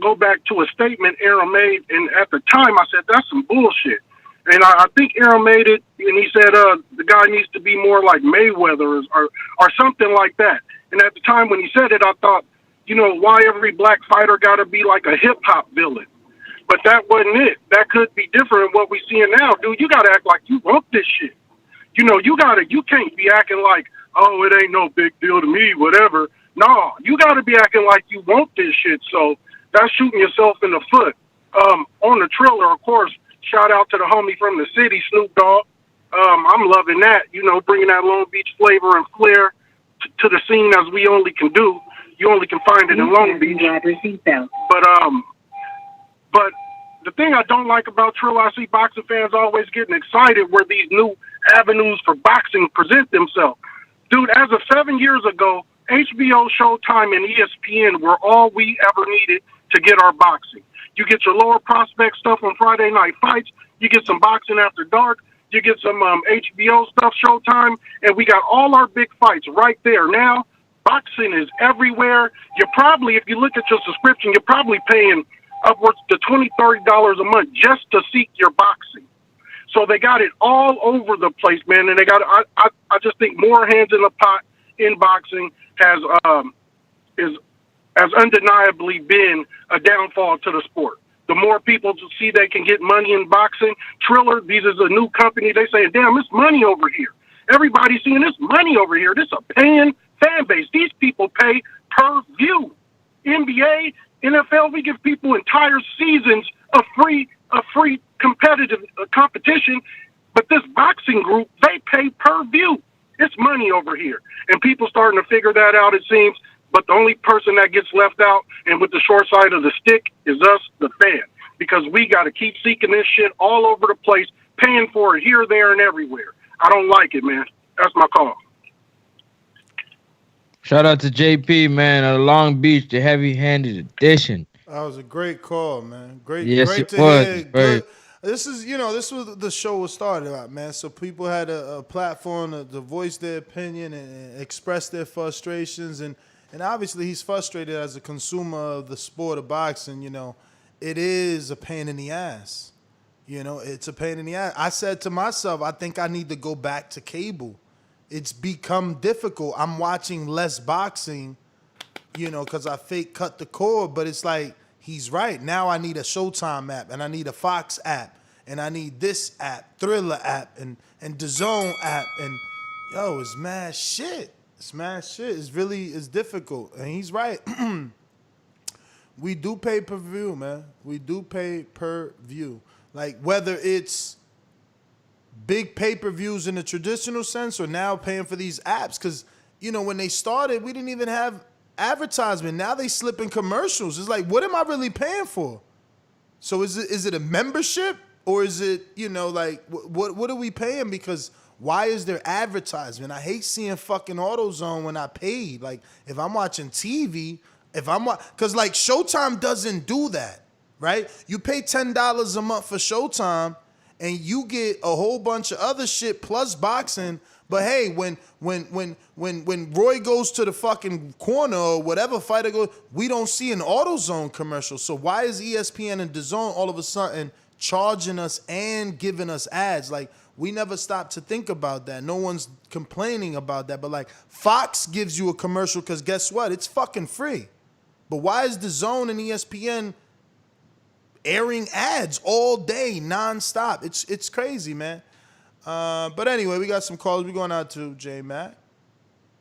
go back to a statement Errol made, and at the time I said that's some bullshit. And I think Errol made it, and he said the guy needs to be more like Mayweather or something like that. And at the time when he said it, I thought, you know, why every black fighter got to be like a hip-hop villain? But that wasn't it. That could be different what we seeing now. Dude, you got to act like you want this shit. You know, you can't be acting like, oh, it ain't no big deal to me, whatever. No, you got to be acting like you want this shit. So that's shooting yourself in the foot. On the Triller, of course, shout out to the homie from the city, Snoop Dogg. I'm loving that, you know, bringing that Long Beach flavor and flair to the scene as we only can do. You only can find it in Long Beach. But the thing I don't like about Triller, I see boxing fans always getting excited where these new avenues for boxing present themselves. Dude, as of 7 years ago, HBO, Showtime, and ESPN were all we ever needed to get our boxing. You get your lower prospect stuff on Friday night fights. You get some boxing after dark. You get some HBO stuff, Showtime, and we got all our big fights right there. Now, boxing is everywhere. You're probably, if you look at your subscription, you're probably paying upwards to $20, $30 a month just to seek your boxing. So they got it all over the place, man. And they got, I just think more hands in the pot in boxing has undeniably been a downfall to the sport. The more people see they can get money in boxing, Triller, these is a new company. They say, damn, it's money over here. Everybody's seeing this money over here. This is a paying fan base. These people pay per view. NBA, NFL, we give people entire seasons of free competitive competition. But this boxing group, they pay per view. It's money over here. And people starting to figure that out, it seems. But the only person that gets left out and with the short side of the stick is us, the fan. Because we got to keep seeking this shit all over the place, paying for it here, there, and everywhere. I don't like it, man. That's my call. Shout out to JP, man, of Long Beach, the heavy-handed edition. That was a great call, man. Great, yes, great it to was. hear. Very. This is, this was the show was started about, man. So people had a platform to voice their opinion and express their frustrations, and obviously he's frustrated as a consumer of the sport of boxing. It is a pain in the ass. It's a pain in the ass. I said to myself, I think I need to go back to cable. It's become difficult. I'm watching less boxing, because I fake cut the cord, but it's like, he's right. Now I need a Showtime app, and I need a Fox app, and I need this app, Thriller app, and Dazn app, and it's mad shit. It's mad shit. It's difficult, and he's right. We do pay per view, man. We do pay per view. Like whether it's big pay-per-views in the traditional sense or now paying for these apps, because when they started, we didn't even have advertisement. Now they slip in commercials. It's like, what am I really paying for? So is it a membership, or is it what are we paying? Because why is there advertisement? I hate seeing fucking AutoZone when I paid. Like if I'm watching TV, because like Showtime doesn't do that, right? You pay $10 a month for Showtime, and you get a whole bunch of other shit plus boxing. But hey, when Roy goes to the fucking corner or whatever fighter goes, we don't see an AutoZone commercial. So why is ESPN and DAZN all of a sudden charging us and giving us ads? Like, we never stop to think about that. No one's complaining about that. But like, Fox gives you a commercial because guess what? It's fucking free. But why is DAZN and ESPN airing ads all day, nonstop? It's crazy, man. But anyway, we got some calls. We're going out to J Mac.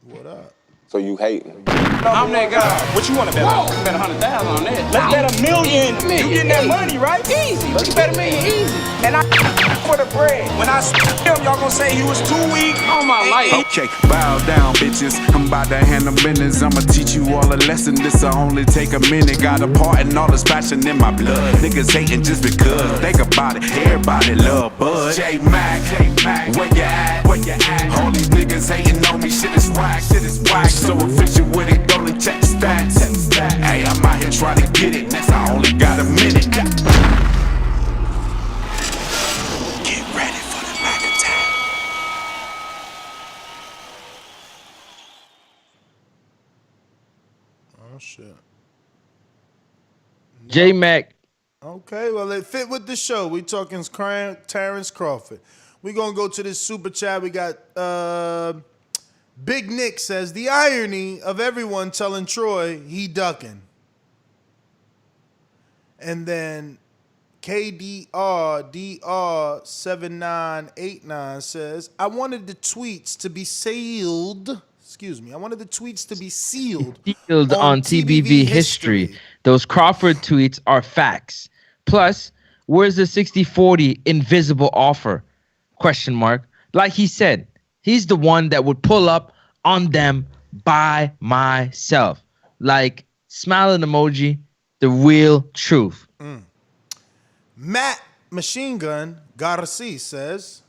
What up? So you hating? I'm that guy. What you want to bet on? Bet 100,000 on that. Let's bet $1 million. You getting that money, right? Easy. Let's bet $1 million easy. And I for the bread. When I him, y'all gonna say he was too weak on my life. Okay, bow down, bitches. I'm about to handle business. I'ma teach you all a lesson. This'll only take a minute. Got a part and all this passion in my blood. Niggas hating just because. Think about it. Everybody love Bud. J Mac, where you at? Where you at? All these niggas hating on me. Shit is whack. Shit is whack. So official with it, go and check the stats. Hey, I'm out here trying to get it. Next, I only got a minute. Get ready for the back attack. Oh shit. J Mac. Okay, well it fit with the show. We talking Terence Crawford. We gonna go to this super chat. We got Big Nick says, the irony of everyone telling Troy he ducking. And then KDRDR7989 says, I wanted the tweets to be sealed. I wanted the tweets to be sealed on TBV history. Those Crawford tweets are facts. Plus, where's the 60-40 invisible offer? Question mark. Like he said, he's the one that would pull up on them by myself. Like, smiling emoji, the real truth. Matt Machine Gun Garcia says,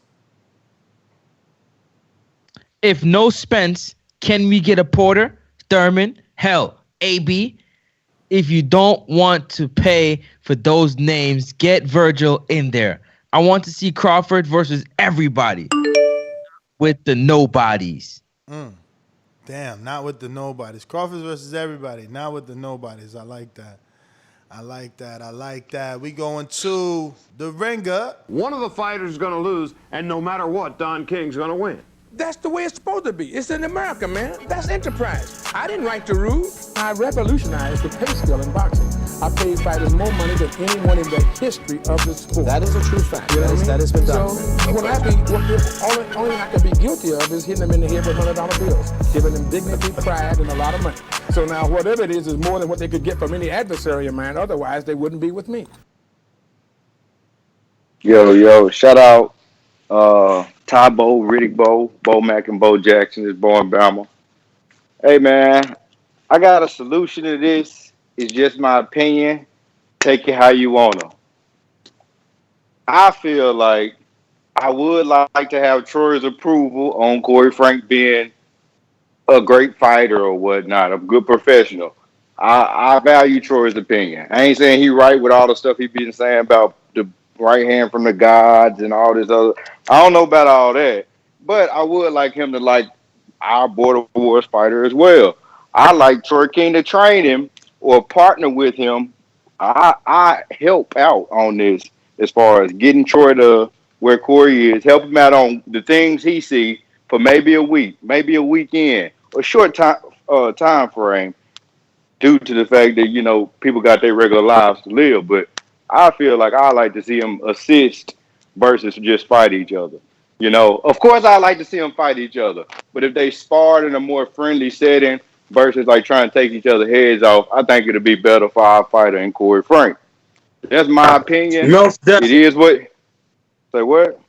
if no Spence, can we get a Porter? Thurman? Hell, AB? If you don't want to pay for those names, get Virgil in there. I want to see Crawford versus everybody with the nobodies. Damn, not with the nobodies. Crawford versus everybody, not with the nobodies. I like that. I like that. We going to the ringer. One of the fighters is going to lose, and no matter what, Don King's going to win. That's the way it's supposed to be. It's in America, man. That's enterprise. I didn't write the rules. I revolutionized the pay scale in boxing. I paid fighters more money than anyone in the history of the sport. That is a true fact. You know that has been done. So, when I be, only I can be guilty of is hitting them in the head with $100 bills, giving them dignity, pride, and a lot of money. So now, whatever it is more than what they could get from any adversary of mine. Otherwise, they wouldn't be with me. Yo, shout out Ty Bo, Riddick Bo Mack, and Bo Jackson is born Bama. Hey, man, I got a solution to this. It's just my opinion. Take it how you want to. I feel like I would like to have Troy's approval on Corey Frank being a great fighter or whatnot, a good professional. I value Troy's opinion. I ain't saying he right with all the stuff he been saying about the right hand from the gods and all this other. I don't know about all that, but I would like him to like our Border Wars fighter as well. I like Troy King to train him or partner with him. I help out on this as far as getting Troy to where Corey is, help him out on the things he see for maybe a week, maybe a weekend, a short time frame due to the fact that, you know, people got their regular lives to live. But I feel like I like to see them assist versus just fight each other. You know, of course, I like to see them fight each other. But if they sparred in a more friendly setting versus like trying to take each other's heads off, I think it'll be better for our fighter and Corey Frank. That's my opinion. Most definitely. It is what. Say what?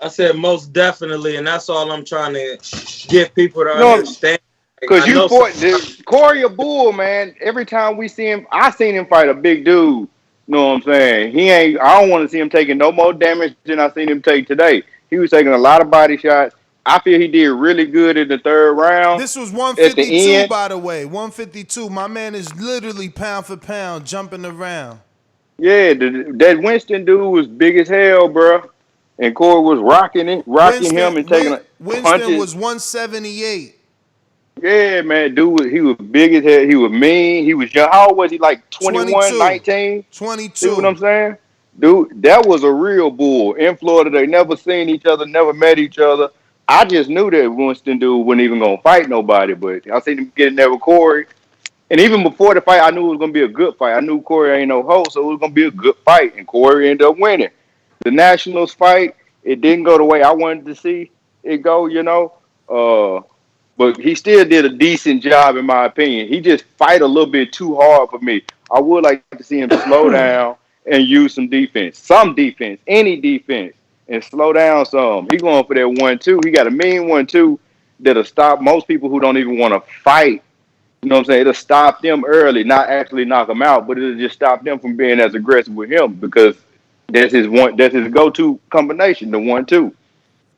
I said most definitely, and that's all I'm trying to get people to understand. Because Corey a bull, man. Every time we see him, I seen him fight a big dude. You know what I'm saying? I don't want to see him taking no more damage than I seen him take today. He was taking a lot of body shots. I feel he did really good in the third round. This was 152, by the way. 152. My man is literally pound for pound jumping around. Yeah, that Winston dude was big as hell, bro. And Corey was rocking him and taking Winston punches. was 178. Yeah, man, dude, he was big as hell. He was mean. He was young. How old was he? Like 21, 19? 22. See what I'm saying? Dude, that was a real bull. In Florida, they never seen each other, never met each other. I just knew that Winston dude wasn't even going to fight nobody, but I seen him get in there with Corey. And even before the fight, I knew it was going to be a good fight. I knew Corey ain't no host, so it was going to be a good fight, and Corey ended up winning. The Nationals fight, it didn't go the way I wanted to see it go, you know. But he still did a decent job, in my opinion. He just fight a little bit too hard for me. I would like to see him slow down and use some defense. Any defense, and slow down some. He going for that 1-2. He got a mean 1-2 that'll stop most people who don't even want to fight. You know what I'm saying? It'll stop them early, not actually knock them out, but it'll just stop them from being as aggressive with him because that's his go-to combination, the 1-2.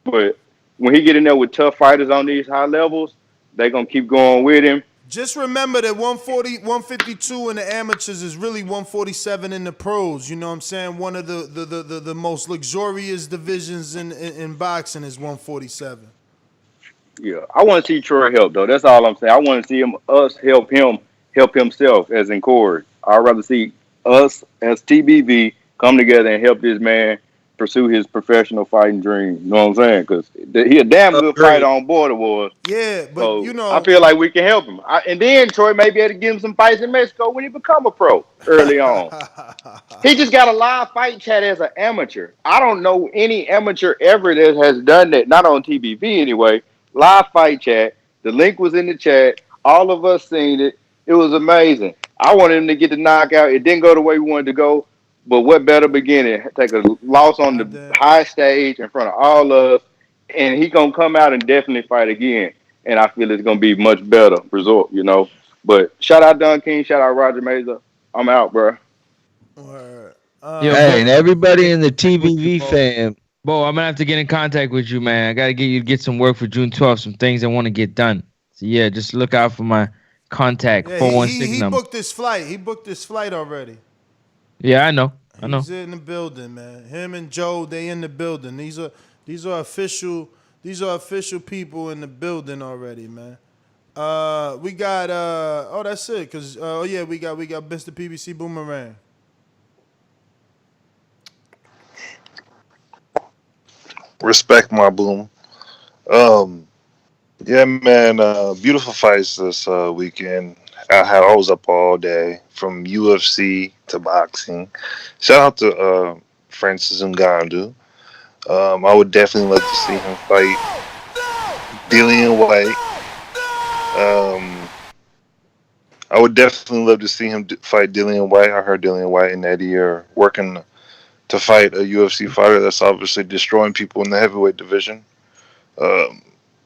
But when he get in there with tough fighters on these high levels, they're going to keep going with him. Just remember that 152 in the amateurs is really 147 in the pros. You know what I'm saying? One of the most luxurious divisions in boxing is 147. Yeah, I want to see Troy help, though. That's all I'm saying. I want to see us help himself, as in Corey. I'd rather see us as TBV come together and help this man pursue his professional fighting dream. You know what I'm saying? Because he a damn good fighter on Border Wars. Yeah, but so you know, I feel like we can help him. And then Troy may be able to give him some fights in Mexico when he become a pro early on. He just got a live fight chat as an amateur. I don't know any amateur ever that has done that, not on TBV anyway. Live fight chat. The link was in the chat. All of us seen it. It was amazing. I wanted him to get the knockout. It didn't go the way we wanted to go. But what better beginning? Take a loss on the high stage in front of all of us, and he gonna come out and definitely fight again. And I feel it's gonna be much better result, you know. But shout out Don King, shout out Roger Mesa. I'm out, bro. Hey, and everybody in the TBV fam. Bo, I'm gonna have to get in contact with you, man. I gotta get you to get some work for June 12th, some things I want to get done. So yeah, just look out for my contact 416 number. He booked this flight. He booked this flight already. Yeah, I know. I know. He's in the building, man. Him and Joe, they in the building. These are official people in the building already, man. We got that's it. Cause we got Mr. PBC Boomerang. Respect my boom. Yeah, man. Beautiful fights this weekend. I was up all day from UFC to boxing. Shout out to Francis Ngannou. I would definitely love to see him fight Dillian Whyte. I would definitely love to see him fight Dillian Whyte. I heard Dillian Whyte and Eddie are working to fight a UFC fighter that's obviously destroying people in the heavyweight division.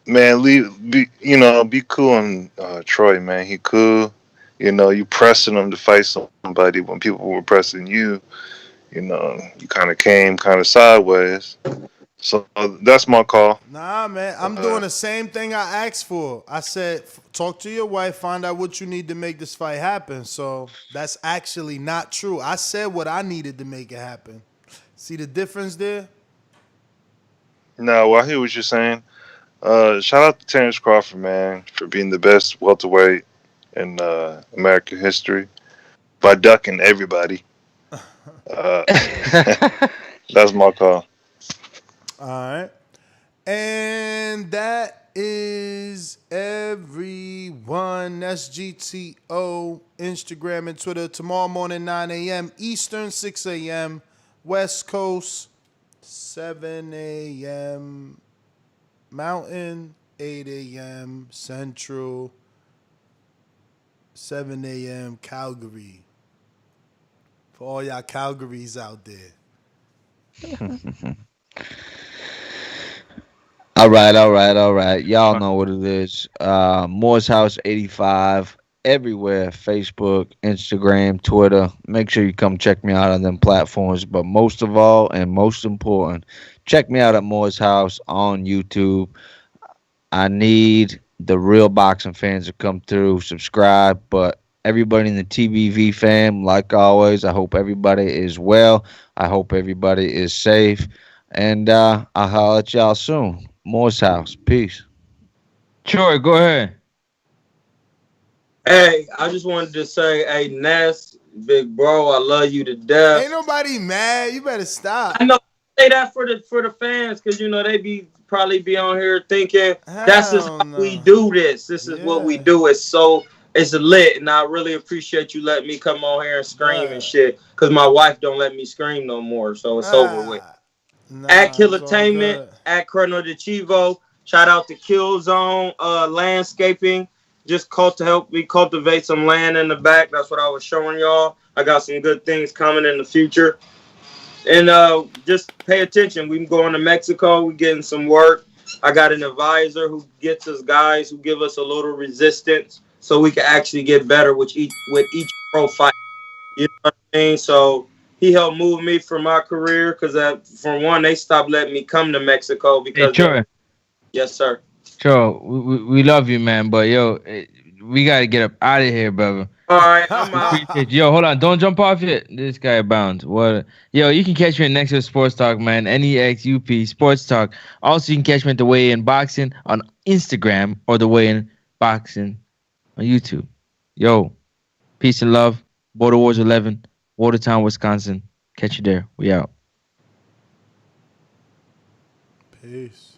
Man, be cool on Troy, man. He cool. You pressing him to fight somebody when people were pressing you. You kind of came kind of sideways. So that's my call. Nah, man, I'm doing the same thing I asked for. I said, talk to your wife, find out what you need to make this fight happen. So that's actually not true. I said what I needed to make it happen. See the difference there? No, I hear what you're saying. Shout out to Terence Crawford, man, for being the best welterweight in American history by ducking everybody. That's my call. All right. And that is everyone. That's GTO, Instagram and Twitter. Tomorrow morning, 9 a.m. Eastern, 6 a.m. West Coast, 7 a.m. Mountain, 8 a.m. Central, 7 a.m. Calgary. For all y'all Calgarys out there. All right. Y'all know what it is. Moore's House 85 everywhere. Facebook, Instagram, Twitter. Make sure you come check me out on them platforms. But most of all, and most important, check me out at Moore's House on YouTube. I need the real boxing fans to come through, subscribe. But everybody in the TBV fam, like always, I hope everybody is well. I hope everybody is safe. And I'll holler at y'all soon. Moore's House. Peace. Troy, go ahead. Hey, I just wanted to say, hey, Ness, big bro, I love you to death. Ain't nobody mad. You better stop. I know. Say that for the fans, because they probably be on here thinking that's just how we do this. This is what we do. It's lit, and I really appreciate you letting me come on here and scream and shit. Because my wife don't let me scream no more, so it's over with. At Killertainment, at Chrono de Chivo. Shout out to Killzone Landscaping. Just to help me cultivate some land in the back. That's what I was showing y'all. I got some good things coming in the future. And just pay attention. We can go to Mexico. We're getting some work. I got an advisor who gets us guys who give us a little resistance so we can actually get better with each pro fight. You know what I mean? So he helped move me for my career because, for one, they stopped letting me come to Mexico because. Hey, Troy. Yes, sir. Troy, we love you, man, but yo, we gotta get up out of here, brother. All right, I'm out. Yo, hold on, don't jump off yet. This guy bounds. What? Yo, you can catch me at Next Year Sports Talk, man. NEXUP Sports Talk. Also, you can catch me at The Way In Boxing on Instagram or The Way In Boxing on YouTube. Yo, peace and love. Border Wars 11, Watertown, Wisconsin. Catch you there. We out. Peace.